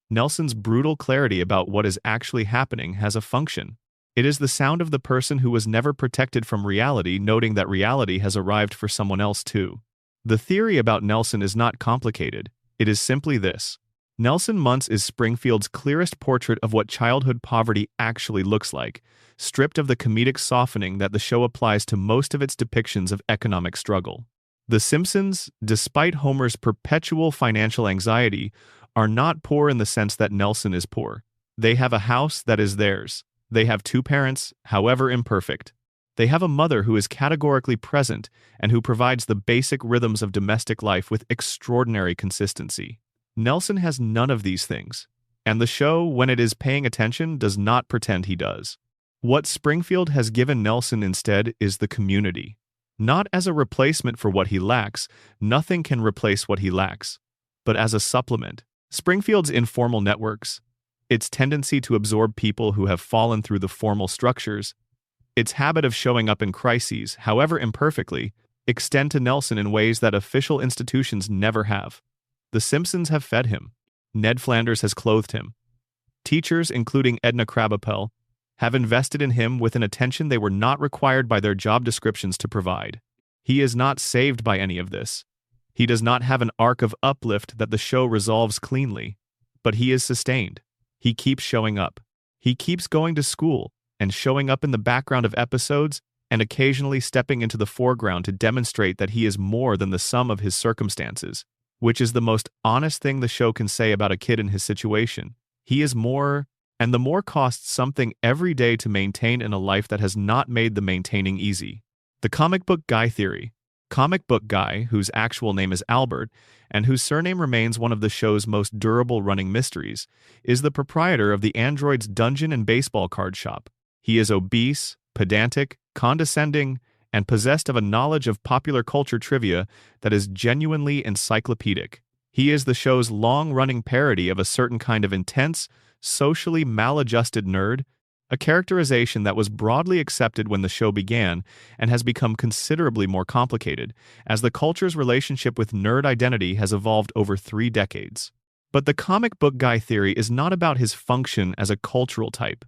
Nelson's brutal clarity about what is actually happening has a function. It is the sound of the person who was never protected from reality, noting that reality has arrived for someone else too. The theory about Nelson is not complicated. It is simply this. Nelson Muntz is Springfield's clearest portrait of what childhood poverty actually looks like, stripped of the comedic softening that the show applies to most of its depictions of economic struggle. The Simpsons, despite Homer's perpetual financial anxiety, are not poor in the sense that Nelson is poor. They have a house that is theirs. They have two parents, however imperfect. They have a mother who is categorically present and who provides the basic rhythms of domestic life with extraordinary consistency. Nelson has none of these things, and the show, when it is paying attention, does not pretend he does. What Springfield has given Nelson instead is the community. Not as a replacement for what he lacks, nothing can replace what he lacks, but as a supplement. Springfield's informal networks, its tendency to absorb people who have fallen through the formal structures, its habit of showing up in crises, however imperfectly, extend to Nelson in ways that official institutions never have. The Simpsons have fed him. Ned Flanders has clothed him. Teachers, including Edna Krabappel, have invested in him with an attention they were not required by their job descriptions to provide. He is not saved by any of this. He does not have an arc of uplift that the show resolves cleanly, but he is sustained. He keeps showing up. He keeps going to school and showing up in the background of episodes and occasionally stepping into the foreground to demonstrate that he is more than the sum of his circumstances, which is the most honest thing the show can say about a kid in his situation. He is more, and the more costs something every day to maintain in a life that has not made the maintaining easy. The comic book guy theory. Comic book guy, whose actual name is Albert, and whose surname remains one of the show's most durable running mysteries, is the proprietor of the android's dungeon and baseball card shop. He is obese, pedantic, condescending, and possessed of a knowledge of popular culture trivia that is genuinely encyclopedic. He is the show's long-running parody of a certain kind of intense, socially maladjusted nerd, a characterization that was broadly accepted when the show began and has become considerably more complicated as the culture's relationship with nerd identity has evolved over 3 decades. But the comic book guy theory is not about his function as a cultural type.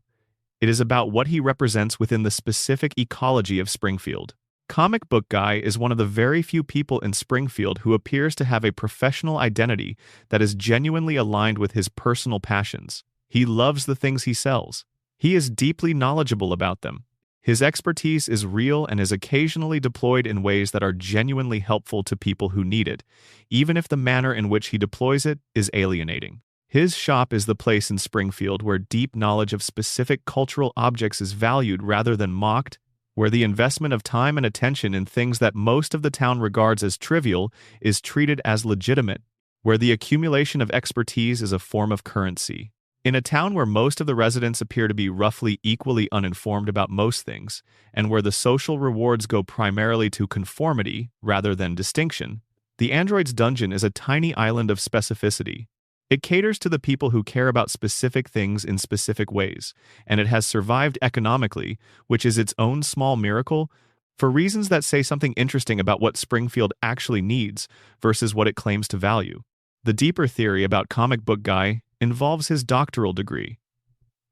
It is about what he represents within the specific ecology of Springfield. Comic book guy is one of the very few people in Springfield who appears to have a professional identity that is genuinely aligned with his personal passions. He loves the things he sells. He is deeply knowledgeable about them. His expertise is real and is occasionally deployed in ways that are genuinely helpful to people who need it, even if the manner in which he deploys it is alienating. His shop is the place in Springfield where deep knowledge of specific cultural objects is valued rather than mocked, where the investment of time and attention in things that most of the town regards as trivial is treated as legitimate, where the accumulation of expertise is a form of currency. In a town where most of the residents appear to be roughly equally uninformed about most things, and where the social rewards go primarily to conformity rather than distinction, the android's dungeon is a tiny island of specificity. It caters to the people who care about specific things in specific ways, and it has survived economically, which is its own small miracle, for reasons that say something interesting about what Springfield actually needs versus what it claims to value. The deeper theory about comic book guy involves his doctoral degree.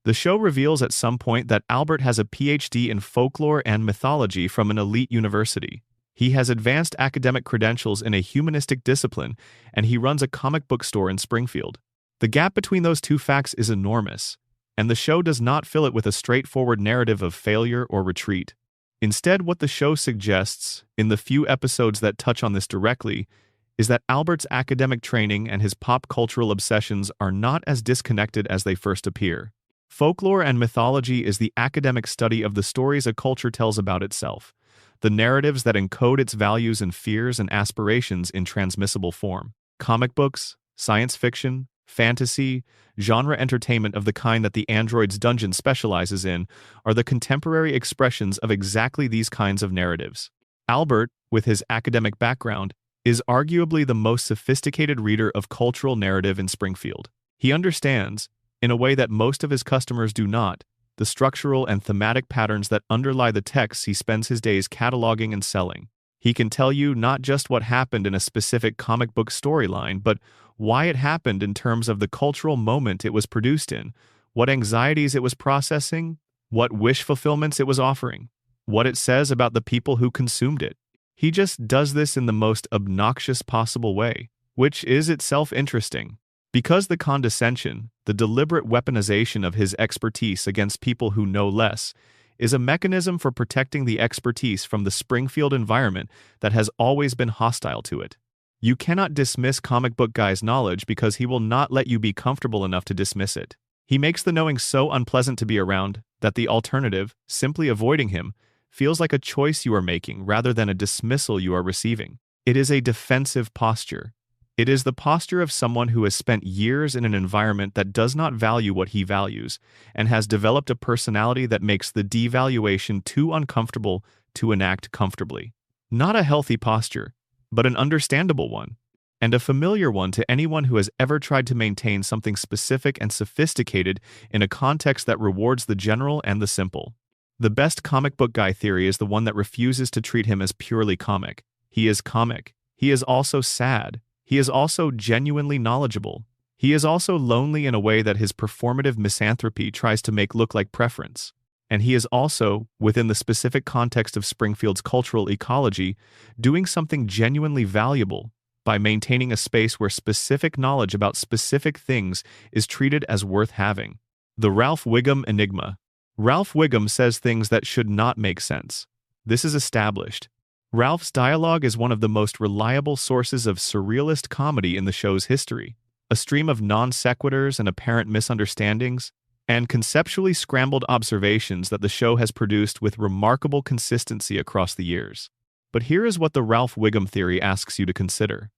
The show reveals at some point that Albert has a PhD in folklore and mythology from an elite university. He has advanced academic credentials in a humanistic discipline, and he runs a comic book store in Springfield. The gap between those two facts is enormous, and the show does not fill it with a straightforward narrative of failure or retreat. Instead, what the show suggests, in the few episodes that touch on this directly, is that Albert's academic training and his pop cultural obsessions are not as disconnected as they first appear. Folklore and mythology is the academic study of the stories a culture tells about itself, the narratives that encode its values and fears and aspirations in transmissible form. Comic books, science fiction, fantasy, genre entertainment of the kind that the android's dungeon specializes in are the contemporary expressions of exactly these kinds of narratives. Albert, with his academic background, is arguably the most sophisticated reader of cultural narrative in Springfield. He understands, in a way that most of his customers do not, the structural and thematic patterns that underlie the texts he spends his days cataloging and selling. He can tell you not just what happened in a specific comic book storyline, but why it happened in terms of the cultural moment it was produced in, what anxieties it was processing, what wish fulfillments it was offering, what it says about the people who consumed it. He just does this in the most obnoxious possible way, which is itself interesting. Because the condescension, the deliberate weaponization of his expertise against people who know less, is a mechanism for protecting the expertise from the Springfield environment that has always been hostile to it. You cannot dismiss comic book guy's knowledge because he will not let you be comfortable enough to dismiss it. He makes the knowing so unpleasant to be around that the alternative, simply avoiding him, feels like a choice you are making rather than a dismissal you are receiving. It is a defensive posture. It is the posture of someone who has spent years in an environment that does not value what he values and has developed a personality that makes the devaluation too uncomfortable to enact comfortably. Not a healthy posture, but an understandable one, and a familiar one to anyone who has ever tried to maintain something specific and sophisticated in a context that rewards the general and the simple. The best comic book guy theory is the one that refuses to treat him as purely comic. He is comic. He is also sad. He is also genuinely knowledgeable. He is also lonely in a way that his performative misanthropy tries to make look like preference. And he is also, within the specific context of Springfield's cultural ecology, doing something genuinely valuable by maintaining a space where specific knowledge about specific things is treated as worth having. The Ralph Wiggum Enigma. Ralph Wiggum says things that should not make sense. This is established. Ralph's dialogue is one of the most reliable sources of surrealist comedy in the show's history. A stream of non sequiturs and apparent misunderstandings, and conceptually scrambled observations that the show has produced with remarkable consistency across the years. But here is what the Ralph Wiggum theory asks you to consider.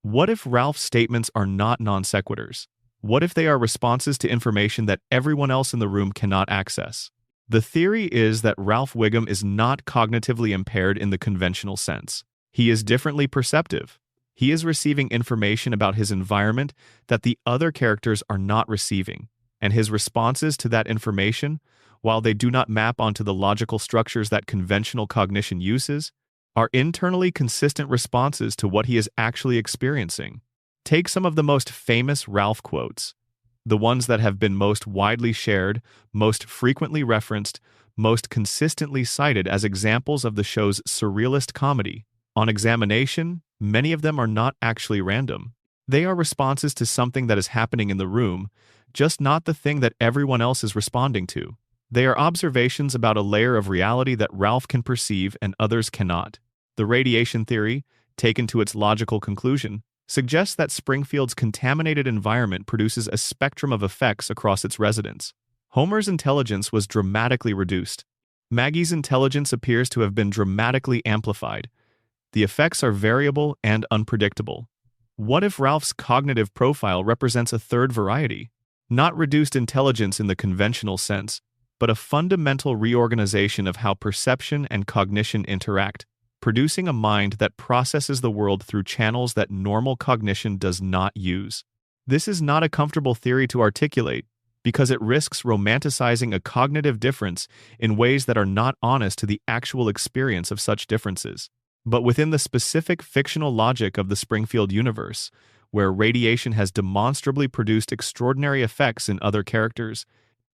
What if Ralph's statements are not non sequiturs? What if they are responses to information that everyone else in the room cannot access? The theory is that Ralph Wiggum is not cognitively impaired in the conventional sense. He is differently perceptive. He is receiving information about his environment that the other characters are not receiving, and his responses to that information, while they do not map onto the logical structures that conventional cognition uses, are internally consistent responses to what he is actually experiencing. Take some of the most famous Ralph quotes, the ones that have been most widely shared, most frequently referenced, most consistently cited as examples of the show's surrealist comedy. On examination, many of them are not actually random. They are responses to something that is happening in the room, just not the thing that everyone else is responding to. They are observations about a layer of reality that Ralph can perceive and others cannot. The radiation theory, taken to its logical conclusion, suggests that Springfield's contaminated environment produces a spectrum of effects across its residents. Homer's intelligence was dramatically reduced. Maggie's intelligence appears to have been dramatically amplified. The effects are variable and unpredictable. What if Ralph's cognitive profile represents a third variety? Not reduced intelligence in the conventional sense, but a fundamental reorganization of how perception and cognition interact, producing a mind that processes the world through channels that normal cognition does not use. This is not a comfortable theory to articulate because it risks romanticizing a cognitive difference in ways that are not honest to the actual experience of such differences. But within the specific fictional logic of the Springfield universe, where radiation has demonstrably produced extraordinary effects in other characters,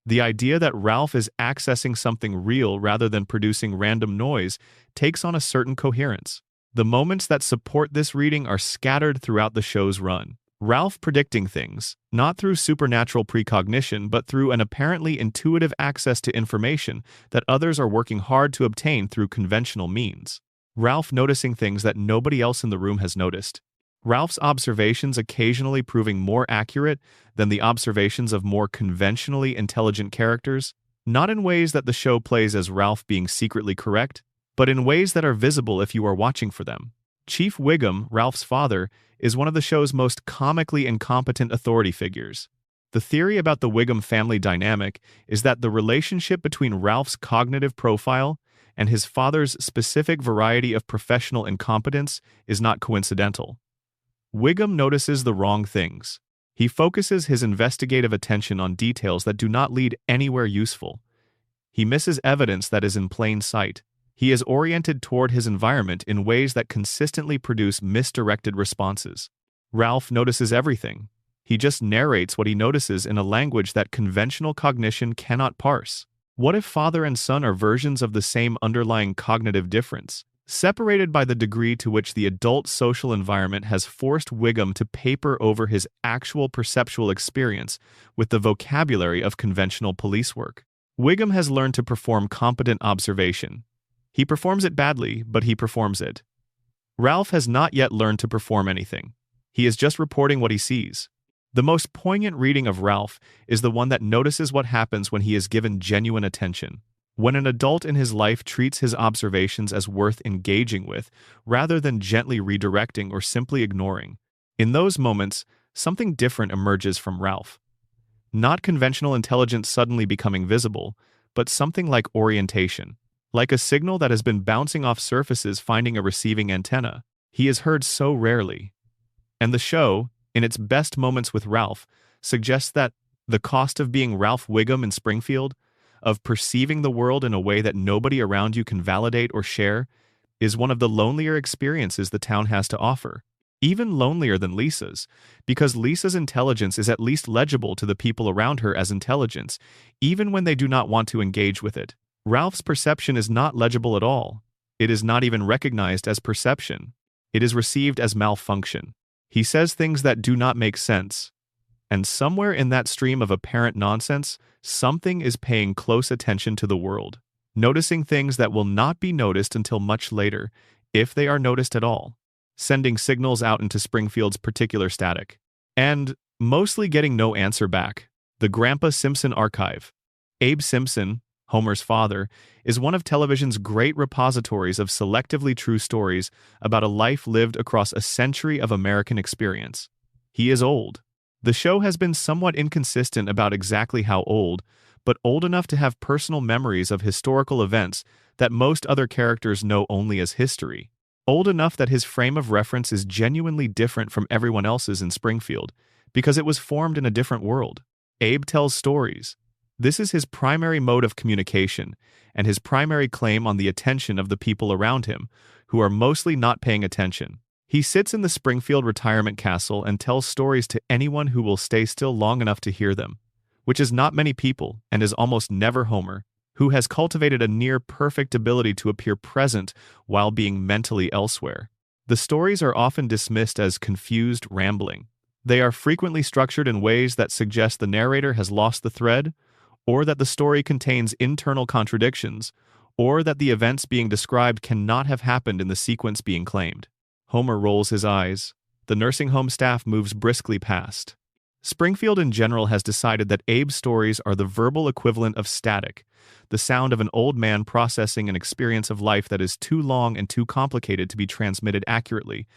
the idea that Ralph is accessing something real rather than producing random noise takes on a certain coherence. The moments that support this reading are scattered throughout the show's run. Ralph predicting things, not through supernatural precognition, but through an apparently intuitive access to information that others are working hard to obtain through conventional means. Ralph noticing things that nobody else in the room has noticed. Ralph's observations occasionally proving more accurate than the observations of more conventionally intelligent characters, not in ways that the show plays as Ralph being secretly correct, but in ways that are visible if you are watching for them. Chief Wiggum, Ralph's father, is one of the show's most comically incompetent authority figures. The theory about the Wiggum family dynamic is that the relationship between Ralph's cognitive profile and his father's specific variety of professional incompetence is not coincidental. Wiggum notices the wrong things. He focuses his investigative attention on details that do not lead anywhere useful. He misses evidence that is in plain sight. He is oriented toward his environment in ways that consistently produce misdirected responses. Ralph notices everything. He just narrates what he notices in a language that conventional cognition cannot parse. What if father and son are versions of the same underlying cognitive difference, separated by the degree to which the adult social environment has forced Wiggum to paper over his actual perceptual experience with the vocabulary of conventional police work? Wiggum has learned to perform competent observation. He performs it badly, but he performs it. Ralph has not yet learned to perform anything. He is just reporting what he sees. The most poignant reading of Ralph is the one that notices what happens when he is given genuine attention. When an adult in his life treats his observations as worth engaging with, rather than gently redirecting or simply ignoring. In those moments, something different emerges from Ralph. Not conventional intelligence suddenly becoming visible, but something like orientation. Like a signal that has been bouncing off surfaces finding a receiving antenna. He is heard so rarely. And the show, in its best moments with Ralph, suggests that the cost of being Ralph Wiggum in Springfield, of perceiving the world in a way that nobody around you can validate or share, is one of the lonelier experiences the town has to offer. Even lonelier than Lisa's, because Lisa's intelligence is at least legible to the people around her as intelligence, even when they do not want to engage with it. Ralph's perception is not legible at all. It is not even recognized as perception. It is received as malfunction. He says things that do not make sense. And somewhere in that stream of apparent nonsense, something is paying close attention to the world, noticing things that will not be noticed until much later, if they are noticed at all, sending signals out into Springfield's particular static, and mostly getting no answer back. The Grandpa Simpson archive. Abe Simpson, Homer's father, is one of television's great repositories of selectively true stories about a life lived across a century of American experience. He is old. The show has been somewhat inconsistent about exactly how old, but old enough to have personal memories of historical events that most other characters know only as history. Old enough that his frame of reference is genuinely different from everyone else's in Springfield, because it was formed in a different world. Abe tells stories. This is his primary mode of communication, and his primary claim on the attention of the people around him, who are mostly not paying attention. He sits in the Springfield retirement castle and tells stories to anyone who will stay still long enough to hear them, which is not many people and is almost never Homer, who has cultivated a near-perfect ability to appear present while being mentally elsewhere. The stories are often dismissed as confused rambling. They are frequently structured in ways that suggest the narrator has lost the thread, or that the story contains internal contradictions, or that the events being described cannot have happened in the sequence being claimed. Homer rolls his eyes. The nursing home staff moves briskly past. Springfield in general has decided that Abe's stories are the verbal equivalent of static, the sound of an old man processing an experience of life that is too long and too complicated to be transmitted accurately,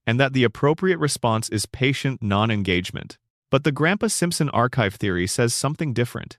and that the appropriate response is patient non-engagement. But the Grandpa Simpson archive theory says something different.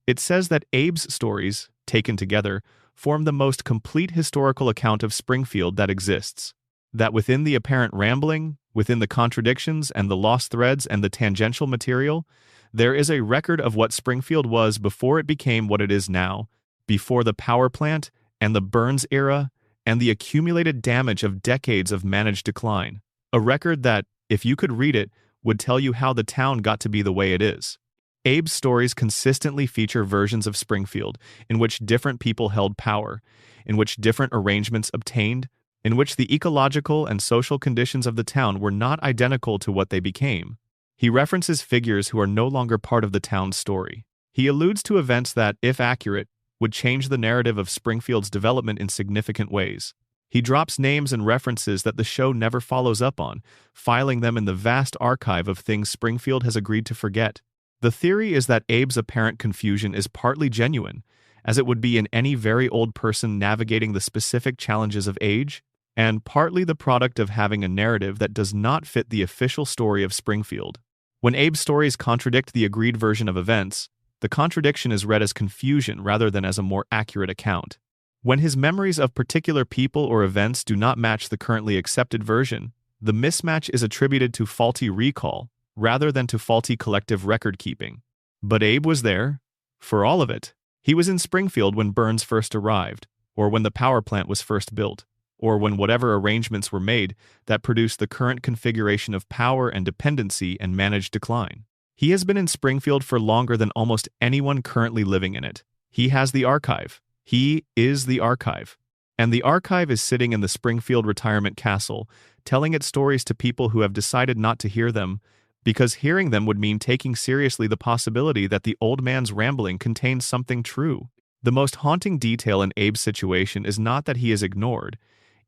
It says that Abe's stories, taken together, form the most complete historical account of Springfield that exists. That within the apparent rambling, within the contradictions and the lost threads and the tangential material, there is a record of what Springfield was before it became what it is now, before the power plant and the Burns era and the accumulated damage of decades of managed decline. A record that, if you could read it, would tell you how the town got to be the way it is. Abe's stories consistently feature versions of Springfield in which different people held power, in which different arrangements obtained, in which the ecological and social conditions of the town were not identical to what they became. He references figures who are no longer part of the town's story. He alludes to events that, if accurate, would change the narrative of Springfield's development in significant ways. He drops names and references that the show never follows up on, filing them in the vast archive of things Springfield has agreed to forget. The theory is that Abe's apparent confusion is partly genuine, as it would be in any very old person navigating the specific challenges of age, and partly the product of having a narrative that does not fit the official story of Springfield. When Abe's stories contradict the agreed version of events, the contradiction is read as confusion rather than as a more accurate account. When his memories of particular people or events do not match the currently accepted version, the mismatch is attributed to faulty recall, rather than to faulty collective record-keeping. But Abe was there, for all of it. He was in Springfield when Burns first arrived, or when the power plant was first built, or when whatever arrangements were made that produced the current configuration of power and dependency and managed decline. He has been in Springfield for longer than almost anyone currently living in it. He has the archive. He is the archive. And the archive is sitting in the Springfield retirement castle, telling its stories to people who have decided not to hear them, because hearing them would mean taking seriously the possibility that the old man's rambling contains something true. The most haunting detail in Abe's situation is not that he is ignored.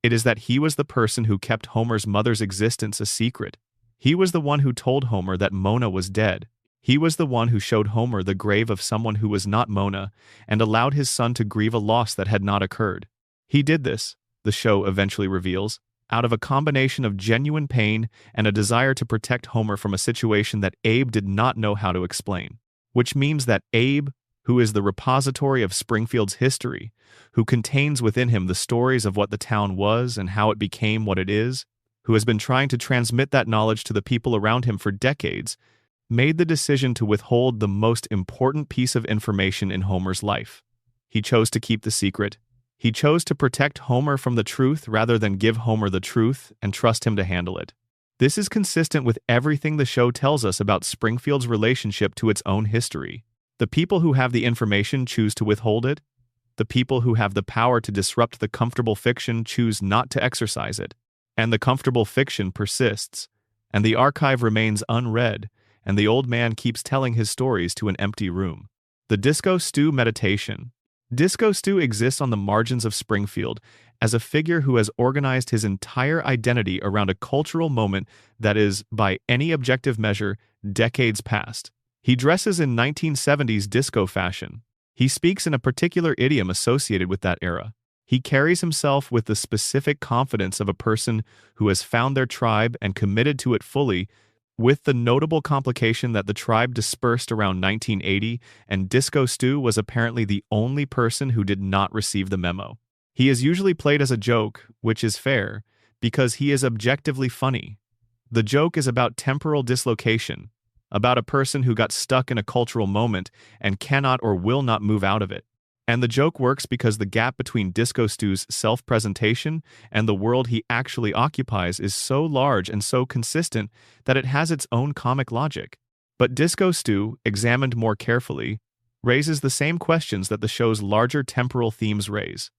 It is that he was the person who kept Homer's mother's existence a secret. He was the one who told Homer that Mona was dead. He was the one who showed Homer the grave of someone who was not Mona and allowed his son to grieve a loss that had not occurred. He did this, the show eventually reveals, out of a combination of genuine pain and a desire to protect Homer from a situation that Abe did not know how to explain. Which means that Abe, who is the repository of Springfield's history, who contains within him the stories of what the town was and how it became what it is, who has been trying to transmit that knowledge to the people around him for decades, made the decision to withhold the most important piece of information in Homer's life. He chose to keep the secret. He chose to protect Homer from the truth rather than give Homer the truth and trust him to handle it. This is consistent with everything the show tells us about Springfield's relationship to its own history. The people who have the information choose to withhold it. The people who have the power to disrupt the comfortable fiction choose not to exercise it. And the comfortable fiction persists, and the archive remains unread, and the old man keeps telling his stories to an empty room. The Disco Stew Meditation. Disco Stew exists on the margins of Springfield as a figure who has organized his entire identity around a cultural moment that is, by any objective measure, decades past. He dresses in 1970s disco fashion. He speaks in a particular idiom associated with that era. He carries himself with the specific confidence of a person who has found their tribe and committed to it fully, with the notable complication that the tribe dispersed around 1980 and Disco Stew was apparently the only person who did not receive the memo. He is usually played as a joke, which is fair, because he is objectively funny. The joke is about temporal dislocation, about a person who got stuck in a cultural moment and cannot or will not move out of it. And the joke works because the gap between Disco Stew's self-presentation and the world he actually occupies is so large and so consistent that it has its own comic logic. But Disco Stew, examined more carefully, raises the same questions that the show's larger temporal themes raise.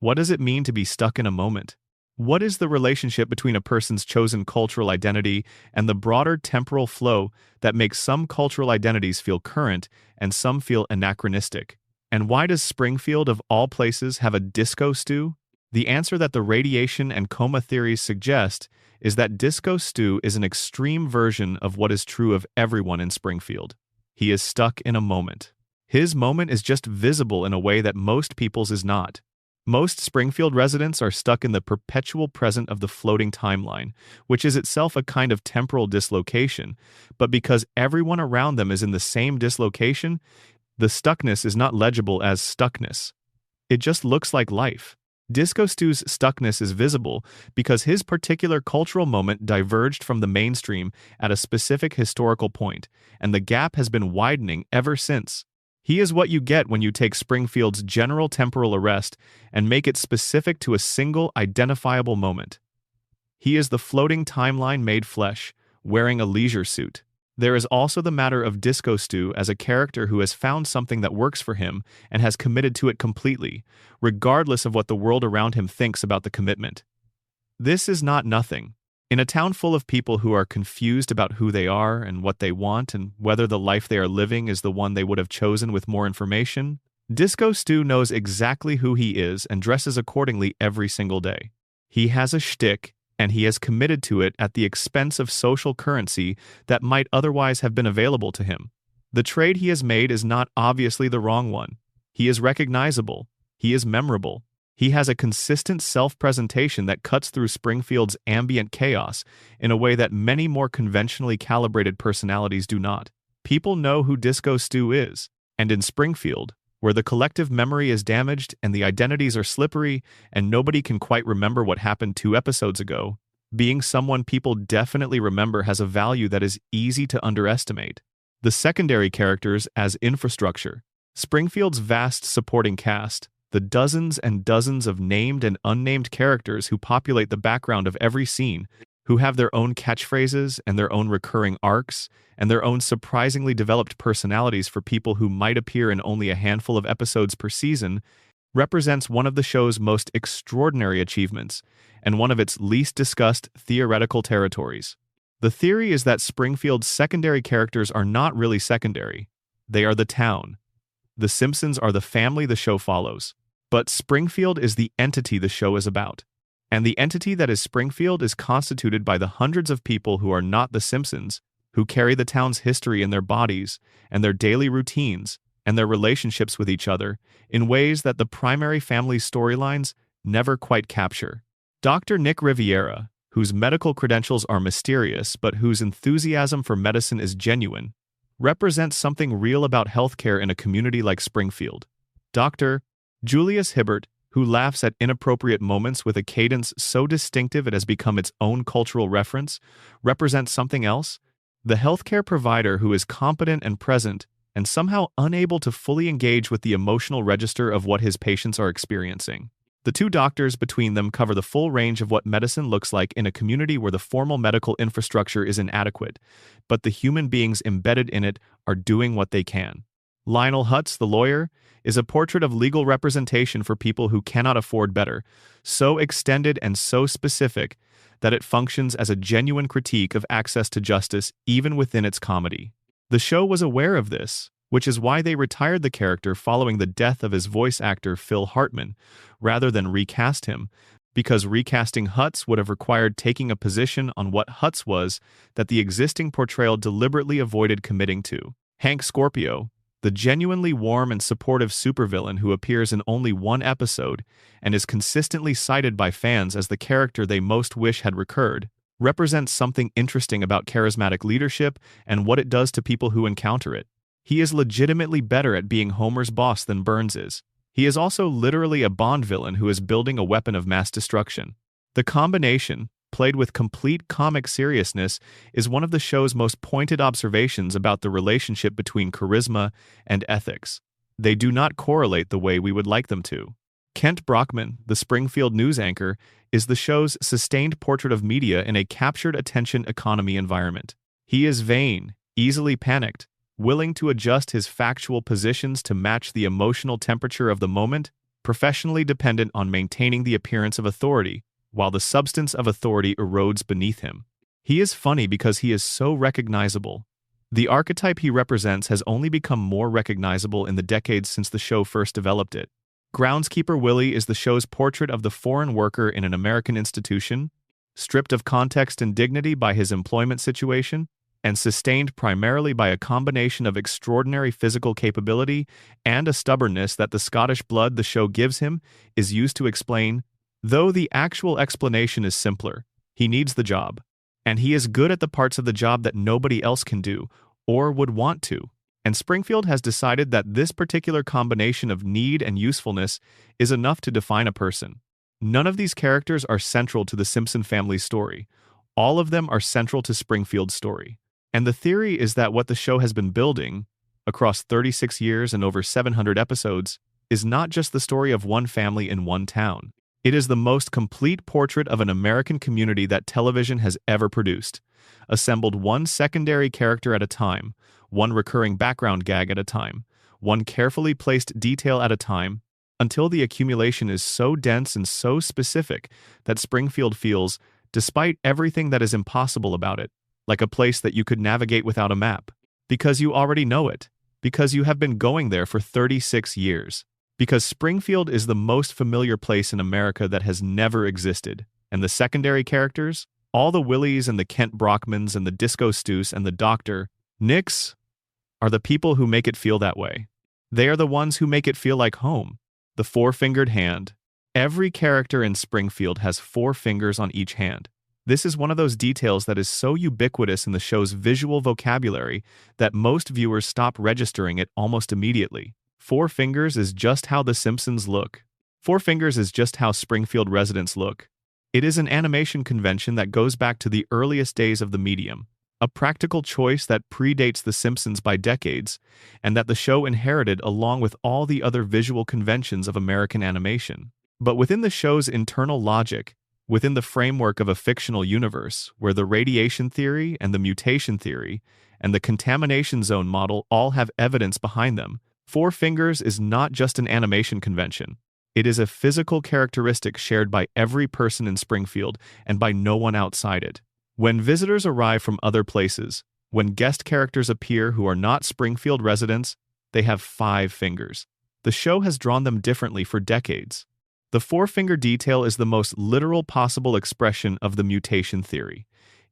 What does it mean to be stuck in a moment? What is the relationship between a person's chosen cultural identity and the broader temporal flow that makes some cultural identities feel current and some feel anachronistic? And why does Springfield, of all places, have a disco stew? The answer that the radiation and coma theories suggest is that Disco Stew is an extreme version of what is true of everyone in Springfield. He is stuck in a moment. His moment is just visible in a way that most people's is not. Most Springfield residents are stuck in the perpetual present of the floating timeline, which is itself a kind of temporal dislocation, but because everyone around them is in the same dislocation, the stuckness is not legible as stuckness. It just looks like life. Disco Stew's stuckness is visible because his particular cultural moment diverged from the mainstream at a specific historical point, and the gap has been widening ever since. He is what you get when you take Springfield's general temporal arrest and make it specific to a single identifiable moment. He is the floating timeline made flesh, wearing a leisure suit. There is also the matter of Disco Stew as a character who has found something that works for him and has committed to it completely, regardless of what the world around him thinks about the commitment. This is not nothing. In a town full of people who are confused about who they are and what they want and whether the life they are living is the one they would have chosen with more information, Disco Stew knows exactly who he is and dresses accordingly every single day. He has a shtick, and he has committed to it at the expense of social currency that might otherwise have been available to him. The trade he has made is not obviously the wrong one. He is recognizable. He is memorable. He has a consistent self-presentation that cuts through Springfield's ambient chaos in a way that many more conventionally calibrated personalities do not. People know who Disco Stew is, and in Springfield, where the collective memory is damaged and the identities are slippery and nobody can quite remember what happened 2 episodes ago, being someone people definitely remember has a value that is easy to underestimate. The secondary characters as infrastructure. Springfield's vast supporting cast, the dozens and dozens of named and unnamed characters who populate the background of every scene, who have their own catchphrases and their own recurring arcs, and their own surprisingly developed personalities for people who might appear in only a handful of episodes per season, represents one of the show's most extraordinary achievements, and one of its least discussed theoretical territories. The theory is that Springfield's secondary characters are not really secondary. They are the town. The Simpsons are the family the show follows. But Springfield is the entity the show is about. And the entity that is Springfield is constituted by the hundreds of people who are not the Simpsons, who carry the town's history in their bodies, and their daily routines, and their relationships with each other, in ways that the primary family storylines never quite capture. Dr. Nick Riviera, whose medical credentials are mysterious but whose enthusiasm for medicine is genuine, represents something real about healthcare in a community like Springfield. Dr. Julius Hibbert, who laughs at inappropriate moments with a cadence so distinctive it has become its own cultural reference, represents something else: the healthcare provider who is competent and present, and somehow unable to fully engage with the emotional register of what his patients are experiencing. The two doctors between them cover the full range of what medicine looks like in a community where the formal medical infrastructure is inadequate, but the human beings embedded in it are doing what they can. Lionel Hutz, the lawyer, is a portrait of legal representation for people who cannot afford better, so extended and so specific that it functions as a genuine critique of access to justice even within its comedy. The show was aware of this, which is why they retired the character following the death of his voice actor Phil Hartman, rather than recast him, because recasting Hutz would have required taking a position on what Hutz was that the existing portrayal deliberately avoided committing to. Hank Scorpio, the genuinely warm and supportive supervillain who appears in only one episode and is consistently cited by fans as the character they most wish had recurred, represents something interesting about charismatic leadership and what it does to people who encounter it. He is legitimately better at being Homer's boss than Burns is. He is also literally a Bond villain who is building a weapon of mass destruction. The combination, played with complete comic seriousness, is one of the show's most pointed observations about the relationship between charisma and ethics. They do not correlate the way we would like them to. Kent Brockman, the Springfield news anchor, is the show's sustained portrait of media in a captured attention economy environment. He is vain, easily panicked, willing to adjust his factual positions to match the emotional temperature of the moment, professionally dependent on maintaining the appearance of authority, while the substance of authority erodes beneath him. He is funny because he is so recognizable. The archetype he represents has only become more recognizable in the decades since the show first developed it. Groundskeeper Willie is the show's portrait of the foreign worker in an American institution, stripped of context and dignity by his employment situation, and sustained primarily by a combination of extraordinary physical capability and a stubbornness that the Scottish blood the show gives him is used to explain. Though the actual explanation is simpler, he needs the job, and he is good at the parts of the job that nobody else can do, or would want to. And Springfield has decided that this particular combination of need and usefulness is enough to define a person. None of these characters are central to the Simpson family's story. All of them are central to Springfield's story. And the theory is that what the show has been building, across 36 years and over 700 episodes, is not just the story of one family in one town. It is the most complete portrait of an American community that television has ever produced, assembled one secondary character at a time, one recurring background gag at a time, one carefully placed detail at a time, until the accumulation is so dense and so specific that Springfield feels, despite everything that is impossible about it, like a place that you could navigate without a map, because you already know it, because you have been going there for 36 years. Because Springfield is the most familiar place in America that has never existed, and the secondary characters, all the Willies and the Kent Brockmans and the Disco Stews and the Dr. Nicks, are the people who make it feel that way. They are the ones who make it feel like home. The four-fingered hand. Every character in Springfield has 4 fingers on each hand. This is one of those details that is so ubiquitous in the show's visual vocabulary that most viewers stop registering it almost immediately. 4 fingers is just how The Simpsons look. 4 fingers is just how Springfield residents look. It is an animation convention that goes back to the earliest days of the medium, a practical choice that predates The Simpsons by decades, and that the show inherited along with all the other visual conventions of American animation. But within the show's internal logic, within the framework of a fictional universe where the radiation theory and the mutation theory and the contamination zone model all have evidence behind them, 4 fingers is not just an animation convention. It is a physical characteristic shared by every person in Springfield and by no one outside it. When visitors arrive from other places, when guest characters appear who are not Springfield residents, they have 5 fingers. The show has drawn them differently for decades. The four-finger detail is the most literal possible expression of the mutation theory.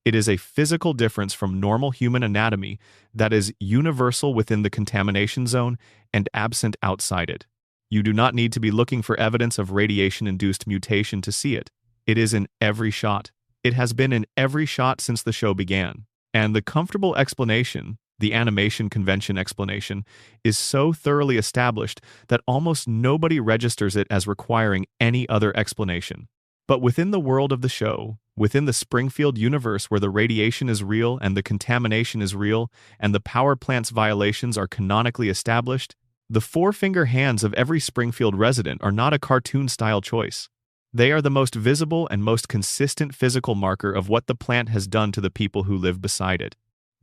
It is a physical difference from normal human anatomy that is universal within the contamination zone and absent outside it. You do not need to be looking for evidence of radiation-induced mutation to see it. It is in every shot. It has been in every shot since the show began. And the comfortable explanation, the animation convention explanation, is so thoroughly established that almost nobody registers it as requiring any other explanation. But within the world of the show, within the Springfield universe where the radiation is real and the contamination is real and the power plant's violations are canonically established, the four-finger hands of every Springfield resident are not a cartoon-style choice. They are the most visible and most consistent physical marker of what the plant has done to the people who live beside it.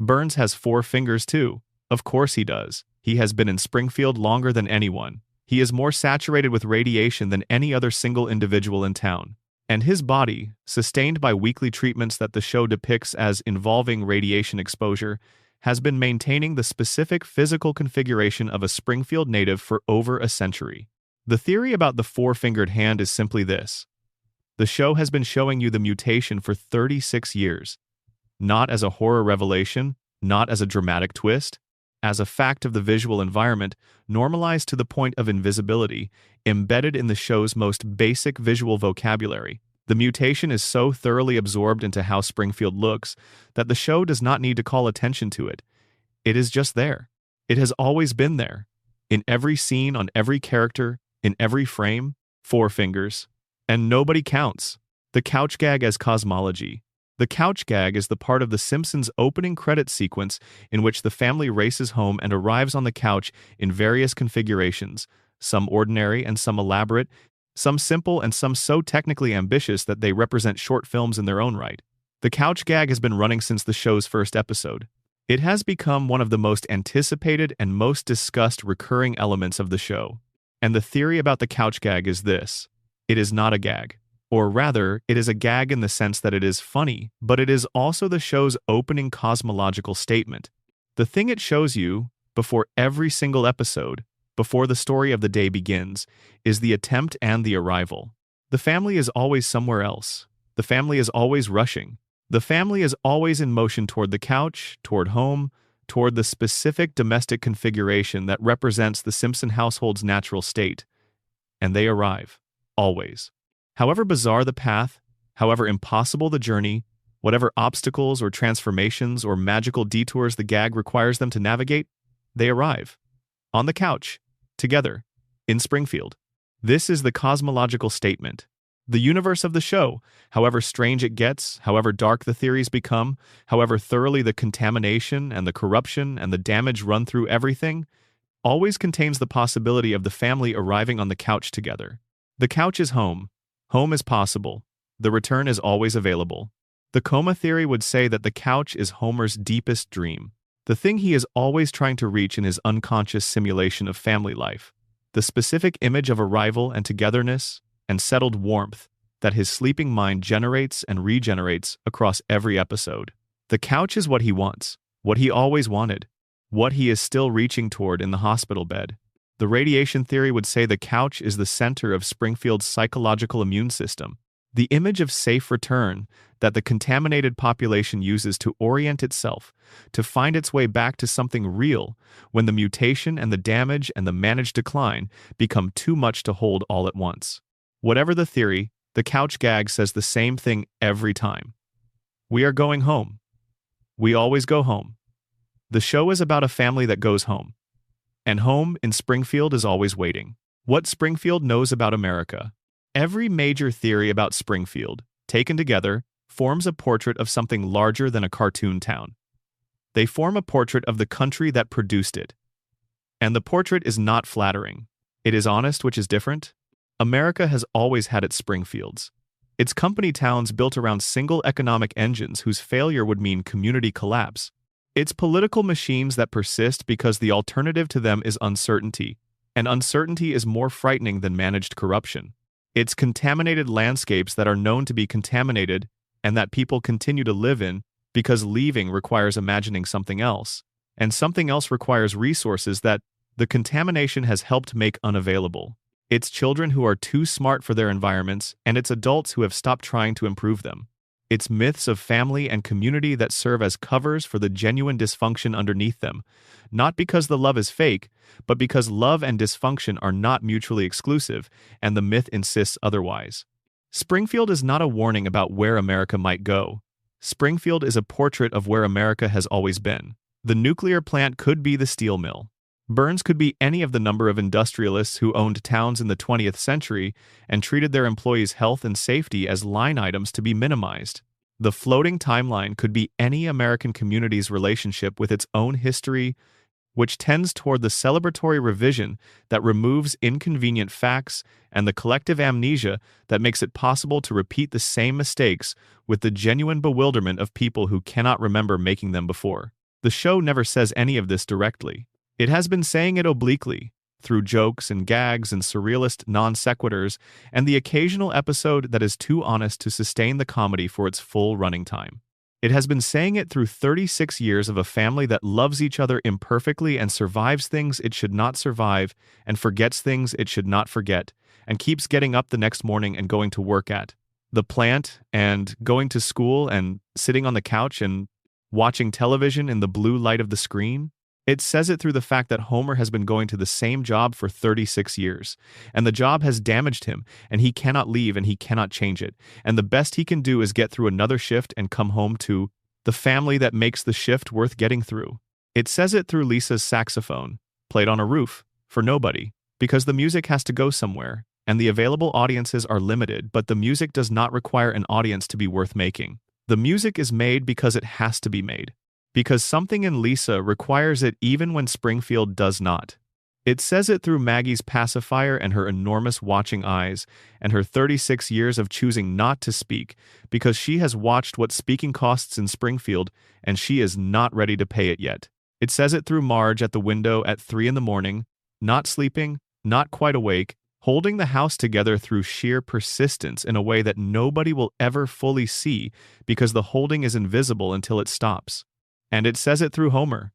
Burns has four fingers too. Of course he does. He has been in Springfield longer than anyone. He is more saturated with radiation than any other single individual in town. And his body, sustained by weekly treatments that the show depicts as involving radiation exposure, has been maintaining the specific physical configuration of a Springfield native for over a century. The theory about the four-fingered hand is simply this. The show has been showing you the mutation for 36 years. Not as a horror revelation, not as a dramatic twist, as a fact of the visual environment, normalized to the point of invisibility, embedded in the show's most basic visual vocabulary. The mutation is so thoroughly absorbed into how Springfield looks that the show does not need to call attention to it. It is just there. It has always been there. In every scene, on every character, in every frame, four fingers. And nobody counts. The couch gag as cosmology. The couch gag is the part of the Simpsons opening credits sequence in which the family races home and arrives on the couch in various configurations, some ordinary and some elaborate, some simple and some so technically ambitious that they represent short films in their own right. The couch gag has been running since the show's first episode. It has become one of the most anticipated and most discussed recurring elements of the show. And the theory about the couch gag is this. It is not a gag. Or rather, it is a gag in the sense that it is funny, but it is also the show's opening cosmological statement. The thing it shows you, before every single episode, before the story of the day begins, is the attempt and the arrival. The family is always somewhere else. The family is always rushing. The family is always in motion toward the couch, toward home, toward the specific domestic configuration that represents the Simpson household's natural state. And they arrive. Always. However bizarre the path, however impossible the journey, whatever obstacles or transformations or magical detours the gag requires them to navigate, they arrive. On the couch. Together. In Springfield. This is the cosmological statement. The universe of the show, however strange it gets, however dark the theories become, however thoroughly the contamination and the corruption and the damage run through everything, always contains the possibility of the family arriving on the couch together. The couch is home. Home is possible. The return is always available. The coma theory would say that the couch is Homer's deepest dream, the thing he is always trying to reach in his unconscious simulation of family life, the specific image of arrival and togetherness and settled warmth that his sleeping mind generates and regenerates across every episode. The couch is what he wants, what he always wanted, what he is still reaching toward in the hospital bed. The radiation theory would say the couch is the center of Springfield's psychological immune system, the image of safe return that the contaminated population uses to orient itself, to find its way back to something real when the mutation and the damage and the managed decline become too much to hold all at once. Whatever the theory, the couch gag says the same thing every time. We are going home. We always go home. The show is about a family that goes home. And home in Springfield is always waiting. What Springfield knows about America. Every major theory about Springfield, taken together, forms a portrait of something larger than a cartoon town. They form a portrait of the country that produced it. And the portrait is not flattering. It is honest, which is different. America has always had its Springfields. Its company towns built around single economic engines whose failure would mean community collapse. It's political machines that persist because the alternative to them is uncertainty, and uncertainty is more frightening than managed corruption. It's contaminated landscapes that are known to be contaminated and that people continue to live in because leaving requires imagining something else, and something else requires resources that the contamination has helped make unavailable. It's children who are too smart for their environments, and it's adults who have stopped trying to improve them. It's myths of family and community that serve as covers for the genuine dysfunction underneath them, not because the love is fake, but because love and dysfunction are not mutually exclusive, and the myth insists otherwise. Springfield is not a warning about where America might go. Springfield is a portrait of where America has always been. The nuclear plant could be the steel mill. Burns could be any of the number of industrialists who owned towns in the 20th century and treated their employees' health and safety as line items to be minimized. The floating timeline could be any American community's relationship with its own history, which tends toward the celebratory revision that removes inconvenient facts and the collective amnesia that makes it possible to repeat the same mistakes with the genuine bewilderment of people who cannot remember making them before. The show never says any of this directly. It has been saying it obliquely, through jokes and gags and surrealist non sequiturs, and the occasional episode that is too honest to sustain the comedy for its full running time. It has been saying it through 36 years of a family that loves each other imperfectly and survives things it should not survive, and forgets things it should not forget, and keeps getting up the next morning and going to work at the plant, and going to school, and sitting on the couch and watching television in the blue light of the screen. It says it through the fact that Homer has been going to the same job for 36 years, and the job has damaged him, and he cannot leave and he cannot change it, and the best he can do is get through another shift and come home to the family that makes the shift worth getting through. It says it through Lisa's saxophone, played on a roof, for nobody, because the music has to go somewhere, and the available audiences are limited, but the music does not require an audience to be worth making. The music is made because it has to be made. Because something in Lisa requires it even when Springfield does not. It says it through Maggie's pacifier and her enormous watching eyes, and her 36 years of choosing not to speak, because she has watched what speaking costs in Springfield, and she is not ready to pay it yet. It says it through Marge at the window at 3 in the morning, not sleeping, not quite awake, holding the house together through sheer persistence in a way that nobody will ever fully see, because the holding is invisible until it stops. And it says it through Homer.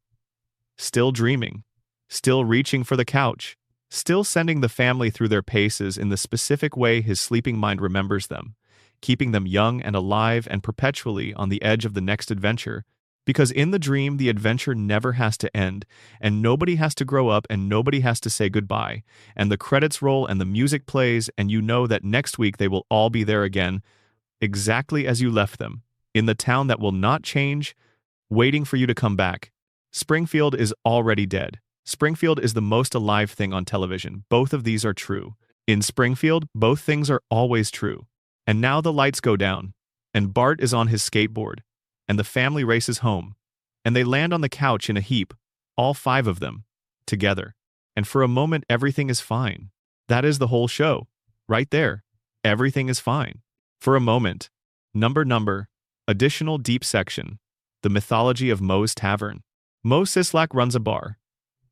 Still dreaming, still reaching for the couch, still sending the family through their paces in the specific way his sleeping mind remembers them, keeping them young and alive and perpetually on the edge of the next adventure, because in the dream the adventure never has to end, and nobody has to grow up and nobody has to say goodbye, and the credits roll and the music plays, and you know that next week they will all be there again, exactly as you left them, in the town that will not change, waiting for you to come back. Springfield is already dead. Springfield is the most alive thing on television. Both of these are true. In Springfield, both things are always true. And now the lights go down, and Bart is on his skateboard, and the family races home, and they land on the couch in a heap, all 5 of them, together. And for a moment, everything is fine. That is the whole show. Right there. Everything is fine. For a moment. Number. Additional deep section. The mythology of Moe's Tavern. Moe Sislak runs a bar.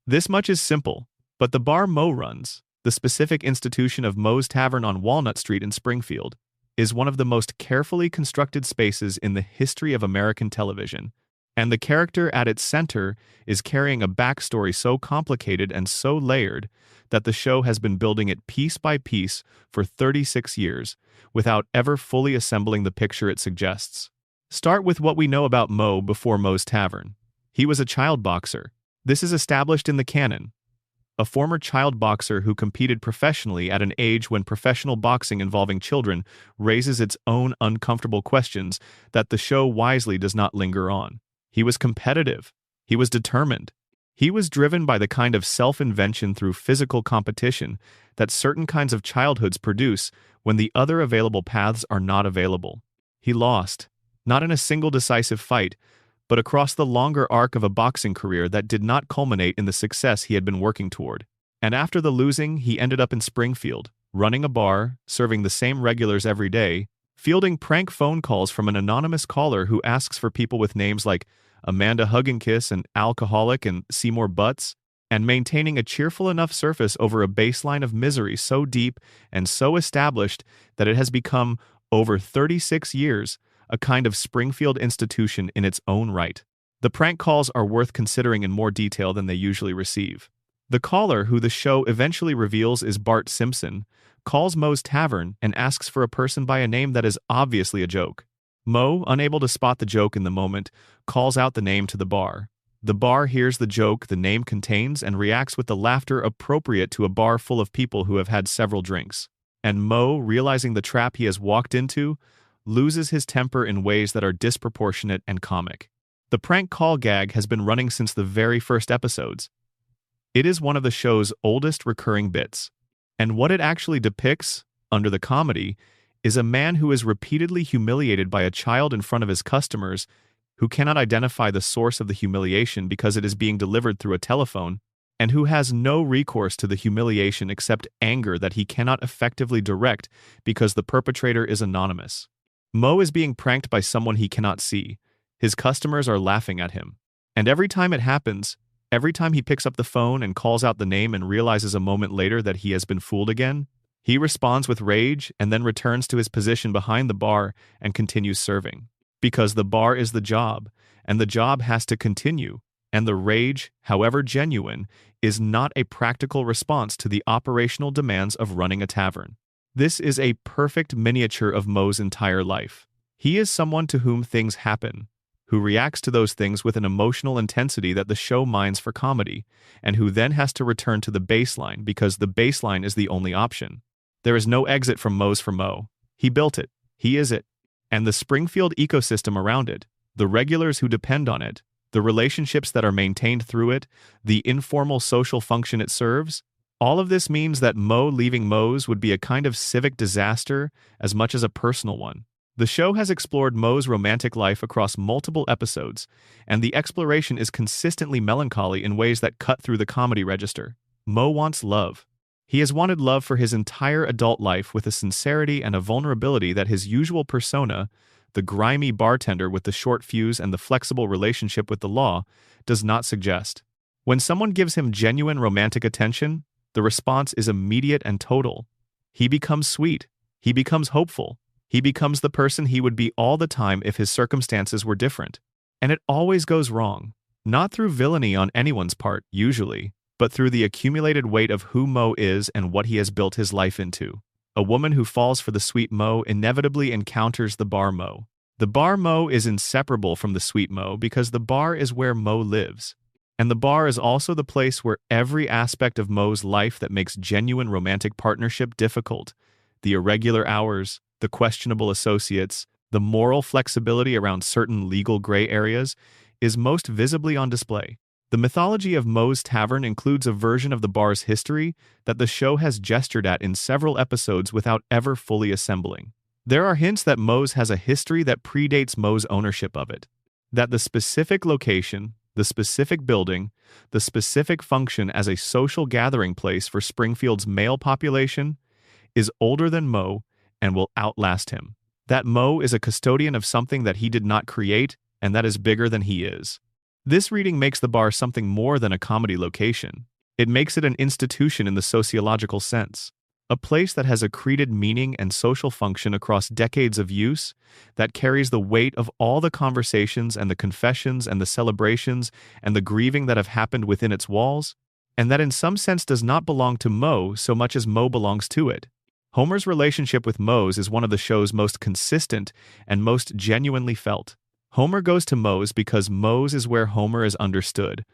This much is simple, but the bar Moe runs, the specific institution of Moe's Tavern on Walnut Street in Springfield, is one of the most carefully constructed spaces in the history of American television, and the character at its center is carrying a backstory so complicated and so layered that the show has been building it piece by piece for 36 years without ever fully assembling the picture it suggests. Start with what we know about Moe before Moe's Tavern. He was a child boxer. This is established in the canon. A former child boxer who competed professionally at an age when professional boxing involving children raises its own uncomfortable questions that the show wisely does not linger on. He was competitive. He was determined. He was driven by the kind of self-invention through physical competition that certain kinds of childhoods produce when the other available paths are not available. He lost. Not in a single decisive fight, but across the longer arc of a boxing career that did not culminate in the success he had been working toward. And after the losing, he ended up in Springfield, running a bar, serving the same regulars every day, fielding prank phone calls from an anonymous caller who asks for people with names like Amanda Hugginkiss and Alcoholic and Seymour Butts, and maintaining a cheerful enough surface over a baseline of misery so deep and so established that it has become, over 36 years, a kind of Springfield institution in its own right. The prank calls are worth considering in more detail than they usually receive. The caller, who the show eventually reveals is Bart Simpson, calls Moe's tavern and asks for a person by a name that is obviously a joke. Moe, unable to spot the joke in the moment, calls out the name to the bar. The bar hears the joke the name contains and reacts with the laughter appropriate to a bar full of people who have had several drinks. And Moe, realizing the trap he has walked into, loses his temper in ways that are disproportionate and comic. The prank call gag has been running since the very first episodes. It is one of the show's oldest recurring bits. And what it actually depicts, under the comedy, is a man who is repeatedly humiliated by a child in front of his customers who cannot identify the source of the humiliation because it is being delivered through a telephone, and who has no recourse to the humiliation except anger that he cannot effectively direct because the perpetrator is anonymous. Moe is being pranked by someone he cannot see. His customers are laughing at him. And every time it happens, every time he picks up the phone and calls out the name and realizes a moment later that he has been fooled again, he responds with rage and then returns to his position behind the bar and continues serving. Because the bar is the job, and the job has to continue, and the rage, however genuine, is not a practical response to the operational demands of running a tavern. This is a perfect miniature of Moe's entire life. He is someone to whom things happen, who reacts to those things with an emotional intensity that the show mines for comedy, and who then has to return to the baseline because the baseline is the only option. There is no exit from Moe's for Moe. He built it. He is it. And the Springfield ecosystem around it, the regulars who depend on it, the relationships that are maintained through it, the informal social function it serves, all of this means that Moe leaving Moe's would be a kind of civic disaster as much as a personal one. The show has explored Moe's romantic life across multiple episodes, and the exploration is consistently melancholy in ways that cut through the comedy register. Moe wants love. He has wanted love for his entire adult life with a sincerity and a vulnerability that his usual persona, the grimy bartender with the short fuse and the flexible relationship with the law, does not suggest. When someone gives him genuine romantic attention, the response is immediate and total. He becomes sweet. He becomes hopeful. He becomes the person he would be all the time if his circumstances were different. And it always goes wrong. Not through villainy on anyone's part, usually, but through the accumulated weight of who Moe is and what he has built his life into. A woman who falls for the sweet Moe inevitably encounters the bar Moe. The bar Moe is inseparable from the sweet Moe because the bar is where Moe lives. And the bar is also the place where every aspect of Moe's life that makes genuine romantic partnership difficult, the irregular hours, the questionable associates, the moral flexibility around certain legal gray areas, is most visibly on display. The mythology of Moe's Tavern includes a version of the bar's history that the show has gestured at in several episodes without ever fully assembling. There are hints that Moe's has a history that predates Moe's ownership of it, that the specific location, the specific building, the specific function as a social gathering place for Springfield's male population is older than Moe and will outlast him. That Moe is a custodian of something that he did not create and that is bigger than he is. This reading makes the bar something more than a comedy location. It makes it an institution in the sociological sense, a place that has accreted meaning and social function across decades of use, that carries the weight of all the conversations and the confessions and the celebrations and the grieving that have happened within its walls, and that in some sense does not belong to Moe so much as Moe belongs to it. Homer's relationship with Moe's is one of the show's most consistent and most genuinely felt. Homer goes to Moe's because Moe's is where Homer is understood,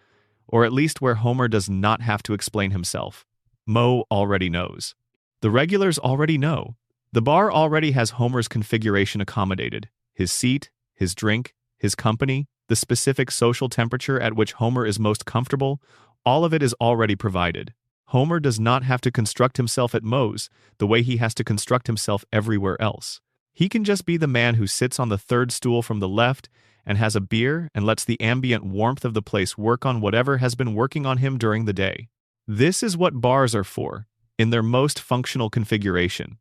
or at least where Homer does not have to explain himself. Moe already knows. The regulars already know. The bar already has Homer's configuration accommodated. His seat, his drink, his company, the specific social temperature at which Homer is most comfortable, all of it is already provided. Homer does not have to construct himself at Moe's the way he has to construct himself everywhere else. He can just be the man who sits on the third stool from the left and has a beer and lets the ambient warmth of the place work on whatever has been working on him during the day. This is what bars are for, in their most functional configuration.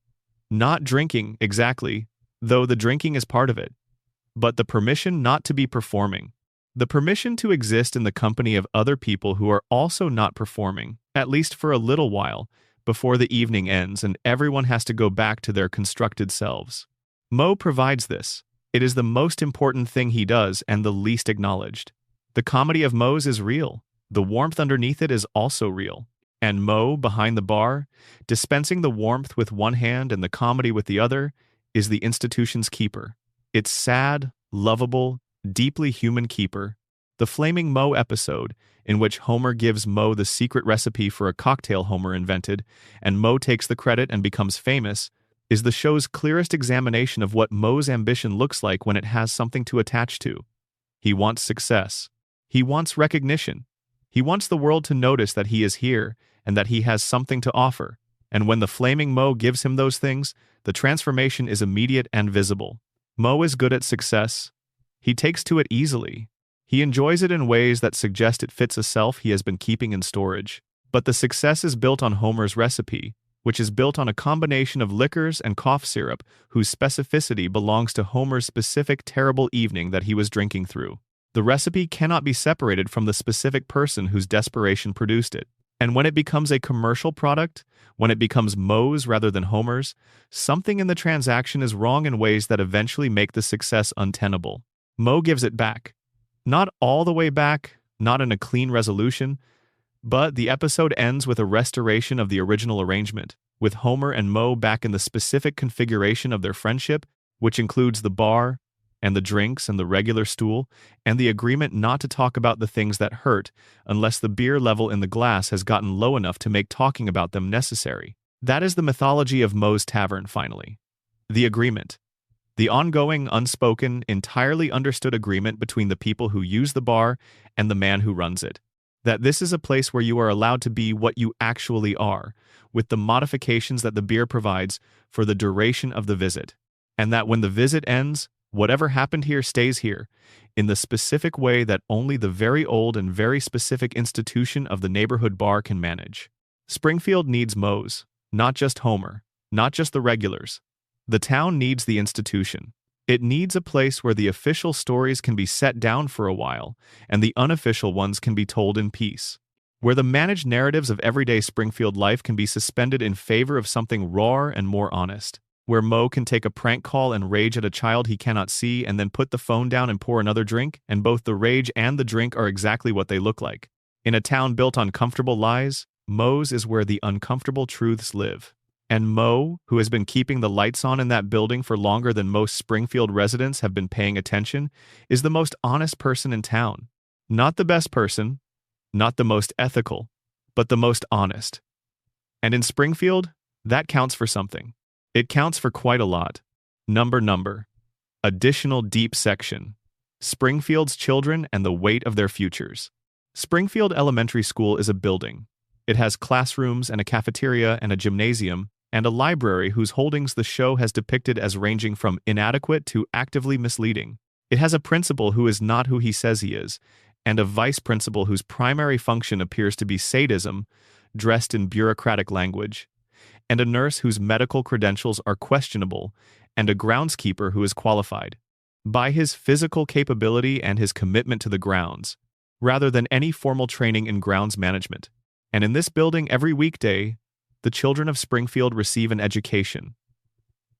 Not drinking, exactly, though the drinking is part of it, but the permission not to be performing. The permission to exist in the company of other people who are also not performing, at least for a little while, before the evening ends and everyone has to go back to their constructed selves. Moe provides this. It is the most important thing he does and the least acknowledged. The comedy of Moe's is real. The warmth underneath it is also real. And Moe, behind the bar, dispensing the warmth with one hand and the comedy with the other, is the institution's keeper. Its sad, lovable, deeply human keeper. The Flaming Moe episode, in which Homer gives Moe the secret recipe for a cocktail Homer invented, and Moe takes the credit and becomes famous, is the show's clearest examination of what Moe's ambition looks like when it has something to attach to. He wants success. He wants recognition. He wants the world to notice that he is here and that he has something to offer. And when the Flaming Moe gives him those things, the transformation is immediate and visible. Moe is good at success. He takes to it easily. He enjoys it in ways that suggest it fits a self he has been keeping in storage. But the success is built on Homer's recipe, which is built on a combination of liquors and cough syrup whose specificity belongs to Homer's specific terrible evening that he was drinking through. The recipe cannot be separated from the specific person whose desperation produced it. And when it becomes a commercial product, when it becomes Moe's rather than Homer's, something in the transaction is wrong in ways that eventually make the success untenable. Moe gives it back. Not all the way back, not in a clean resolution, but the episode ends with a restoration of the original arrangement, with Homer and Moe back in the specific configuration of their friendship, which includes the bar, and the drinks and the regular stool, and the agreement not to talk about the things that hurt unless the beer level in the glass has gotten low enough to make talking about them necessary. That is the mythology of Moe's Tavern, finally. The agreement. The ongoing, unspoken, entirely understood agreement between the people who use the bar and the man who runs it. That this is a place where you are allowed to be what you actually are, with the modifications that the beer provides for the duration of the visit. And that when the visit ends, whatever happened here stays here, in the specific way that only the very old and very specific institution of the neighborhood bar can manage. Springfield needs Moe's, not just Homer, not just the regulars. The town needs the institution. It needs a place where the official stories can be set down for a while, and the unofficial ones can be told in peace. Where the managed narratives of everyday Springfield life can be suspended in favor of something rawer and more honest. Where Moe can take a prank call and rage at a child he cannot see and then put the phone down and pour another drink, and both the rage and the drink are exactly what they look like. In a town built on comfortable lies, Moe's is where the uncomfortable truths live. And Moe, who has been keeping the lights on in that building for longer than most Springfield residents have been paying attention, is the most honest person in town. Not the best person, not the most ethical, but the most honest. And in Springfield, that counts for something. It counts for quite a lot. Number. Additional deep section. Springfield's children and the weight of their futures. Springfield Elementary School is a building. It has classrooms and a cafeteria and a gymnasium, and a library whose holdings the show has depicted as ranging from inadequate to actively misleading. It has a principal who is not who he says he is, and a vice principal whose primary function appears to be sadism, dressed in bureaucratic language, and a nurse whose medical credentials are questionable, and a groundskeeper who is qualified by his physical capability and his commitment to the grounds, rather than any formal training in grounds management. And in this building every weekday, the children of Springfield receive an education.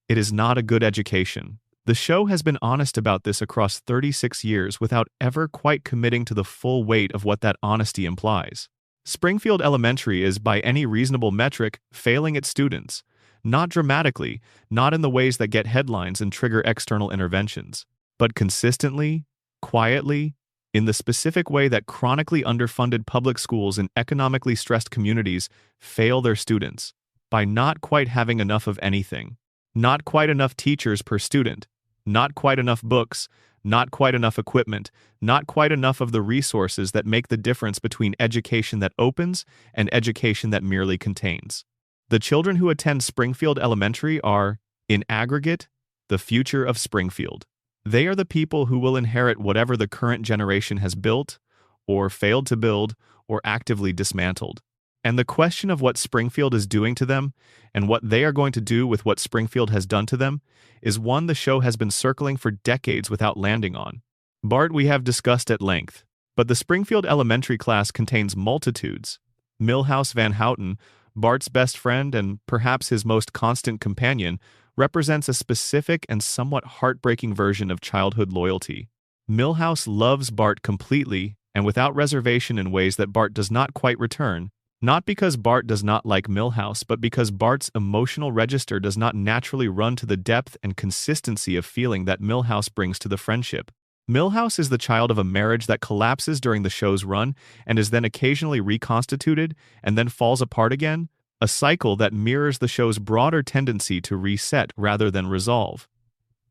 It is not a good education. The show has been honest about this across 36 years without ever quite committing to the full weight of what that honesty implies. Springfield Elementary is, by any reasonable metric, failing its students. Not dramatically, not in the ways that get headlines and trigger external interventions, but consistently, quietly, in the specific way that chronically underfunded public schools in economically stressed communities fail their students, by not quite having enough of anything. Not quite enough teachers per student, not quite enough books, not quite enough equipment, not quite enough of the resources that make the difference between education that opens and education that merely contains. The children who attend Springfield Elementary are, in aggregate, the future of Springfield. They are the people who will inherit whatever the current generation has built, or failed to build, or actively dismantled. And the question of what Springfield is doing to them, and what they are going to do with what Springfield has done to them, is one the show has been circling for decades without landing on. Bart we have discussed at length, but the Springfield Elementary class contains multitudes. Milhouse Van Houten, Bart's best friend and perhaps his most constant companion, represents a specific and somewhat heartbreaking version of childhood loyalty. Milhouse loves Bart completely and without reservation in ways that Bart does not quite return, not because Bart does not like Milhouse, but because Bart's emotional register does not naturally run to the depth and consistency of feeling that Milhouse brings to the friendship. Milhouse is the child of a marriage that collapses during the show's run and is then occasionally reconstituted and then falls apart again, a cycle that mirrors the show's broader tendency to reset rather than resolve.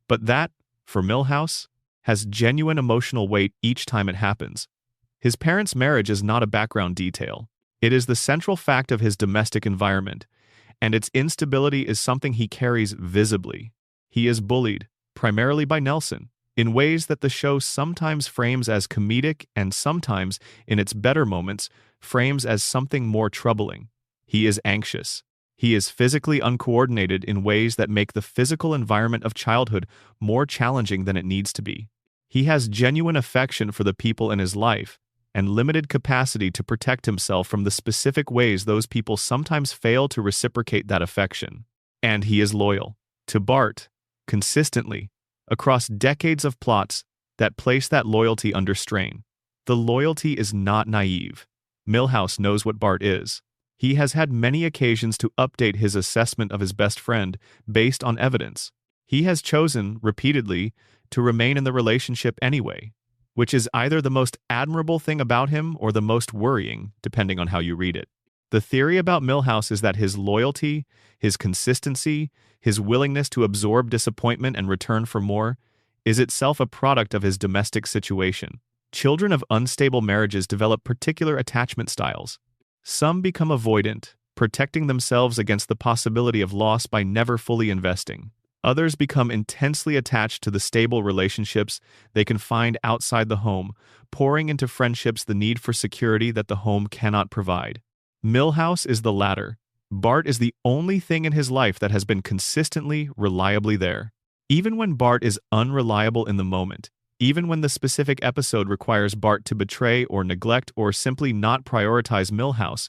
But that, for Milhouse, has genuine emotional weight each time it happens. His parents' marriage is not a background detail. It is the central fact of his domestic environment, and its instability is something he carries visibly. He is bullied, primarily by Nelson, in ways that the show sometimes frames as comedic and sometimes, in its better moments, frames as something more troubling. He is anxious. He is physically uncoordinated in ways that make the physical environment of childhood more challenging than it needs to be. He has genuine affection for the people in his life, and limited capacity to protect himself from the specific ways those people sometimes fail to reciprocate that affection. And he is loyal to Bart, consistently, across decades of plots that place that loyalty under strain. The loyalty is not naive. Milhouse knows what Bart is. He has had many occasions to update his assessment of his best friend based on evidence. He has chosen, repeatedly, to remain in the relationship anyway, which is either the most admirable thing about him or the most worrying, depending on how you read it. The theory about Milhouse is that his loyalty, his consistency, his willingness to absorb disappointment and return for more, is itself a product of his domestic situation. Children of unstable marriages develop particular attachment styles. Some become avoidant, protecting themselves against the possibility of loss by never fully investing. Others become intensely attached to the stable relationships they can find outside the home, pouring into friendships the need for security that the home cannot provide. Milhouse is the latter. Bart is the only thing in his life that has been consistently, reliably there. Even when Bart is unreliable in the moment, even when the specific episode requires Bart to betray or neglect or simply not prioritize Milhouse,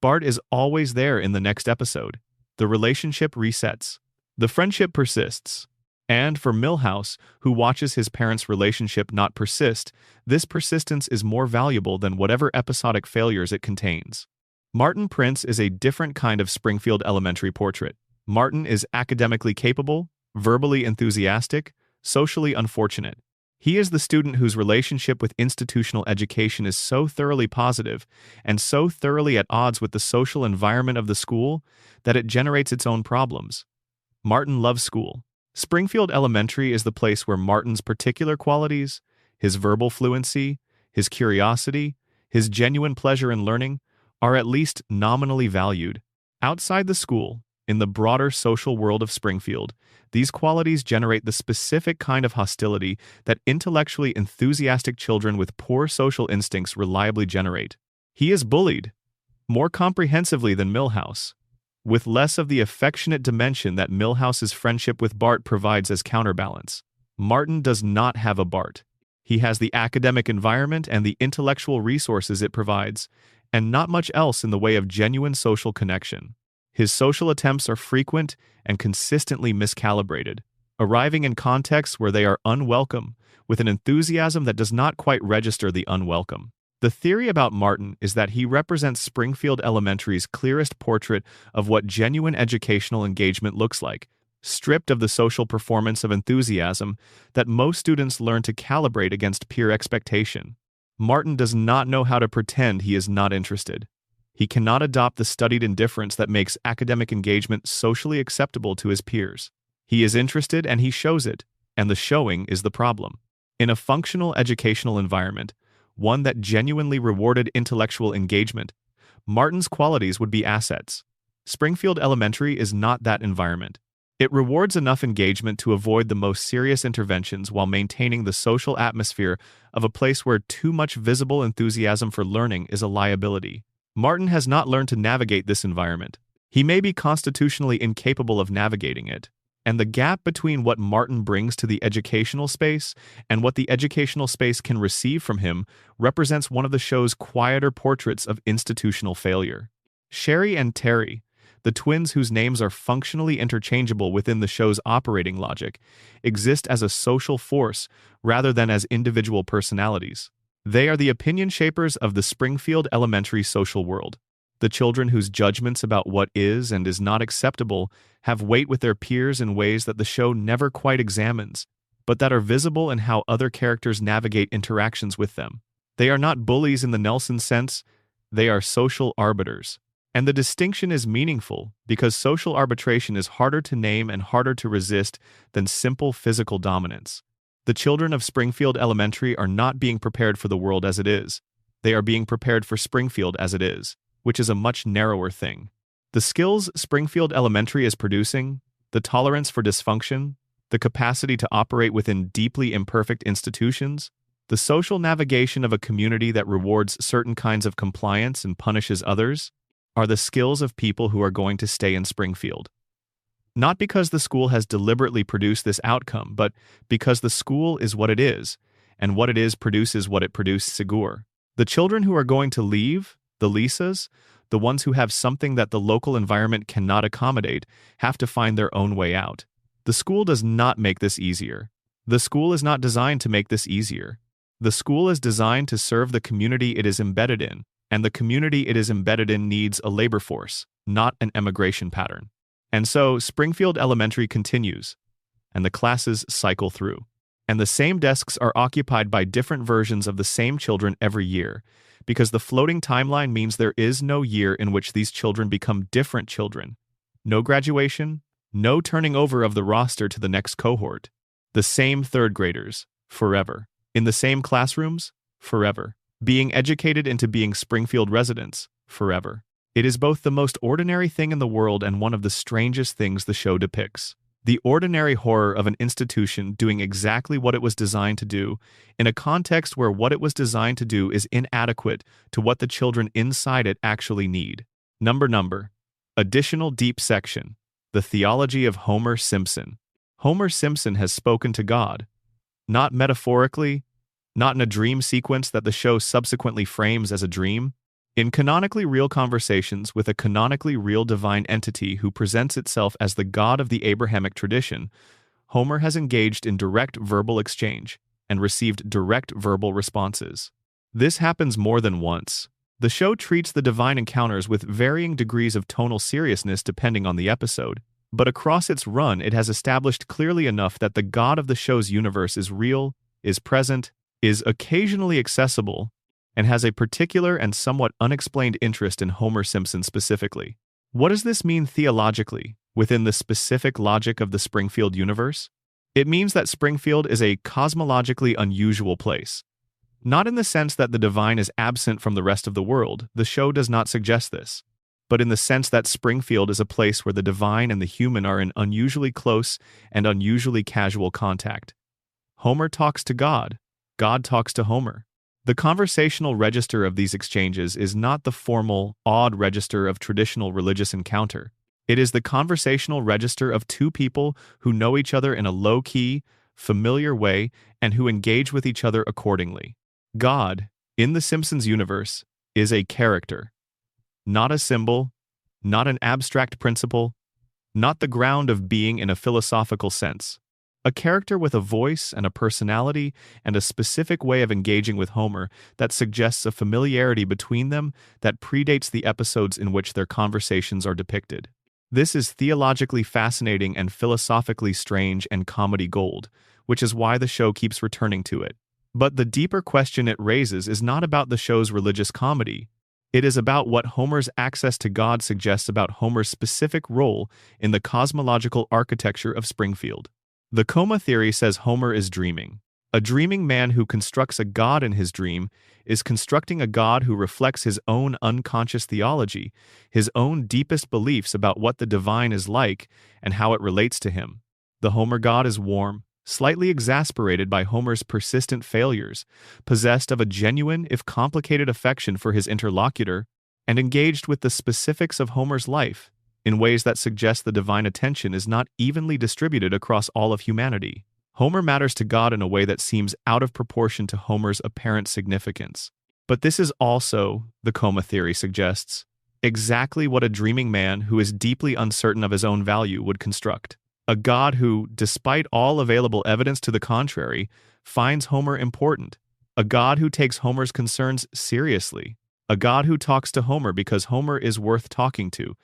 Bart is always there in the next episode. The relationship resets. The friendship persists. And for Milhouse, who watches his parents' relationship not persist, this persistence is more valuable than whatever episodic failures it contains. Martin Prince is a different kind of Springfield Elementary portrait. Martin is academically capable, verbally enthusiastic, socially unfortunate. He is the student whose relationship with institutional education is so thoroughly positive and so thoroughly at odds with the social environment of the school that it generates its own problems. Martin loves school. Springfield Elementary is the place where Martin's particular qualities, his verbal fluency, his curiosity, his genuine pleasure in learning, are at least nominally valued. Outside the school, in the broader social world of Springfield, these qualities generate the specific kind of hostility that intellectually enthusiastic children with poor social instincts reliably generate. He is bullied, more comprehensively than Milhouse, with less of the affectionate dimension that Milhouse's friendship with Bart provides as counterbalance. Martin does not have a Bart. He has the academic environment and the intellectual resources it provides, and not much else in the way of genuine social connection. His social attempts are frequent and consistently miscalibrated, arriving in contexts where they are unwelcome, with an enthusiasm that does not quite register the unwelcome. The theory about Martin is that he represents Springfield Elementary's clearest portrait of what genuine educational engagement looks like, stripped of the social performance of enthusiasm that most students learn to calibrate against peer expectation. Martin does not know how to pretend he is not interested. He cannot adopt the studied indifference that makes academic engagement socially acceptable to his peers. He is interested and he shows it, and the showing is the problem. In a functional educational environment, one that genuinely rewarded intellectual engagement, Martin's qualities would be assets. Springfield Elementary is not that environment. It rewards enough engagement to avoid the most serious interventions while maintaining the social atmosphere of a place where too much visible enthusiasm for learning is a liability. Martin has not learned to navigate this environment. He may be constitutionally incapable of navigating it, and the gap between what Martin brings to the educational space and what the educational space can receive from him represents one of the show's quieter portraits of institutional failure. Sherry and Terry, the twins whose names are functionally interchangeable within the show's operating logic, exist as a social force rather than as individual personalities. They are the opinion shapers of the Springfield elementary social world. The children whose judgments about what is and is not acceptable have weight with their peers in ways that the show never quite examines, but that are visible in how other characters navigate interactions with them. They are not bullies in the Nelson sense, they are social arbiters. And the distinction is meaningful because social arbitration is harder to name and harder to resist than simple physical dominance. The children of Springfield Elementary are not being prepared for the world as it is. They are being prepared for Springfield as it is, which is a much narrower thing. The skills Springfield Elementary is producing, the tolerance for dysfunction, the capacity to operate within deeply imperfect institutions, the social navigation of a community that rewards certain kinds of compliance and punishes others, are the skills of people who are going to stay in Springfield. Not because the school has deliberately produced this outcome, but because the school is what it is, and what it is produces what it produced Sigur. The children who are going to leave, the Lisas, the ones who have something that the local environment cannot accommodate, have to find their own way out. The school does not make this easier. The school is not designed to make this easier. The school is designed to serve the community it is embedded in, and the community it is embedded in needs a labor force, not an emigration pattern. And so, Springfield Elementary continues, and the classes cycle through. And the same desks are occupied by different versions of the same children every year, because the floating timeline means there is no year in which these children become different children. No graduation, no turning over of the roster to the next cohort. The same third graders, forever. In the same classrooms, forever. Being educated into being Springfield residents, forever. It is both the most ordinary thing in the world and one of the strangest things the show depicts. The ordinary horror of an institution doing exactly what it was designed to do, in a context where what it was designed to do is inadequate to what the children inside it actually need. Number. Additional deep section. The theology of Homer Simpson. Homer Simpson has spoken to God. Not metaphorically, not in a dream sequence that the show subsequently frames as a dream. In canonically real conversations with a canonically real divine entity who presents itself as the God of the Abrahamic tradition, Homer has engaged in direct verbal exchange and received direct verbal responses. This happens more than once. The show treats the divine encounters with varying degrees of tonal seriousness depending on the episode, but across its run it has established clearly enough that the God of the show's universe is real, is present, is occasionally accessible, and has a particular and somewhat unexplained interest in Homer Simpson specifically. What does this mean theologically, within the specific logic of the Springfield universe? It means that Springfield is a cosmologically unusual place. Not in the sense that the divine is absent from the rest of the world, the show does not suggest this, but in the sense that Springfield is a place where the divine and the human are in unusually close and unusually casual contact. Homer talks to God, God talks to Homer. The conversational register of these exchanges is not the formal, odd register of traditional religious encounter. It is the conversational register of two people who know each other in a low-key, familiar way and who engage with each other accordingly. God, in the Simpsons universe, is a character. Not a symbol, not an abstract principle, not the ground of being in a philosophical sense. A character with a voice and a personality and a specific way of engaging with Homer that suggests a familiarity between them that predates the episodes in which their conversations are depicted. This is theologically fascinating and philosophically strange and comedy gold, which is why the show keeps returning to it. But the deeper question it raises is not about the show's religious comedy. It is about what Homer's access to God suggests about Homer's specific role in the cosmological architecture of Springfield. The coma theory says Homer is dreaming. A dreaming man who constructs a god in his dream is constructing a god who reflects his own unconscious theology, his own deepest beliefs about what the divine is like and how it relates to him. The Homer god is warm, slightly exasperated by Homer's persistent failures, possessed of a genuine if complicated affection for his interlocutor, and engaged with the specifics of Homer's life in ways that suggest the divine attention is not evenly distributed across all of humanity. Homer matters to God in a way that seems out of proportion to Homer's apparent significance. But this is also, the coma theory suggests, exactly what a dreaming man who is deeply uncertain of his own value would construct. A God who, despite all available evidence to the contrary, finds Homer important, A God who takes Homer's concerns seriously. A God who talks to Homer because Homer is worth talking to,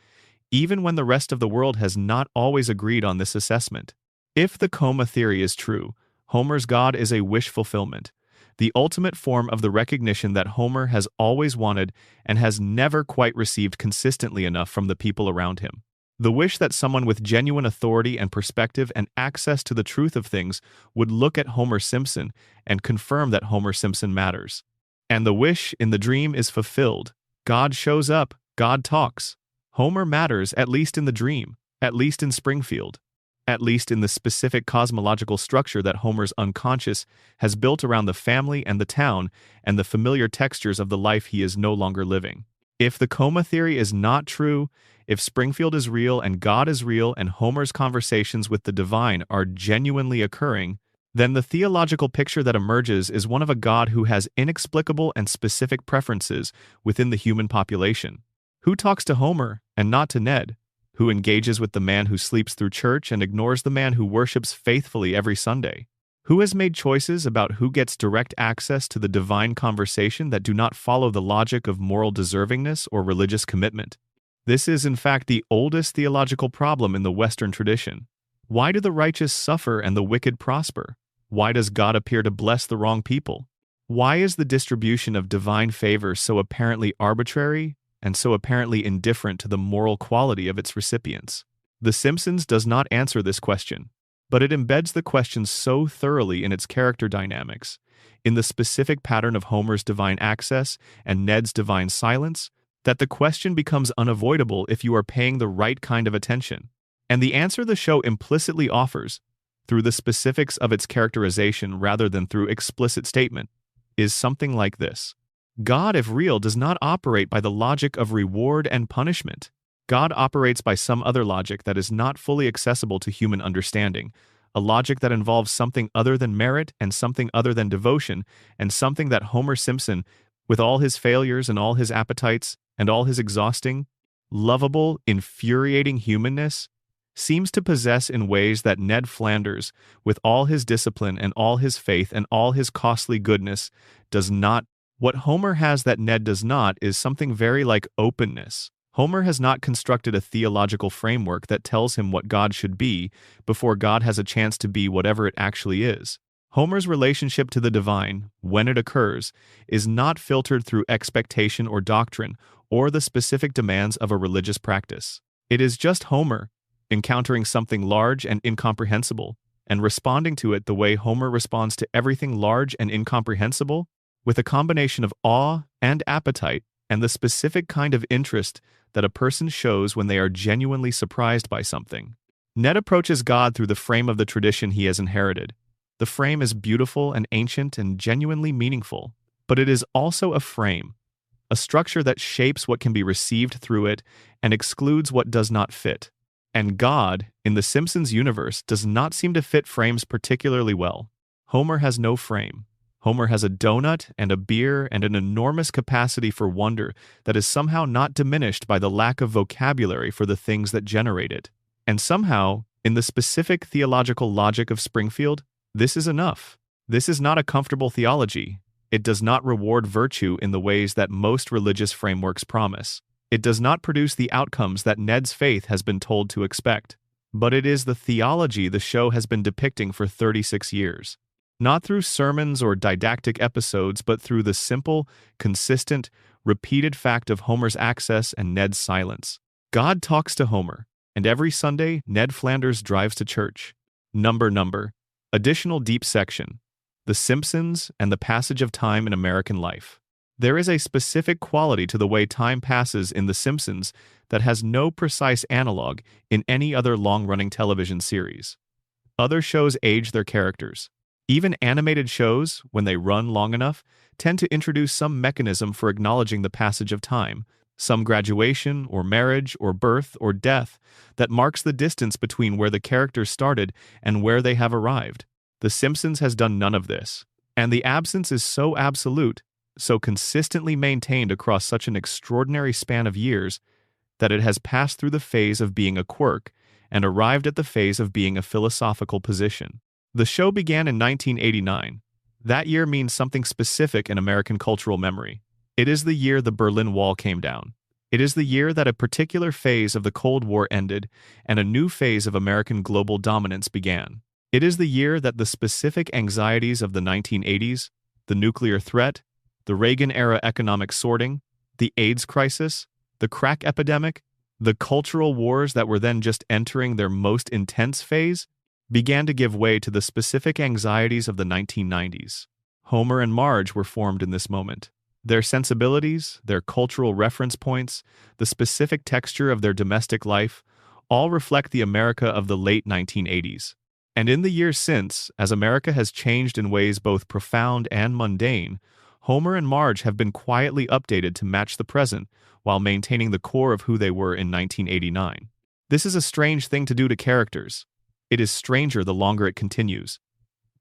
even when the rest of the world has not always agreed on this assessment. If the coma theory is true, Homer's God is a wish fulfillment, the ultimate form of the recognition that Homer has always wanted and has never quite received consistently enough from the people around him. The wish that someone with genuine authority and perspective and access to the truth of things would look at Homer Simpson and confirm that Homer Simpson matters. And the wish in the dream is fulfilled. God shows up, God talks. Homer matters, at least in the dream, at least in Springfield, at least in the specific cosmological structure that Homer's unconscious has built around the family and the town and the familiar textures of the life he is no longer living. If the coma theory is not true, if Springfield is real and God is real and Homer's conversations with the divine are genuinely occurring, then the theological picture that emerges is one of a God who has inexplicable and specific preferences within the human population. Who talks to Homer and not to Ned? Who engages with the man who sleeps through church and ignores the man who worships faithfully every Sunday? Who has made choices about who gets direct access to the divine conversation that do not follow the logic of moral deservingness or religious commitment? This is, in fact, the oldest theological problem in the Western tradition. Why do the righteous suffer and the wicked prosper? Why does God appear to bless the wrong people? Why is the distribution of divine favor so apparently arbitrary and so apparently indifferent to the moral quality of its recipients? The Simpsons does not answer this question, but it embeds the question so thoroughly in its character dynamics, in the specific pattern of Homer's divine access and Ned's divine silence, that the question becomes unavoidable if you are paying the right kind of attention. And the answer the show implicitly offers, through the specifics of its characterization rather than through explicit statement, is something like this. God, if real, does not operate by the logic of reward and punishment. God operates by some other logic that is not fully accessible to human understanding, a logic that involves something other than merit and something other than devotion, and something that Homer Simpson, with all his failures and all his appetites and all his exhausting, lovable, infuriating humanness, seems to possess in ways that Ned Flanders, with all his discipline and all his faith and all his costly goodness, does not. What Homer has that Ned does not is something very like openness. Homer has not constructed a theological framework that tells him what God should be before God has a chance to be whatever it actually is. Homer's relationship to the divine, when it occurs, is not filtered through expectation or doctrine or the specific demands of a religious practice. It is just Homer, encountering something large and incomprehensible, and responding to it the way Homer responds to everything large and incomprehensible, with a combination of awe and appetite and the specific kind of interest that a person shows when they are genuinely surprised by something. Ned approaches God through the frame of the tradition he has inherited. The frame is beautiful and ancient and genuinely meaningful, but it is also a frame, a structure that shapes what can be received through it and excludes what does not fit. And God, in the Simpsons universe, does not seem to fit frames particularly well. Homer has no frame. Homer has a donut and a beer and an enormous capacity for wonder that is somehow not diminished by the lack of vocabulary for the things that generate it. And somehow, in the specific theological logic of Springfield, this is enough. This is not a comfortable theology. It does not reward virtue in the ways that most religious frameworks promise. It does not produce the outcomes that Ned's faith has been told to expect. But it is the theology the show has been depicting for 36 years. Not through sermons or didactic episodes, but through the simple, consistent, repeated fact of Homer's access and Ned's silence. God talks to Homer, and every Sunday, Ned Flanders drives to church. Number. Additional deep section. The Simpsons and the passage of time in American life. There is a specific quality to the way time passes in The Simpsons that has no precise analog in any other long-running television series. Other shows age their characters. Even animated shows, when they run long enough, tend to introduce some mechanism for acknowledging the passage of time, some graduation or marriage or birth or death that marks the distance between where the characters started and where they have arrived. The Simpsons has done none of this, and the absence is so absolute, so consistently maintained across such an extraordinary span of years, that it has passed through the phase of being a quirk and arrived at the phase of being a philosophical position. The show began in 1989. That year means something specific in American cultural memory. It is the year the Berlin Wall came down. It is the year that a particular phase of the Cold War ended and a new phase of American global dominance began. It is the year that the specific anxieties of the 1980s, the nuclear threat, the Reagan-era economic sorting, the AIDS crisis, the crack epidemic, the cultural wars that were then just entering their most intense phase, began to give way to the specific anxieties of the 1990s. Homer and Marge were formed in this moment. Their sensibilities, their cultural reference points, the specific texture of their domestic life, all reflect the America of the late 1980s. And in the years since, as America has changed in ways both profound and mundane, Homer and Marge have been quietly updated to match the present while maintaining the core of who they were in 1989. This is a strange thing to do to characters. It is stranger the longer it continues.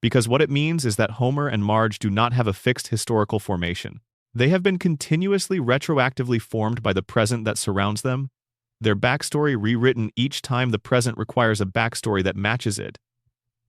Because what it means is that Homer and Marge do not have a fixed historical formation. They have been continuously retroactively formed by the present that surrounds them, their backstory rewritten each time the present requires a backstory that matches it.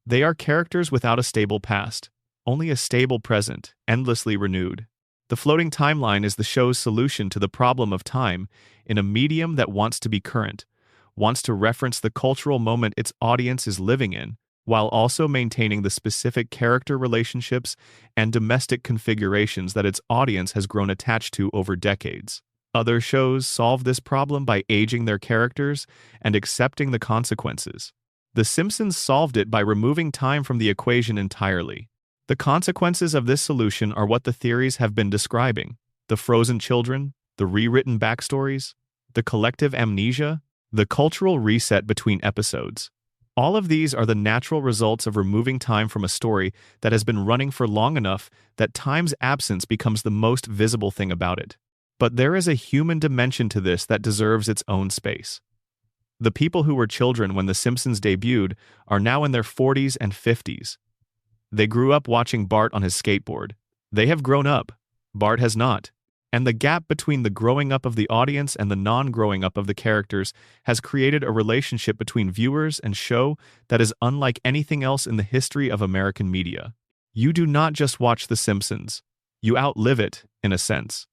They are characters without a stable past, only a stable present, endlessly renewed. The floating timeline is the show's solution to the problem of time in a medium that wants to be current, wants to reference the cultural moment its audience is living in, while also maintaining the specific character relationships and domestic configurations that its audience has grown attached to over decades. Other shows solve this problem by aging their characters and accepting the consequences. The Simpsons solved it by removing time from the equation entirely. The consequences of this solution are what the theories have been describing: the frozen children, the rewritten backstories, the collective amnesia, the cultural reset between episodes. All of these are the natural results of removing time from a story that has been running for long enough that time's absence becomes the most visible thing about it. But there is a human dimension to this that deserves its own space. The people who were children when The Simpsons debuted are now in their 40s and 50s. They grew up watching Bart on his skateboard. They have grown up. Bart has not. And the gap between the growing up of the audience and the non-growing up of the characters has created a relationship between viewers and show that is unlike anything else in the history of American media. You do not just watch The Simpsons. You outlive it, in a sense.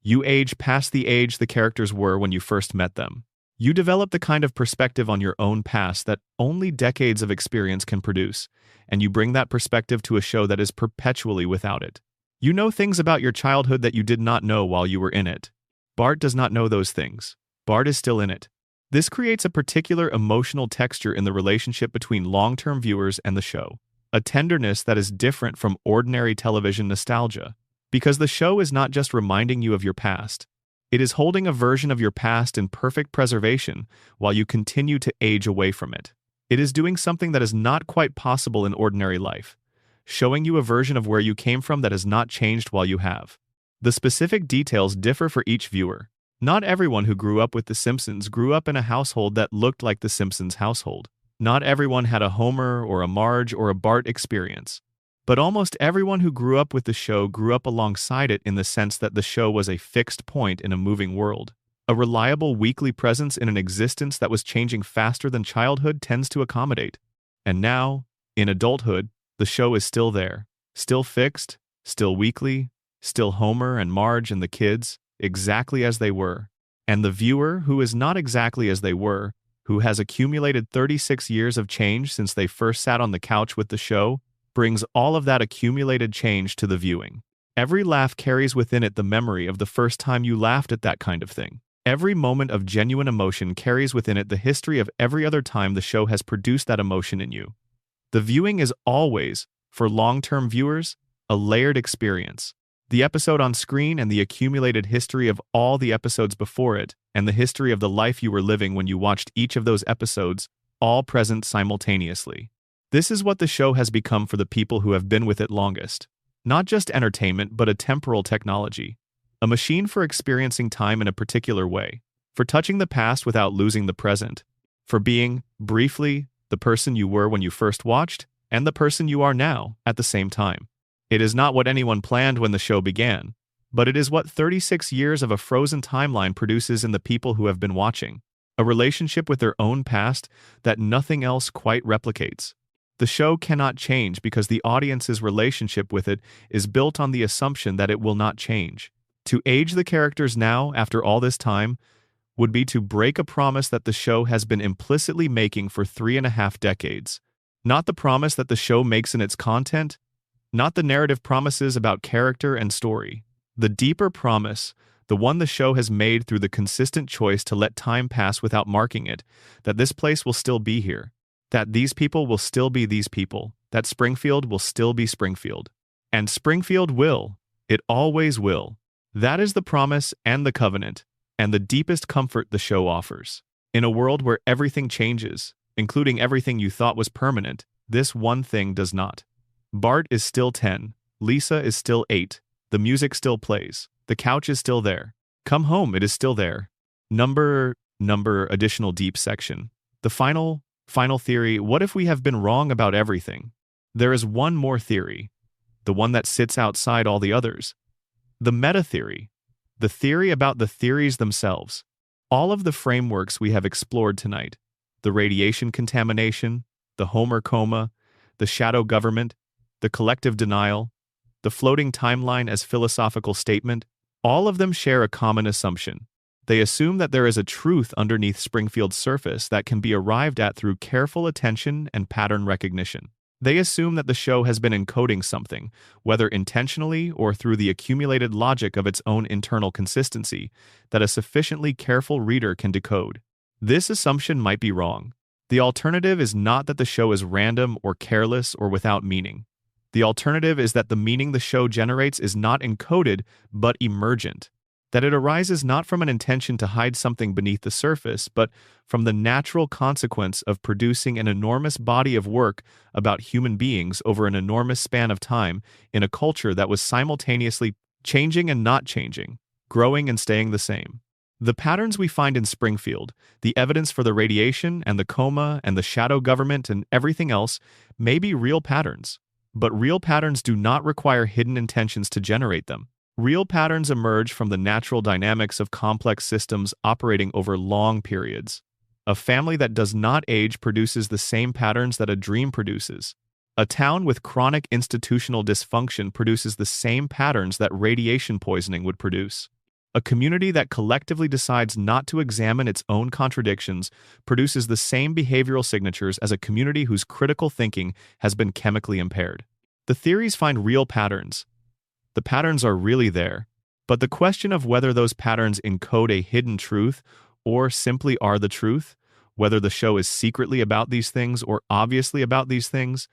You age past the age the characters were when you first met them. You develop the kind of perspective on your own past that only decades of experience can produce, and you bring that perspective to a show that is perpetually without it. You know things about your childhood that you did not know while you were in it. Bart does not know those things. Bart is still in it. This creates a particular emotional texture in the relationship between long-term viewers and the show, a tenderness that is different from ordinary television nostalgia, because the show is not just reminding you of your past. It is holding a version of your past in perfect preservation while you continue to age away from it. It is doing something that is not quite possible in ordinary life, showing you a version of where you came from that has not changed while you have. The specific details differ for each viewer. Not everyone who grew up with The Simpsons grew up in a household that looked like The Simpsons household. Not everyone had a Homer or a Marge or a Bart experience. But almost everyone who grew up with the show grew up alongside it in the sense that the show was a fixed point in a moving world, a reliable weekly presence in an existence that was changing faster than childhood tends to accommodate. And now, in adulthood, the show is still there, still fixed, still weekly, still Homer and Marge and the kids, exactly as they were. And the viewer, who is not exactly as they were, who has accumulated 36 years of change since they first sat on the couch with the show, brings all of that accumulated change to the viewing. Every laugh carries within it the memory of the first time you laughed at that kind of thing. Every moment of genuine emotion carries within it the history of every other time the show has produced that emotion in you. The viewing is always, for long-term viewers, a layered experience. The episode on screen and the accumulated history of all the episodes before it, and the history of the life you were living when you watched each of those episodes, all present simultaneously. This is what the show has become for the people who have been with it longest. Not just entertainment, but a temporal technology. A machine for experiencing time in a particular way. For touching the past without losing the present. For being, briefly, the person you were when you first watched, and the person you are now, at the same time. It is not what anyone planned when the show began, but it is what 36 years of a frozen timeline produces in the people who have been watching. A relationship with their own past that nothing else quite replicates. The show cannot change because the audience's relationship with it is built on the assumption that it will not change. To age the characters now, after all this time, would be to break a promise that the show has been implicitly making for 3.5 decades. Not the promise that the show makes in its content, not the narrative promises about character and story. The deeper promise, the one the show has made through the consistent choice to let time pass without marking it, that this place will still be here, that these people will still be these people, that Springfield will still be Springfield. And Springfield will. It always will. That is the promise and the covenant, and the deepest comfort the show offers. In a world where everything changes, including everything you thought was permanent, this one thing does not. Bart is still 10, Lisa is still 8, the music still plays, the couch is still there. Come home, it is still there. Number, additional deep section. The final theory, what if we have been wrong about everything? There is one more theory, the one that sits outside all the others. The meta-theory, the theory about the theories themselves. All of the frameworks we have explored tonight, the radiation contamination, the Homer coma, the shadow government, the collective denial, the floating timeline as philosophical statement, all of them share a common assumption. They assume that there is a truth underneath Springfield's surface that can be arrived at through careful attention and pattern recognition. They assume that the show has been encoding something, whether intentionally or through the accumulated logic of its own internal consistency, that a sufficiently careful reader can decode. This assumption might be wrong. The alternative is not that the show is random or careless or without meaning. The alternative is that the meaning the show generates is not encoded, but emergent. That it arises not from an intention to hide something beneath the surface, but from the natural consequence of producing an enormous body of work about human beings over an enormous span of time in a culture that was simultaneously changing and not changing, growing and staying the same. The patterns we find in Springfield, the evidence for the radiation and the coma and the shadow government and everything else, may be real patterns. But real patterns do not require hidden intentions to generate them. Real patterns emerge from the natural dynamics of complex systems operating over long periods. A family that does not age produces the same patterns that a dream produces. A town with chronic institutional dysfunction produces the same patterns that radiation poisoning would produce. A community that collectively decides not to examine its own contradictions produces the same behavioral signatures as a community whose critical thinking has been chemically impaired. The theories find real patterns. The patterns are really there, but the question of whether those patterns encode a hidden truth or simply are the truth, whether the show is secretly about these things or obviously about these things,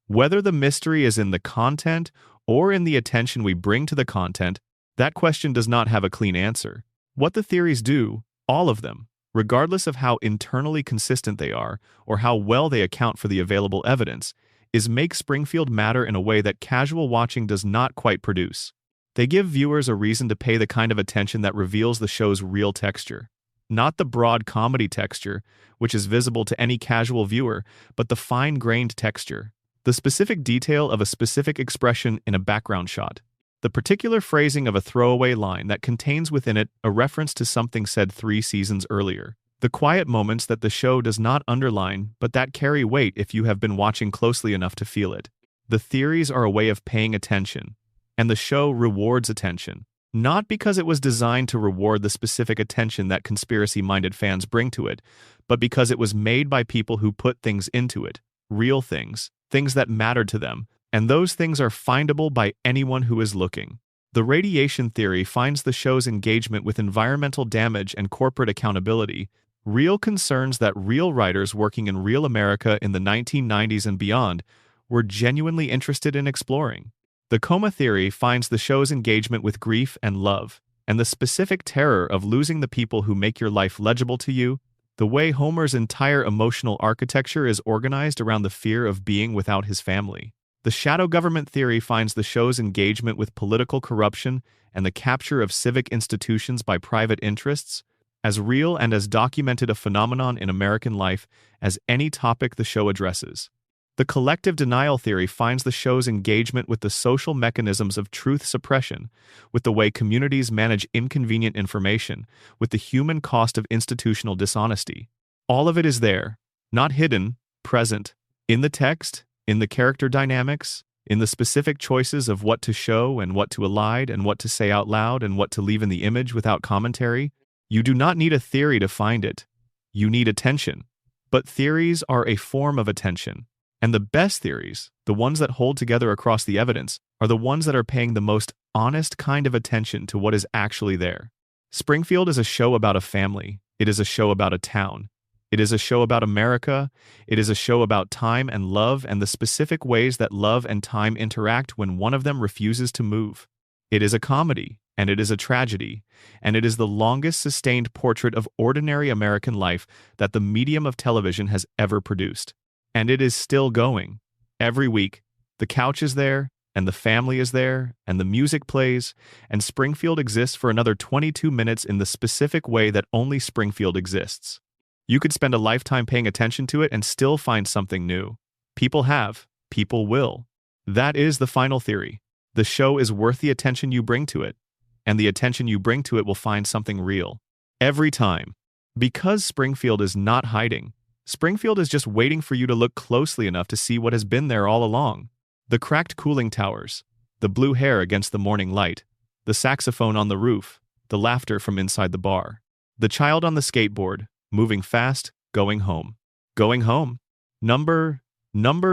whether the mystery is in the content or in the attention we bring to the content, that question does not have a clean answer. What the theories do, all of them, regardless of how internally consistent they are or how well they account for the available evidence, is make Springfield matter in a way that casual watching does not quite produce. They give viewers a reason to pay the kind of attention that reveals the show's real texture. Not the broad comedy texture, which is visible to any casual viewer, but the fine-grained texture, the specific detail of a specific expression in a background shot. The particular phrasing of a throwaway line that contains within it a reference to something said 3 seasons earlier. The quiet moments that the show does not underline but that carry weight if you have been watching closely enough to feel it. The theories are a way of paying attention, and the show rewards attention. Not because it was designed to reward the specific attention that conspiracy-minded fans bring to it, but because it was made by people who put things into it, real things, things that mattered to them, and those things are findable by anyone who is looking. The radiation theory finds the show's engagement with environmental damage and corporate accountability, real concerns that real writers working in real America in the 1990s and beyond were genuinely interested in exploring. The coma theory finds the show's engagement with grief and love, and the specific terror of losing the people who make your life legible to you, the way Homer's entire emotional architecture is organized around the fear of being without his family. The shadow government theory finds the show's engagement with political corruption and the capture of civic institutions by private interests as real and as documented a phenomenon in American life as any topic the show addresses. The collective denial theory finds the show's engagement with the social mechanisms of truth suppression, with the way communities manage inconvenient information, with the human cost of institutional dishonesty. All of it is there, not hidden, present, in the text, in the character dynamics, in the specific choices of what to show and what to elide and what to say out loud and what to leave in the image without commentary. You do not need a theory to find it. You need attention. But theories are a form of attention. And the best theories, the ones that hold together across the evidence, are the ones that are paying the most honest kind of attention to what is actually there. Springfield is a show about a family. It is a show about a town. It is a show about America. It is a show about time and love and the specific ways that love and time interact when one of them refuses to move. It is a comedy, and it is a tragedy, and it is the longest sustained portrait of ordinary American life that the medium of television has ever produced. And it is still going. Every week, the couch is there, and the family is there, and the music plays, and Springfield exists for another 22 minutes in the specific way that only Springfield exists. You could spend a lifetime paying attention to it and still find something new. People have. People will. That is the final theory. The show is worth the attention you bring to it, and the attention you bring to it will find something real. Every time. Because Springfield is not hiding. Springfield is just waiting for you to look closely enough to see what has been there all along. The cracked cooling towers, the blue hair against the morning light, the saxophone on the roof, the laughter from inside the bar, the child on the skateboard, moving fast, going home. Going home. Number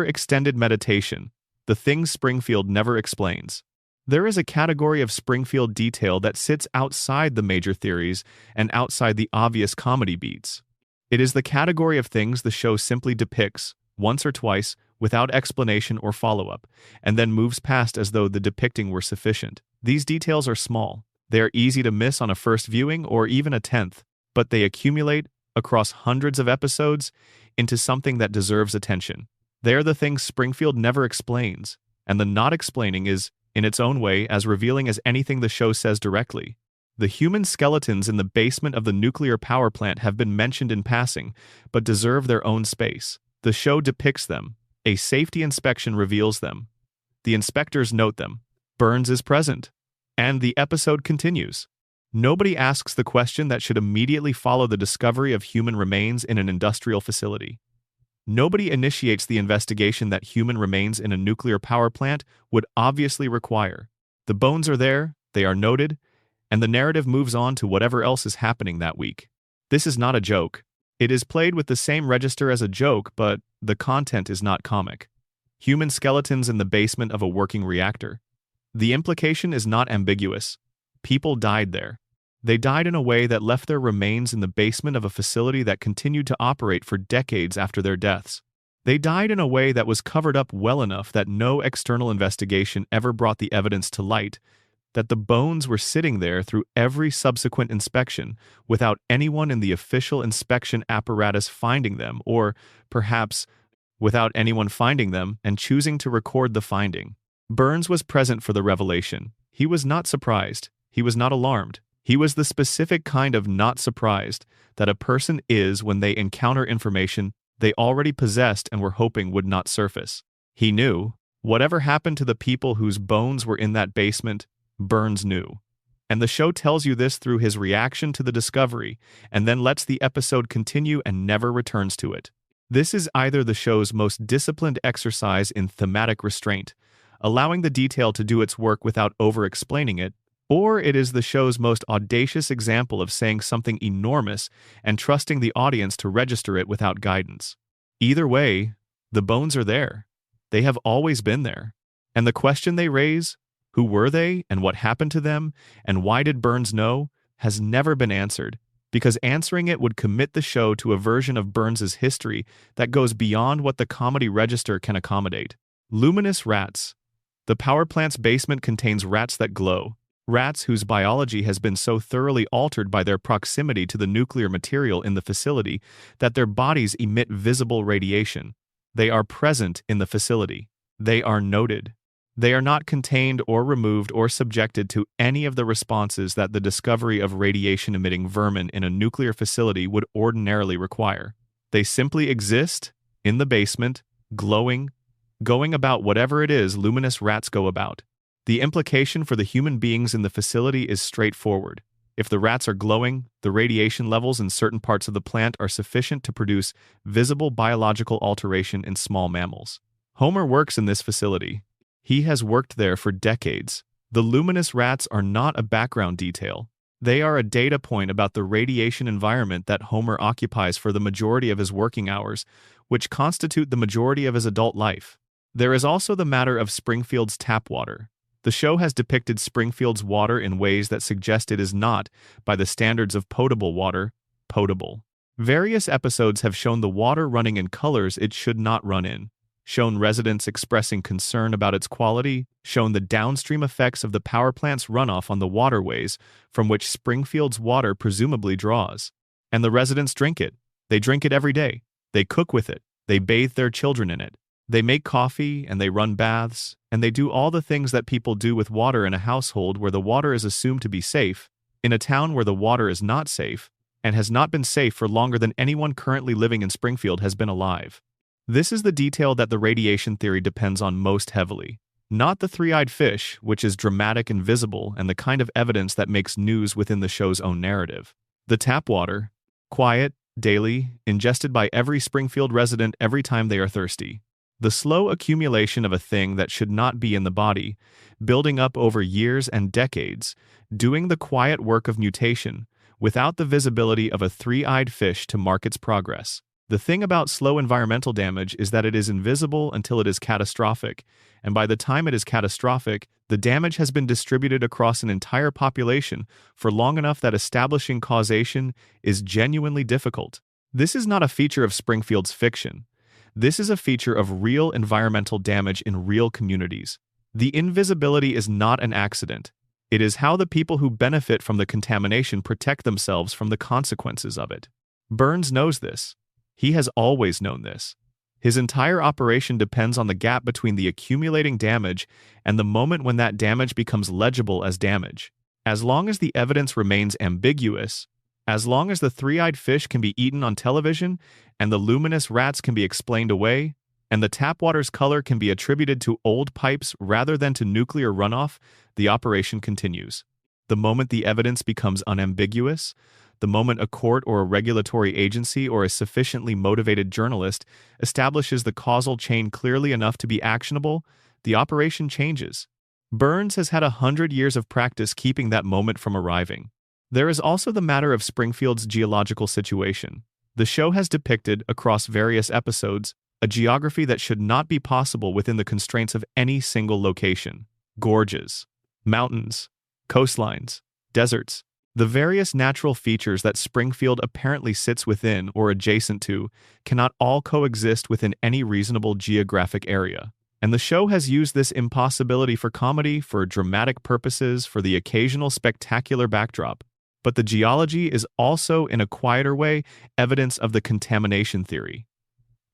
extended meditation, the things Springfield never explains. There is a category of Springfield detail that sits outside the major theories and outside the obvious comedy beats. It is the category of things the show simply depicts, once or twice, without explanation or follow-up, and then moves past as though the depicting were sufficient. These details are small. They are easy to miss on a first viewing or even a 10th, but they accumulate, across hundreds of episodes, into something that deserves attention. They are the things Springfield never explains, and the not explaining is, in its own way, as revealing as anything the show says directly. The human skeletons in the basement of the nuclear power plant have been mentioned in passing, but deserve their own space. The show depicts them. A safety inspection reveals them. The inspectors note them. Burns is present. And the episode continues. Nobody asks the question that should immediately follow the discovery of human remains in an industrial facility. Nobody initiates the investigation that human remains in a nuclear power plant would obviously require. The bones are there, they are noted, and the narrative moves on to whatever else is happening that week. This is not a joke. It is played with the same register as a joke, but the content is not comic. Human skeletons in the basement of a working reactor. The implication is not ambiguous. People died there. They died in a way that left their remains in the basement of a facility that continued to operate for decades after their deaths. They died in a way that was covered up well enough that no external investigation ever brought the evidence to light, that the bones were sitting there through every subsequent inspection without anyone in the official inspection apparatus finding them, or, perhaps, without anyone finding them and choosing to record the finding. Burns was present for the revelation. He was not surprised. He was not alarmed. He was the specific kind of not surprised that a person is when they encounter information they already possessed and were hoping would not surface. He knew. Whatever happened to the people whose bones were in that basement, Burns knew. And the show tells you this through his reaction to the discovery, and then lets the episode continue and never returns to it. This is either the show's most disciplined exercise in thematic restraint, allowing the detail to do its work without over-explaining it, or it is the show's most audacious example of saying something enormous and trusting the audience to register it without guidance. Either way, the bones are there. They have always been there. And the question they raise, who were they and what happened to them and why did Burns know, has never been answered, because answering it would commit the show to a version of Burns's history that goes beyond what the comedy register can accommodate. Luminous rats. The power plant's basement contains rats that glow. Rats whose biology has been so thoroughly altered by their proximity to the nuclear material in the facility that their bodies emit visible radiation. They are present in the facility. They are noted. They are not contained or removed or subjected to any of the responses that the discovery of radiation-emitting vermin in a nuclear facility would ordinarily require. They simply exist, in the basement, glowing, going about whatever it is luminous rats go about. The implication for the human beings in the facility is straightforward. If the rats are glowing, the radiation levels in certain parts of the plant are sufficient to produce visible biological alteration in small mammals. Homer works in this facility. He has worked there for decades. The luminous rats are not a background detail. They are a data point about the radiation environment that Homer occupies for the majority of his working hours, which constitute the majority of his adult life. There is also the matter of Springfield's tap water. The show has depicted Springfield's water in ways that suggest it is not, by the standards of potable water, potable. Various episodes have shown the water running in colors it should not run in, shown residents expressing concern about its quality, shown the downstream effects of the power plant's runoff on the waterways from which Springfield's water presumably draws. And the residents drink it. They drink it every day. They cook with it. They bathe their children in it. They make coffee and they run baths, and they do all the things that people do with water in a household where the water is assumed to be safe, in a town where the water is not safe, and has not been safe for longer than anyone currently living in Springfield has been alive. This is the detail that the radiation theory depends on most heavily. Not the three-eyed fish, which is dramatic and visible and the kind of evidence that makes news within the show's own narrative. The tap water, quiet, daily, ingested by every Springfield resident every time they are thirsty. The slow accumulation of a thing that should not be in the body, building up over years and decades, doing the quiet work of mutation, without the visibility of a three-eyed fish to mark its progress. The thing about slow environmental damage is that it is invisible until it is catastrophic, and by the time it is catastrophic, the damage has been distributed across an entire population for long enough that establishing causation is genuinely difficult. This is not a feature of Springfield's fiction. This is a feature of real environmental damage in real communities. The invisibility is not an accident. It is how the people who benefit from the contamination protect themselves from the consequences of it. Burns knows this. He has always known this. His entire operation depends on the gap between the accumulating damage and the moment when that damage becomes legible as damage. As long as the evidence remains ambiguous, as long as the three-eyed fish can be eaten on television and the luminous rats can be explained away, and the tap water's color can be attributed to old pipes rather than to nuclear runoff, the operation continues. The moment the evidence becomes unambiguous, the moment a court or a regulatory agency or a sufficiently motivated journalist establishes the causal chain clearly enough to be actionable, the operation changes. Burns has had 100 years of practice keeping that moment from arriving. There is also the matter of Springfield's geological situation. The show has depicted, across various episodes, a geography that should not be possible within the constraints of any single location. Gorges, mountains, coastlines, deserts. The various natural features that Springfield apparently sits within or adjacent to cannot all coexist within any reasonable geographic area. And the show has used this impossibility for comedy, for dramatic purposes, for the occasional spectacular backdrop. But the geology is also, in a quieter way, evidence of the contamination theory.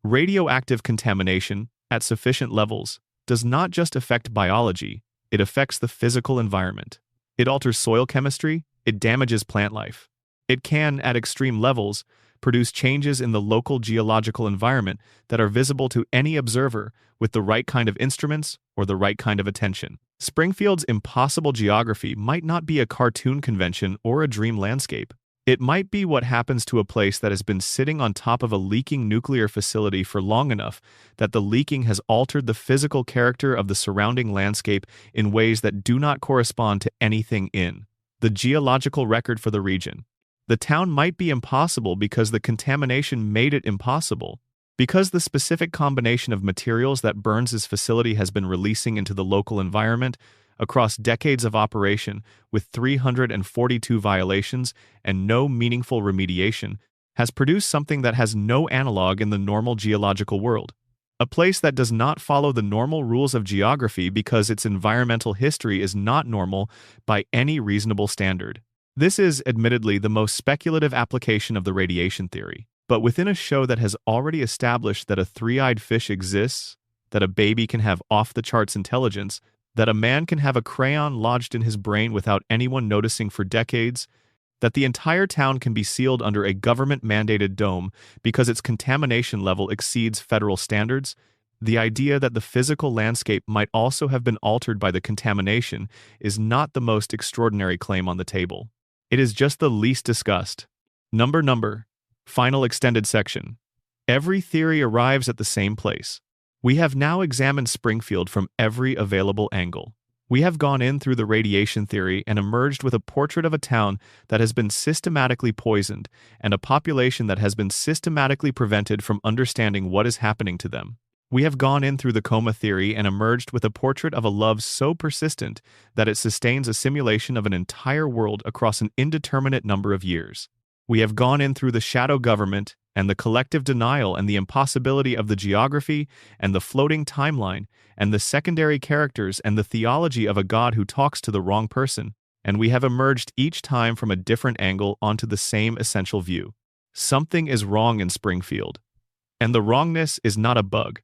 Radioactive contamination, at sufficient levels, does not just affect biology, it affects the physical environment. It alters soil chemistry, it damages plant life. It can, at extreme levels, produce changes in the local geological environment that are visible to any observer with the right kind of instruments or the right kind of attention. Springfield's impossible geography might not be a cartoon convention or a dream landscape. It might be what happens to a place that has been sitting on top of a leaking nuclear facility for long enough that the leaking has altered the physical character of the surrounding landscape in ways that do not correspond to anything in the geological record for the region. The town might be impossible because the contamination made it impossible, because the specific combination of materials that Burns's facility has been releasing into the local environment across decades of operation with 342 violations and no meaningful remediation has produced something that has no analog in the normal geological world. A place that does not follow the normal rules of geography because its environmental history is not normal by any reasonable standard. This is, admittedly, the most speculative application of the radiation theory. But within a show that has already established that a three-eyed fish exists, that a baby can have off-the-charts intelligence, that a man can have a crayon lodged in his brain without anyone noticing for decades, that the entire town can be sealed under a government-mandated dome because its contamination level exceeds federal standards, the idea that the physical landscape might also have been altered by the contamination is not the most extraordinary claim on the table. It is just the least discussed. Number. Final extended section. Every theory arrives at the same place. We have now examined Springfield from every available angle. We have gone in through the radiation theory and emerged with a portrait of a town that has been systematically poisoned and a population that has been systematically prevented from understanding what is happening to them. We have gone in through the coma theory and emerged with a portrait of a love so persistent that it sustains a simulation of an entire world across an indeterminate number of years. We have gone in through the shadow government and the collective denial and the impossibility of the geography and the floating timeline and the secondary characters and the theology of a God who talks to the wrong person, and we have emerged each time from a different angle onto the same essential view. Something is wrong in Springfield. And the wrongness is not a bug.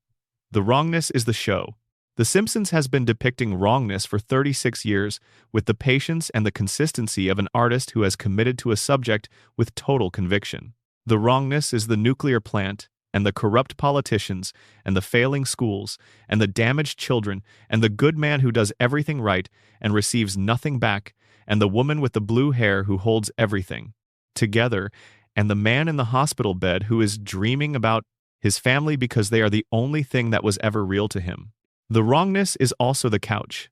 The wrongness is the show. The Simpsons has been depicting wrongness for 36 years with the patience and the consistency of an artist who has committed to a subject with total conviction. The wrongness is the nuclear plant, and the corrupt politicians, and the failing schools, and the damaged children, and the good man who does everything right and receives nothing back, and the woman with the blue hair who holds everything together, and the man in the hospital bed who is dreaming about his family because they are the only thing that was ever real to him. The wrongness is also the couch,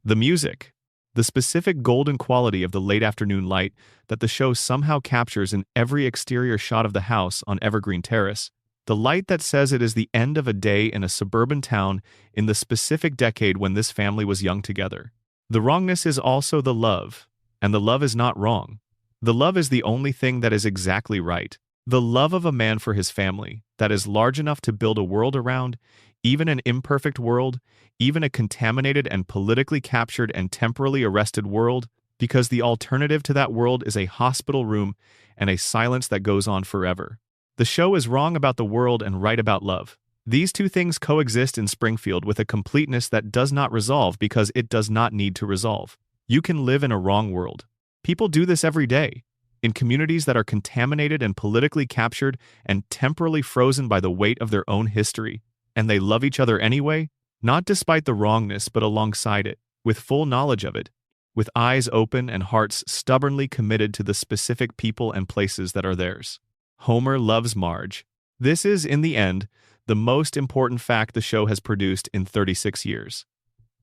the music, the specific golden quality of the late afternoon light that the show somehow captures in every exterior shot of the house on Evergreen Terrace, the light that says it is the end of a day in a suburban town in the specific decade when this family was young together. The wrongness is also the love, and the love is not wrong. The love is the only thing that is exactly right. The love of a man for his family, that is large enough to build a world around, even an imperfect world, even a contaminated and politically captured and temporally arrested world, because the alternative to that world is a hospital room and a silence that goes on forever. The show is wrong about the world and right about love. These two things coexist in Springfield with a completeness that does not resolve because it does not need to resolve. You can live in a wrong world. People do this every day. In communities that are contaminated and politically captured and temporally frozen by the weight of their own history. And they love each other anyway, not despite the wrongness but alongside it, with full knowledge of it, with eyes open and hearts stubbornly committed to the specific people and places that are theirs. Homer loves Marge. This is, in the end, the most important fact the show has produced in 36 years.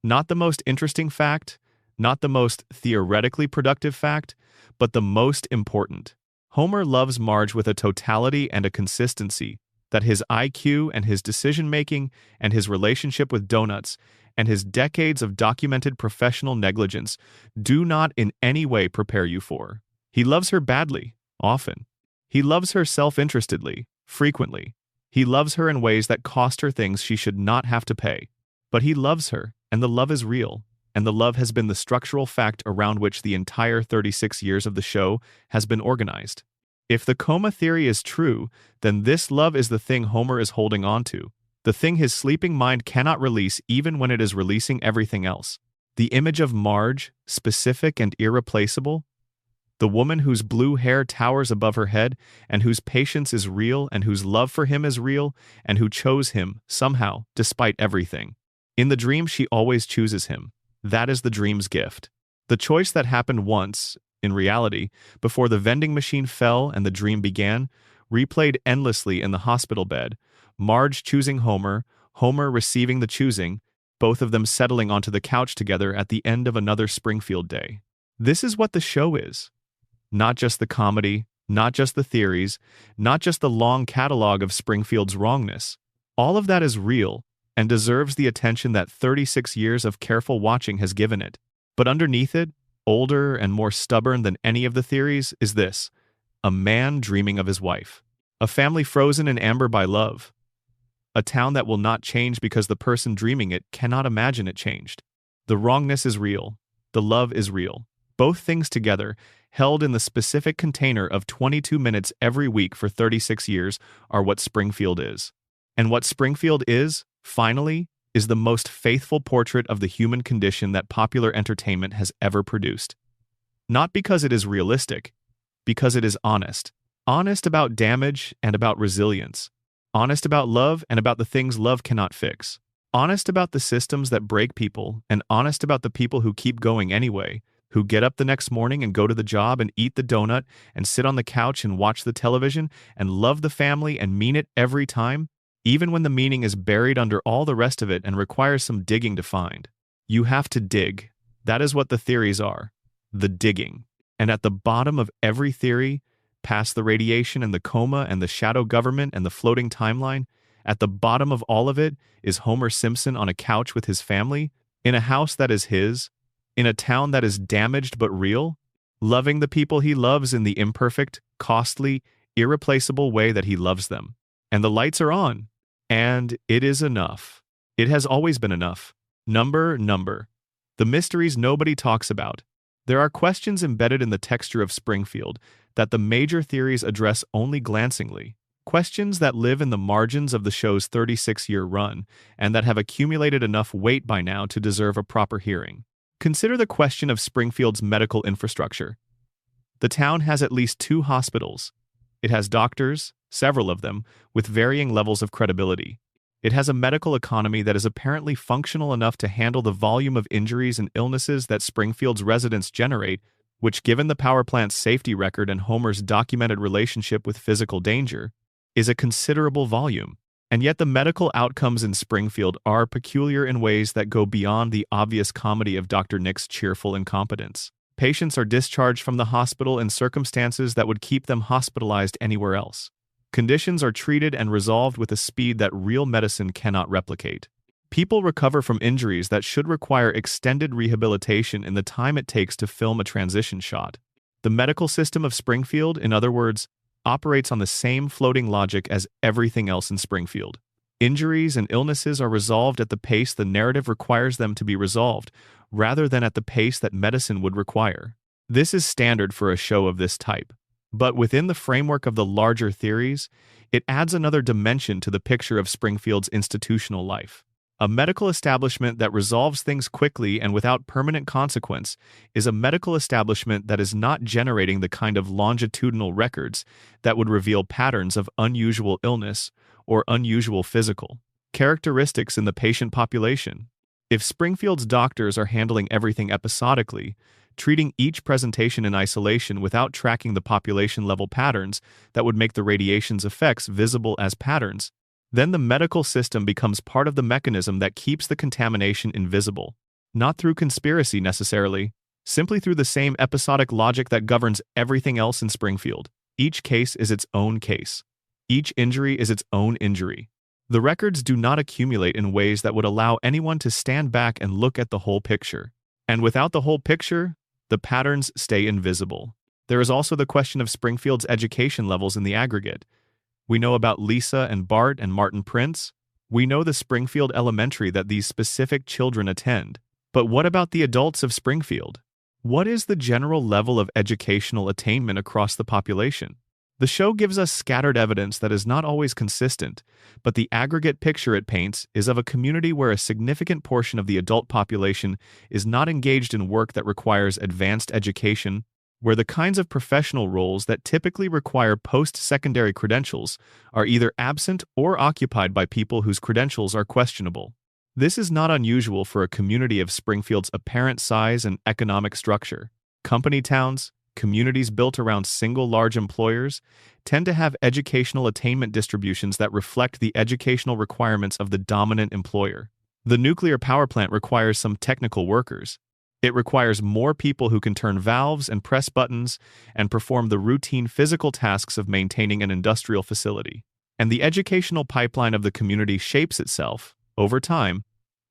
Not the most interesting fact, not the most theoretically productive fact, but the most important. Homer loves Marge with a totality and a consistency that his IQ and his decision-making and his relationship with donuts and his decades of documented professional negligence do not in any way prepare you for. He loves her badly, often. He loves her self-interestedly, frequently. He loves her in ways that cost her things she should not have to pay. But he loves her, and the love is real, and the love has been the structural fact around which the entire 36 years of the show has been organized. If the coma theory is true, then this love is the thing Homer is holding on to, the thing his sleeping mind cannot release even when it is releasing everything else. The image of Marge, specific and irreplaceable, the woman whose blue hair towers above her head and whose patience is real and whose love for him is real and who chose him, somehow, despite everything. In the dream she always chooses him. That is the dream's gift. The choice that happened once, in reality, before the vending machine fell and the dream began, replayed endlessly in the hospital bed, Marge choosing Homer, Homer receiving the choosing, both of them settling onto the couch together at the end of another Springfield day. This is what the show is. Not just the comedy, not just the theories, not just the long catalog of Springfield's wrongness. All of that is real and deserves the attention that 36 years of careful watching has given it. But underneath it, older and more stubborn than any of the theories, is this: a man dreaming of his wife. A family frozen in amber by love. A town that will not change because the person dreaming it cannot imagine it changed. The wrongness is real. The love is real. Both things together, held in the specific container of 22 minutes every week for 36 years, are what Springfield is. And what Springfield is, finally, is the most faithful portrait of the human condition that popular entertainment has ever produced. Not because it is realistic, because it is honest. Honest about damage and about resilience. Honest about love and about the things love cannot fix. Honest about the systems that break people, and honest about the people who keep going anyway, who get up the next morning and go to the job and eat the donut and sit on the couch and watch the television and love the family and mean it every time. even when the meaning is buried under all the rest of it and requires some digging to find. You have to dig. That is what the theories are. The digging. And at the bottom of every theory, past the radiation and the coma and the shadow government and the floating timeline, at the bottom of all of it is Homer Simpson on a couch with his family, in a house that is his, in a town that is damaged but real, loving the people he loves in the imperfect, costly, irreplaceable way that he loves them. And the lights are on. And it is enough. It has always been enough. Number. The mysteries nobody talks about. There are questions embedded in the texture of Springfield that the major theories address only glancingly. Questions that live in the margins of the show's 36-year run and that have accumulated enough weight by now to deserve a proper hearing. Consider the question of Springfield's medical infrastructure. The town has at least 2 hospitals. It has doctors, several of them, with varying levels of credibility. It has a medical economy that is apparently functional enough to handle the volume of injuries and illnesses that Springfield's residents generate, which, given the power plant's safety record and Homer's documented relationship with physical danger, is a considerable volume. And yet the medical outcomes in Springfield are peculiar in ways that go beyond the obvious comedy of Dr. Nick's cheerful incompetence. Patients are discharged from the hospital in circumstances that would keep them hospitalized anywhere else. Conditions are treated and resolved with a speed that real medicine cannot replicate. People recover from injuries that should require extended rehabilitation in the time it takes to film a transition shot. The medical system of Springfield, in other words, operates on the same floating logic as everything else in Springfield. Injuries and illnesses are resolved at the pace the narrative requires them to be resolved, rather than at the pace that medicine would require. This is standard for a show of this type. But within the framework of the larger theories, it adds another dimension to the picture of Springfield's institutional life. A medical establishment that resolves things quickly and without permanent consequence is a medical establishment that is not generating the kind of longitudinal records that would reveal patterns of unusual illness or unusual physical characteristics in the patient population. If Springfield's doctors are handling everything episodically, treating each presentation in isolation without tracking the population-level patterns that would make the radiation's effects visible as patterns, then the medical system becomes part of the mechanism that keeps the contamination invisible, not through conspiracy necessarily, simply through the same episodic logic that governs everything else in Springfield. Each case is its own case. Each injury is its own injury. The records do not accumulate in ways that would allow anyone to stand back and look at the whole picture. And without the whole picture, the patterns stay invisible. There is also the question of Springfield's education levels in the aggregate. We know about Lisa and Bart and Martin Prince. We know the Springfield Elementary that these specific children attend. But what about the adults of Springfield? What is the general level of educational attainment across the population? The show gives us scattered evidence that is not always consistent, but the aggregate picture it paints is of a community where a significant portion of the adult population is not engaged in work that requires advanced education, where the kinds of professional roles that typically require post-secondary credentials are either absent or occupied by people whose credentials are questionable. This is not unusual for a community of Springfield's apparent size and economic structure. Company towns, communities built around single large employers, tend to have educational attainment distributions that reflect the educational requirements of the dominant employer. The nuclear power plant requires some technical workers. It requires more people who can turn valves and press buttons and perform the routine physical tasks of maintaining an industrial facility. And the educational pipeline of the community shapes itself, over time,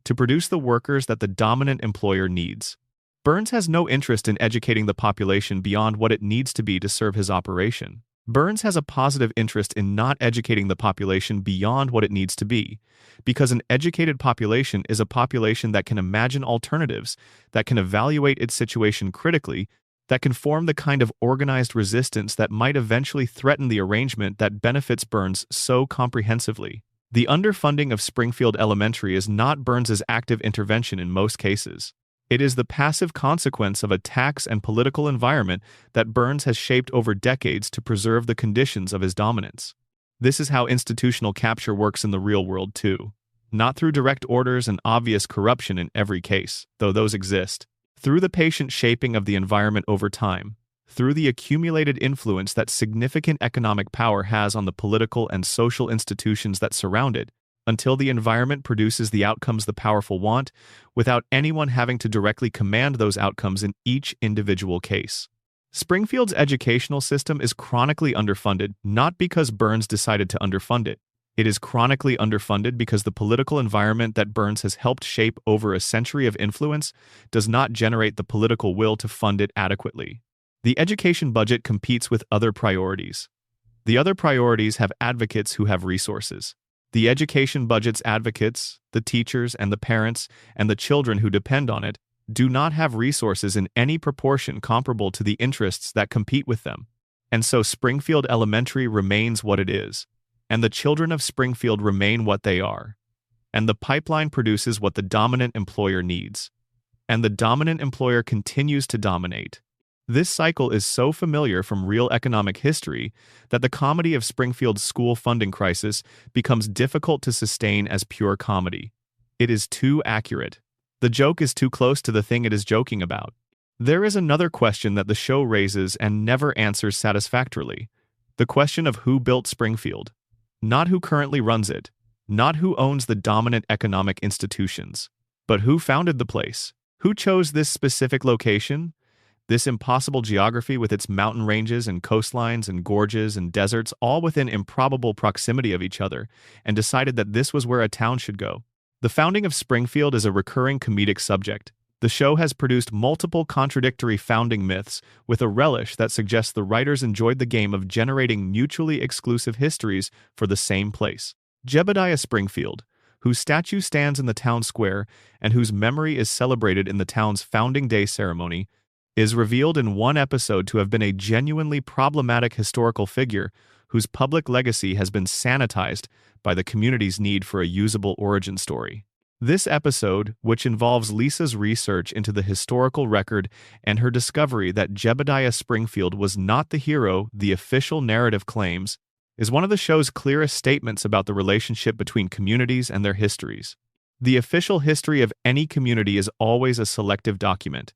to produce the workers that the dominant employer needs. Burns has no interest in educating the population beyond what it needs to be to serve his operation. Burns has a positive interest in not educating the population beyond what it needs to be, because an educated population is a population that can imagine alternatives, that can evaluate its situation critically, that can form the kind of organized resistance that might eventually threaten the arrangement that benefits Burns so comprehensively. The underfunding of Springfield Elementary is not Burns's active intervention in most cases. It is the passive consequence of a tax and political environment that Burns has shaped over decades to preserve the conditions of his dominance. This is how institutional capture works in the real world too. Not through direct orders and obvious corruption in every case, though those exist. Through the patient shaping of the environment over time. through the accumulated influence that significant economic power has on the political and social institutions that surround it, until the environment produces the outcomes the powerful want, without anyone having to directly command those outcomes in each individual case. Springfield's educational system is chronically underfunded, not because Burns decided to underfund it. It is chronically underfunded because the political environment that Burns has helped shape over a century of influence does not generate the political will to fund it adequately. The education budget competes with other priorities. The other priorities have advocates who have resources. The education budget's advocates, the teachers and the parents and the children who depend on it, do not have resources in any proportion comparable to the interests that compete with them. And so Springfield Elementary remains what it is, and the children of Springfield remain what they are. And the pipeline produces what the dominant employer needs. And the dominant employer continues to dominate. This cycle is so familiar from real economic history that the comedy of Springfield's school funding crisis becomes difficult to sustain as pure comedy. It is too accurate. The joke is too close to the thing it is joking about. There is another question that the show raises and never answers satisfactorily. The question of who built Springfield. Not who currently runs it. Not who owns the dominant economic institutions. But who founded the place? Who chose this specific location? This impossible geography with its mountain ranges and coastlines and gorges and deserts all within improbable proximity of each other, and decided that this was where a town should go. The founding of Springfield is a recurring comedic subject. The show has produced multiple contradictory founding myths with a relish that suggests the writers enjoyed the game of generating mutually exclusive histories for the same place. Jebediah Springfield, whose statue stands in the town square and whose memory is celebrated in the town's founding day ceremony, is revealed in one episode to have been a genuinely problematic historical figure whose public legacy has been sanitized by the community's need for a usable origin story. This episode, which involves Lisa's research into the historical record and her discovery that Jebediah Springfield was not the hero the official narrative claims, is one of the show's clearest statements about the relationship between communities and their histories. The official history of any community is always a selective document.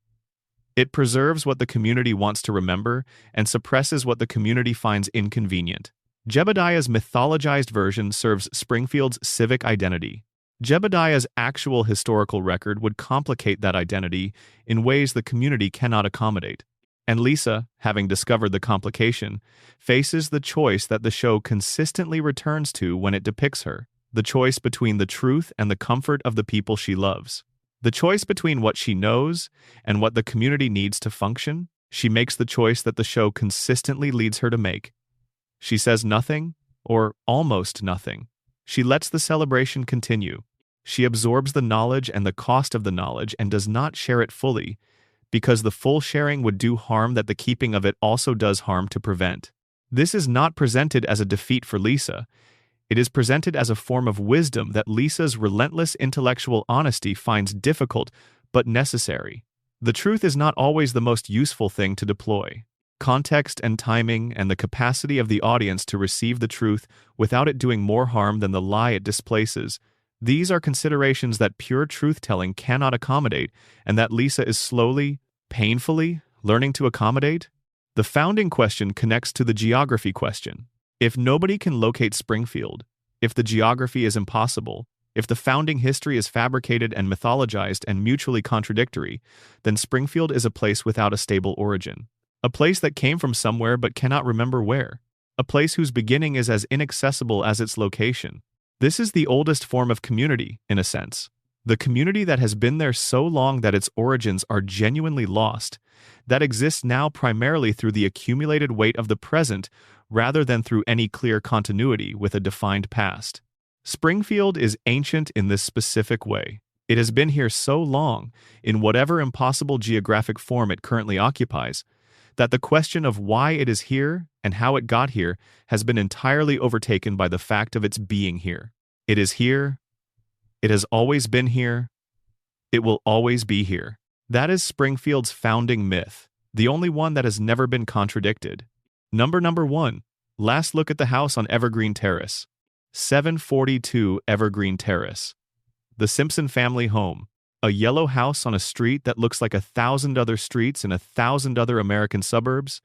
It preserves what the community wants to remember and suppresses what the community finds inconvenient. Jebediah's mythologized version serves Springfield's civic identity. Jebediah's actual historical record would complicate that identity in ways the community cannot accommodate. And Lisa, having discovered the complication, faces the choice that the show consistently returns to when it depicts her, the choice between the truth and the comfort of the people she loves. The choice between what she knows and what the community needs to function. She makes the choice that the show consistently leads her to make. She says nothing, or almost nothing. She lets the celebration continue. She absorbs the knowledge and the cost of the knowledge and does not share it fully, because the full sharing would do harm that the keeping of it also does harm to prevent. This is not presented as a defeat for Lisa. It is presented as a form of wisdom that Lisa's relentless intellectual honesty finds difficult but necessary. The truth is not always the most useful thing to deploy. Context and timing and the capacity of the audience to receive the truth without it doing more harm than the lie it displaces, these are considerations that pure truth-telling cannot accommodate and that Lisa is slowly, painfully, learning to accommodate. The founding question connects to the geography question. If nobody can locate Springfield, if the geography is impossible, if the founding history is fabricated and mythologized and mutually contradictory, then Springfield is a place without a stable origin. A place that came from somewhere but cannot remember where. A place whose beginning is as inaccessible as its location. This is the oldest form of community, in a sense. The community that has been there so long that its origins are genuinely lost, that exists now primarily through the accumulated weight of the present rather than through any clear continuity with a defined past. Springfield is ancient in this specific way. It has been here so long, in whatever impossible geographic form it currently occupies, that the question of why it is here and how it got here has been entirely overtaken by the fact of its being here. It is here. It has always been here. It will always be here. That is Springfield's founding myth, the only one that has never been contradicted. Number 1. Last look at the house on Evergreen Terrace. 742 Evergreen Terrace. The Simpson family home. A yellow house on a street that looks like 1,000 other streets in 1,000 other American suburbs,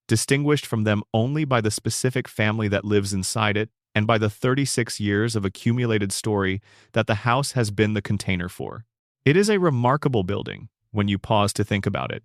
distinguished from them only by the specific family that lives inside it and by the 36 years of accumulated story that the house has been the container for. It is a remarkable building when you pause to think about it.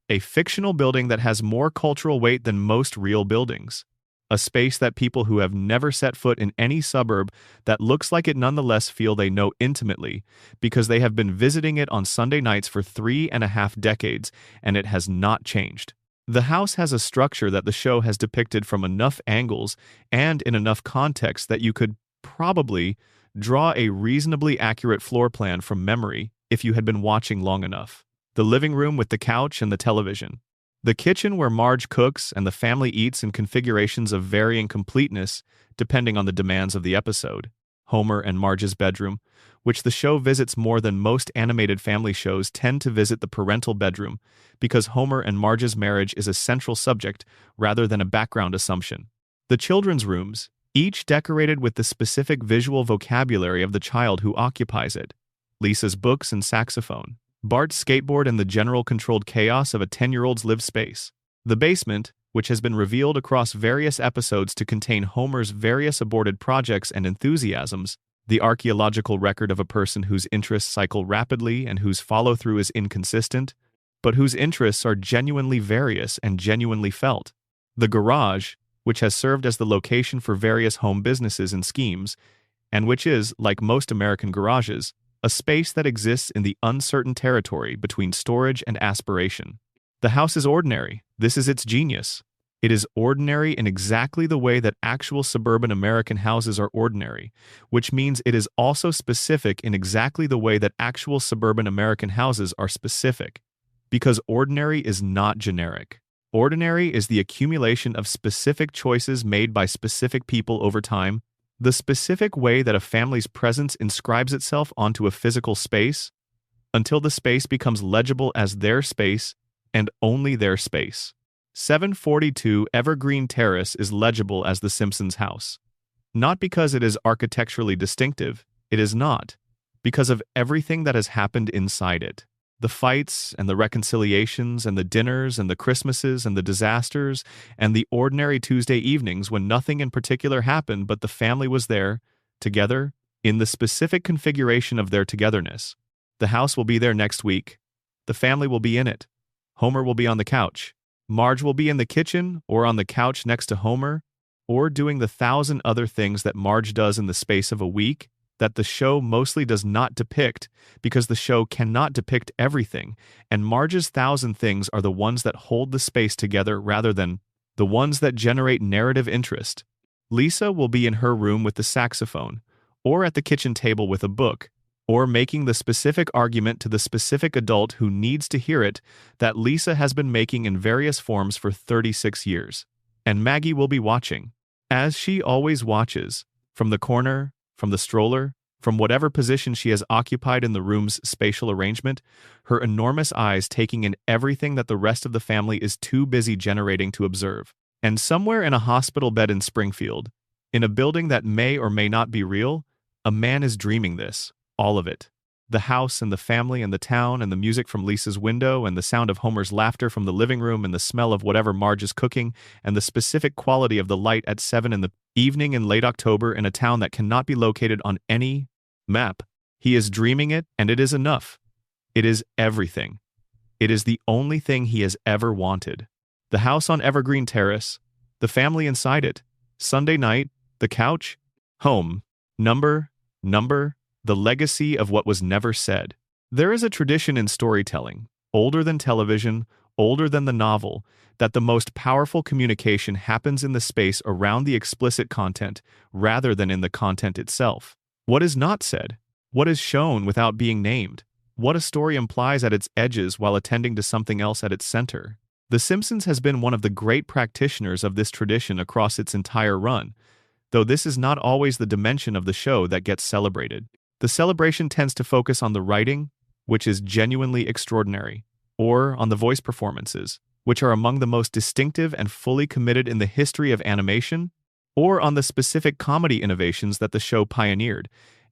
A fictional building that has more cultural weight than most real buildings. A space that people who have never set foot in any suburb that looks like it nonetheless feel they know intimately because they have been visiting it on Sunday nights for 3.5 decades and it has not changed. The house has a structure that the show has depicted from enough angles and in enough context that you could probably draw a reasonably accurate floor plan from memory if you had been watching long enough. The living room with the couch and the television. The kitchen where Marge cooks and the family eats in configurations of varying completeness depending on the demands of the episode. Homer and Marge's bedroom, which the show visits more than most animated family shows tend to visit the parental bedroom because Homer and Marge's marriage is a central subject rather than a background assumption. The children's rooms, each decorated with the specific visual vocabulary of the child who occupies it. Lisa's books and saxophone. Bart's skateboard and the general controlled chaos of a 10-year-old's live space. The basement, which has been revealed across various episodes to contain Homer's various aborted projects and enthusiasms, the archaeological record of a person whose interests cycle rapidly and whose follow-through is inconsistent, but whose interests are genuinely various and genuinely felt. The garage, which has served as the location for various home businesses and schemes, and which is, like most American garages, a space that exists in the uncertain territory between storage and aspiration. The house is ordinary. This is its genius. It is ordinary in exactly the way that actual suburban American houses are ordinary, which means it is also specific in exactly the way that actual suburban American houses are specific. Because ordinary is not generic. Ordinary is the accumulation of specific choices made by specific people over time, the specific way that a family's presence inscribes itself onto a physical space, until the space becomes legible as their space and only their space. 742 Evergreen Terrace is legible as the Simpsons house. Not because it is architecturally distinctive, it is not, because of everything that has happened inside it. The fights and the reconciliations and the dinners and the Christmases and the disasters and the ordinary Tuesday evenings when nothing in particular happened but the family was there, together, in the specific configuration of their togetherness. The house will be there next week. The family will be in it. Homer will be on the couch. Marge will be in the kitchen or on the couch next to Homer, or doing the 1,000 other things that Marge does in the space of a week that the show mostly does not depict because the show cannot depict everything, and Marge's 1,000 things are the ones that hold the space together rather than the ones that generate narrative interest. Lisa will be in her room with the saxophone, or at the kitchen table with a book, or making the specific argument to the specific adult who needs to hear it that Lisa has been making in various forms for 36 years. And Maggie will be watching, as she always watches, from the corner, from the stroller, from whatever position she has occupied in the room's spatial arrangement, her enormous eyes taking in everything that the rest of the family is too busy generating to observe. And somewhere in a hospital bed in Springfield, in a building that may or may not be real, a man is dreaming this, all of it. The house and the family and the town and the music from Lisa's window and the sound of Homer's laughter from the living room and the smell of whatever Marge is cooking and the specific quality of the light at 7 in the evening in late October in a town that cannot be located on any map. He is dreaming it, and it is enough. It is everything. It is the only thing he has ever wanted. The house on Evergreen Terrace, the family inside it, Sunday night, the couch, home, number, the legacy of what was never said. There is a tradition in storytelling, older than television, older than the novel, that the most powerful communication happens in the space around the explicit content rather than in the content itself. What is not said, what is shown without being named, what a story implies at its edges while attending to something else at its center. The Simpsons has been one of the great practitioners of this tradition across its entire run, though this is not always the dimension of the show that gets celebrated. The celebration tends to focus on the writing, which is genuinely extraordinary, or on the voice performances, which are among the most distinctive and fully committed in the history of animation, or on the specific comedy innovations that the show pioneered,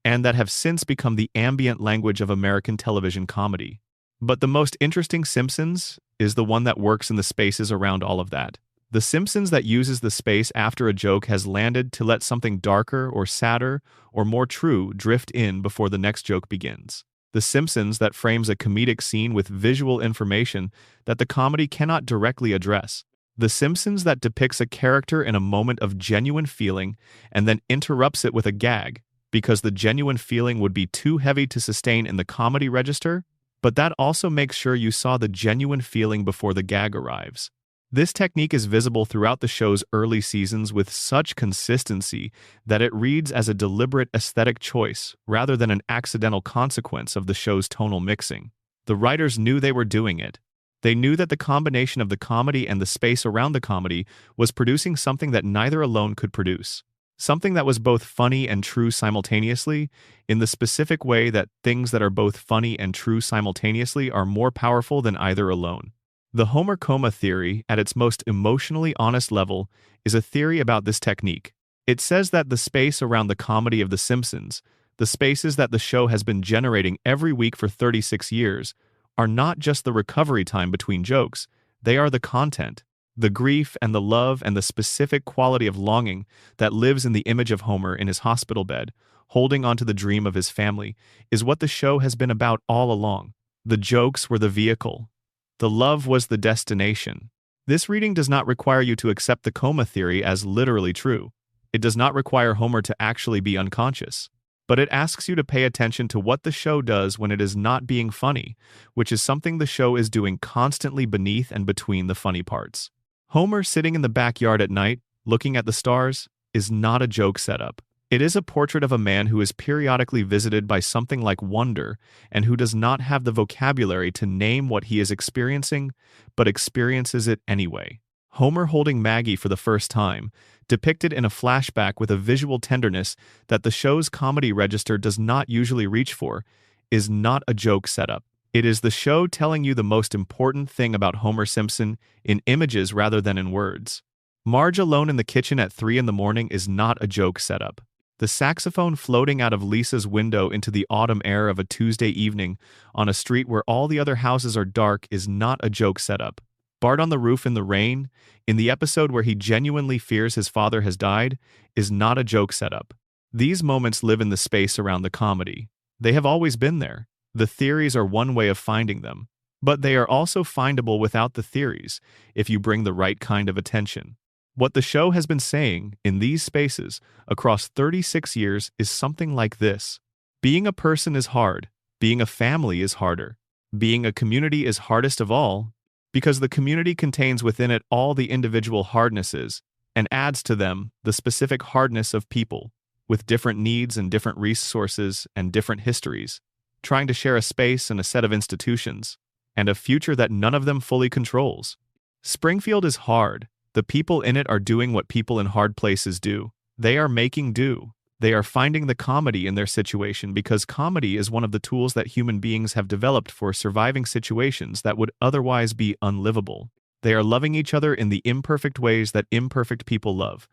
and that have since become the ambient language of American television comedy. But the most interesting Simpsons is the one that works in the spaces around all of that. The Simpsons that uses the space after a joke has landed to let something darker or sadder or more true drift in before the next joke begins. The Simpsons that frames a comedic scene with visual information that the comedy cannot directly address. The Simpsons that depicts a character in a moment of genuine feeling and then interrupts it with a gag because the genuine feeling would be too heavy to sustain in the comedy register, but that also makes sure you saw the genuine feeling before the gag arrives. This technique is visible throughout the show's early seasons with such consistency that it reads as a deliberate aesthetic choice rather than an accidental consequence of the show's tonal mixing. The writers knew they were doing it. They knew that the combination of the comedy and the space around the comedy was producing something that neither alone could produce. Something that was both funny and true simultaneously, in the specific way that things that are both funny and true simultaneously are more powerful than either alone. The Homer coma theory, at its most emotionally honest level, is a theory about this technique. It says that the space around the comedy of The Simpsons, the spaces that the show has been generating every week for 36 years, are not just the recovery time between jokes, they are the content. The grief and the love and the specific quality of longing that lives in the image of Homer in his hospital bed, holding onto the dream of his family, is what the show has been about all along. The jokes were the vehicle. The love was the destination. This reading does not require you to accept the coma theory as literally true. It does not require Homer to actually be unconscious. But it asks you to pay attention to what the show does when it is not being funny, which is something the show is doing constantly beneath and between the funny parts. Homer sitting in the backyard at night, looking at the stars, is not a joke setup. It is a portrait of a man who is periodically visited by something like wonder and who does not have the vocabulary to name what he is experiencing, but experiences it anyway. Homer holding Maggie for the first time, depicted in a flashback with a visual tenderness that the show's comedy register does not usually reach for, is not a joke setup. It is the show telling you the most important thing about Homer Simpson in images rather than in words. Marge alone in the kitchen at 3 in the morning is not a joke setup. The saxophone floating out of Lisa's window into the autumn air of a Tuesday evening on a street where all the other houses are dark is not a joke setup. Bart on the roof in the rain, in the episode where he genuinely fears his father has died, is not a joke setup. These moments live in the space around the comedy. They have always been there. The theories are one way of finding them, but they are also findable without the theories if you bring the right kind of attention. What the show has been saying in these spaces across 36 years is something like this. Being a person is hard. Being a family is harder. Being a community is hardest of all because the community contains within it all the individual hardnesses and adds to them the specific hardness of people with different needs and different resources and different histories, trying to share a space and a set of institutions, and a future that none of them fully controls. Springfield is hard. The people in it are doing what people in hard places do. They are making do. They are finding the comedy in their situation because comedy is one of the tools that human beings have developed for surviving situations that would otherwise be unlivable. They are loving each other in the imperfect ways that imperfect people love,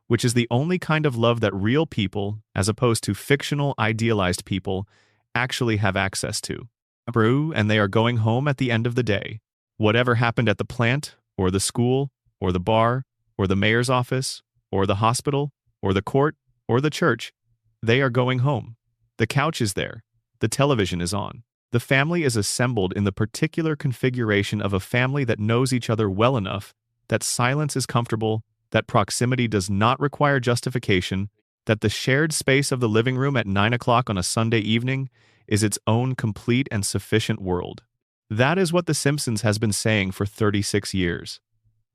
which is the only kind of love that real people, as opposed to fictional, idealized people, actually have access to. And they are going home at the end of the day. Whatever happened at the plant, or the school, or the bar, or the mayor's office, or the hospital, or the court, or the church, they are going home. The couch is there. The television is on. The family is assembled in the particular configuration of a family that knows each other well enough, that silence is comfortable, that proximity does not require justification, that the shared space of the living room at 9 o'clock on a Sunday evening is its own complete and sufficient world. That is what The Simpsons has been saying for 36 years.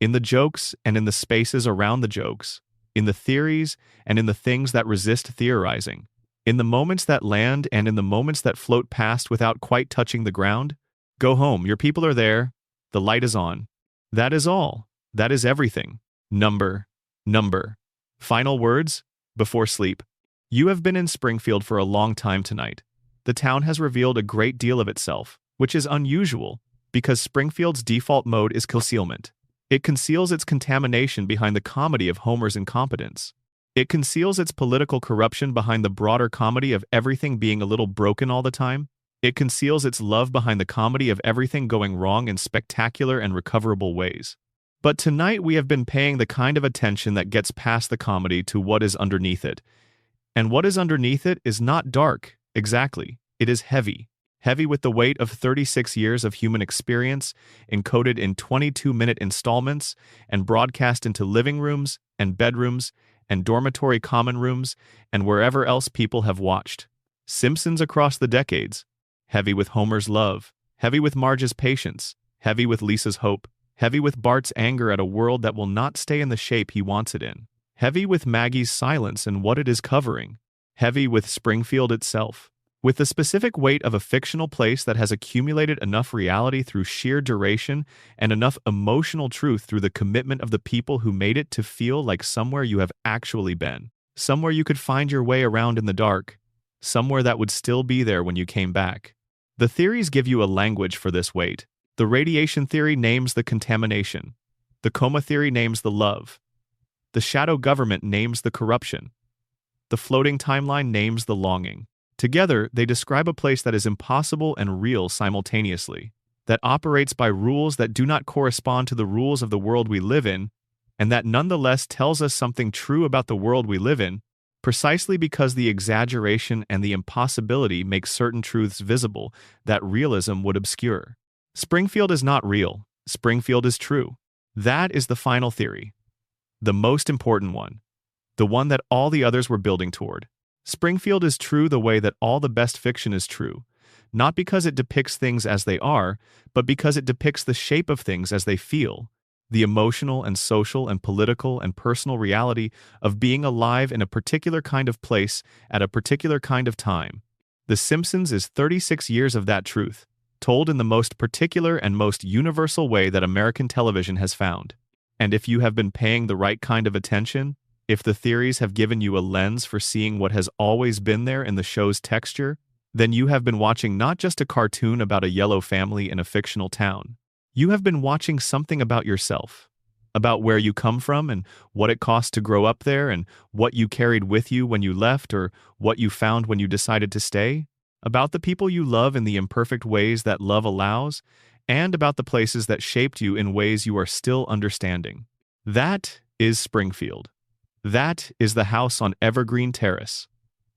In the jokes and in the spaces around the jokes, in the theories and in the things that resist theorizing, in the moments that land and in the moments that float past without quite touching the ground, go home, your people are there, the light is on. That is all. That is everything. Number. Final words before sleep. You have been in Springfield for a long time tonight. The town has revealed a great deal of itself, which is unusual, because Springfield's default mode is concealment. It conceals its contamination behind the comedy of Homer's incompetence. It conceals its political corruption behind the broader comedy of everything being a little broken all the time. It conceals its love behind the comedy of everything going wrong in spectacular and recoverable ways. But tonight we have been paying the kind of attention that gets past the comedy to what is underneath it. And what is underneath it is not dark, exactly. It is heavy. Heavy with the weight of 36 years of human experience, encoded in 22-minute installments and broadcast into living rooms and bedrooms and dormitory common rooms and wherever else people have watched. Simpsons across the decades. Heavy with Homer's love. Heavy with Marge's patience. Heavy with Lisa's hope. Heavy with Bart's anger at a world that will not stay in the shape he wants it in. Heavy with Maggie's silence and what it is covering. Heavy with Springfield itself. With the specific weight of a fictional place that has accumulated enough reality through sheer duration and enough emotional truth through the commitment of the people who made it to feel like somewhere you have actually been. Somewhere you could find your way around in the dark. Somewhere that would still be there when you came back. The theories give you a language for this weight. The radiation theory names the contamination. The coma theory names the love. The shadow government names the corruption. The floating timeline names the longing. Together, they describe a place that is impossible and real simultaneously, that operates by rules that do not correspond to the rules of the world we live in, and that nonetheless tells us something true about the world we live in, precisely because the exaggeration and the impossibility make certain truths visible that realism would obscure. Springfield is not real. Springfield is true. That is the final theory. The most important one. The one that all the others were building toward. Springfield is true the way that all the best fiction is true, not because it depicts things as they are, but because it depicts the shape of things as they feel, the emotional and social and political and personal reality of being alive in a particular kind of place at a particular kind of time. The Simpsons is 36 years of that truth, told in the most particular and most universal way that American television has found. And if you have been paying the right kind of attention, if the theories have given you a lens for seeing what has always been there in the show's texture, then you have been watching not just a cartoon about a yellow family in a fictional town. You have been watching something about yourself, about where you come from and what it cost to grow up there and what you carried with you when you left or what you found when you decided to stay, about the people you love in the imperfect ways that love allows, and about the places that shaped you in ways you are still understanding. That is Springfield. That is the house on Evergreen Terrace.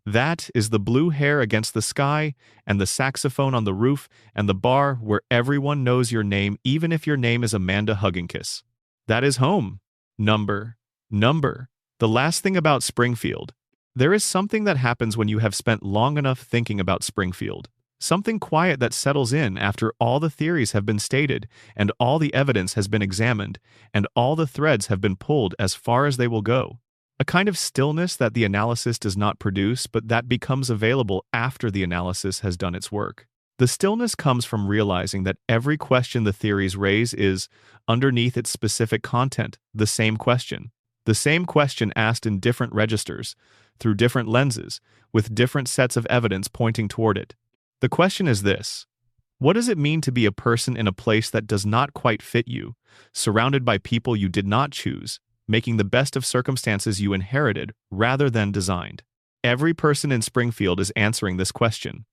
That is the blue hair against the sky and the saxophone on the roof and the bar where everyone knows your name even if your name is Amanda Hugginkiss. That is home. Number. The last thing about Springfield. There is something that happens when you have spent long enough thinking about Springfield. Something quiet that settles in after all the theories have been stated and all the evidence has been examined and all the threads have been pulled as far as they will go. A kind of stillness that the analysis does not produce, but that becomes available after the analysis has done its work. The stillness comes from realizing that every question the theories raise is, underneath its specific content, the same question. The same question asked in different registers, through different lenses, with different sets of evidence pointing toward it. The question is this: what does it mean to be a person in a place that does not quite fit you, surrounded by people you did not choose, making the best of circumstances you inherited rather than designed? Every person in Springfield is answering this question.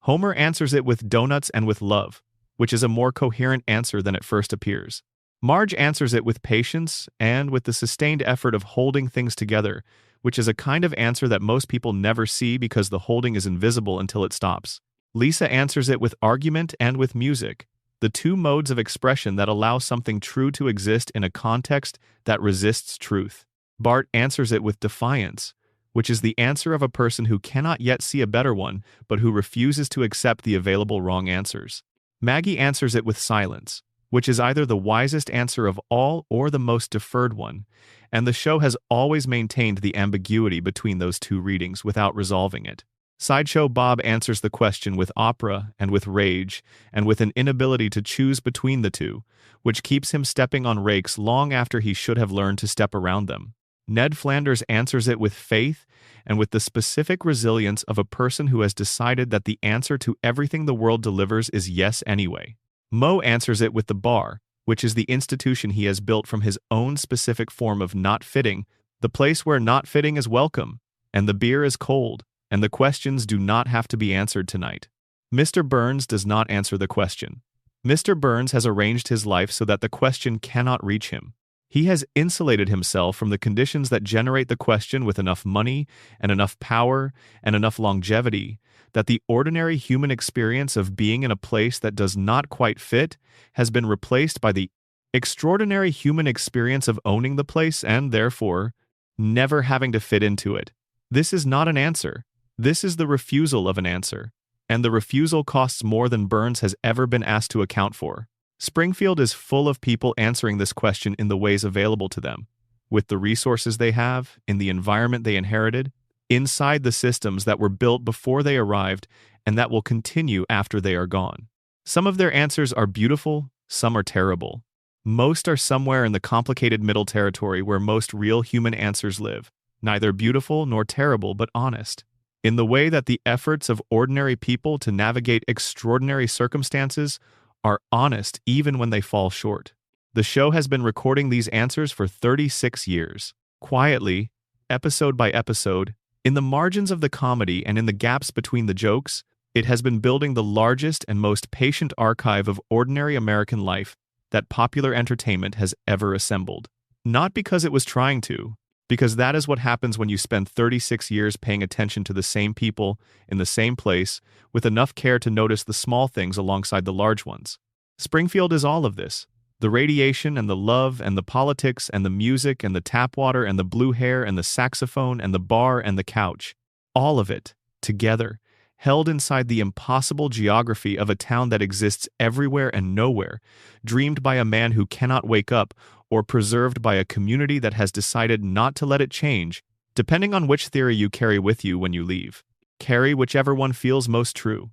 Homer answers it with donuts and with love, which is a more coherent answer than it first appears. Marge answers it with patience and with the sustained effort of holding things together, which is a kind of answer that most people never see because the holding is invisible until it stops. Lisa answers it with argument and with music, the two modes of expression that allow something true to exist in a context that resists truth. Bart answers it with defiance, which is the answer of a person who cannot yet see a better one, but who refuses to accept the available wrong answers. Maggie answers it with silence, which is either the wisest answer of all or the most deferred one, and the show has always maintained the ambiguity between those two readings without resolving it. Sideshow Bob answers the question with opera and with rage and with an inability to choose between the two, which keeps him stepping on rakes long after he should have learned to step around them. Ned Flanders answers it with faith and with the specific resilience of a person who has decided that the answer to everything the world delivers is yes anyway. Moe answers it with the bar, which is the institution he has built from his own specific form of not fitting, The place where not fitting is welcome, and the beer is cold, and the questions do not have to be answered tonight. Mr. Burns does not answer the question. Mr. Burns has arranged his life so that the question cannot reach him. He has insulated himself from the conditions that generate the question with enough money and enough power and enough longevity that the ordinary human experience of being in a place that does not quite fit has been replaced by the extraordinary human experience of owning the place and, therefore, never having to fit into it. This is not an answer. This is the refusal of an answer. And the refusal costs more than Burns has ever been asked to account for. Springfield is full of people answering this question in the ways available to them, with the resources they have, in the environment they inherited, inside the systems that were built before they arrived and that will continue after they are gone. Some of their answers are beautiful, some are terrible. Most are somewhere in the complicated middle territory where most real human answers live, neither beautiful nor terrible but honest. In the way that the efforts of ordinary people to navigate extraordinary circumstances are honest even when they fall short. The show has been recording these answers for 36 years. Quietly, episode by episode, in the margins of the comedy and in the gaps between the jokes, it has been building the largest and most patient archive of ordinary American life that popular entertainment has ever assembled. Not because it was trying to, because that is what happens when you spend 36 years paying attention to the same people in the same place with enough care to notice the small things alongside the large ones. Springfield is all of this. The radiation and the love and the politics and the music and the tap water and the blue hair and the saxophone and the bar and the couch. All of it, together, held inside the impossible geography of a town that exists everywhere and nowhere, dreamed by a man who cannot wake up, or preserved by a community that has decided not to let it change, depending on which theory you carry with you when you leave. Carry whichever one feels most true.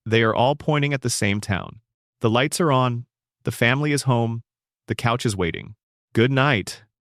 They are all pointing at the same town. The lights are on, the family is home, the couch is waiting. Good night.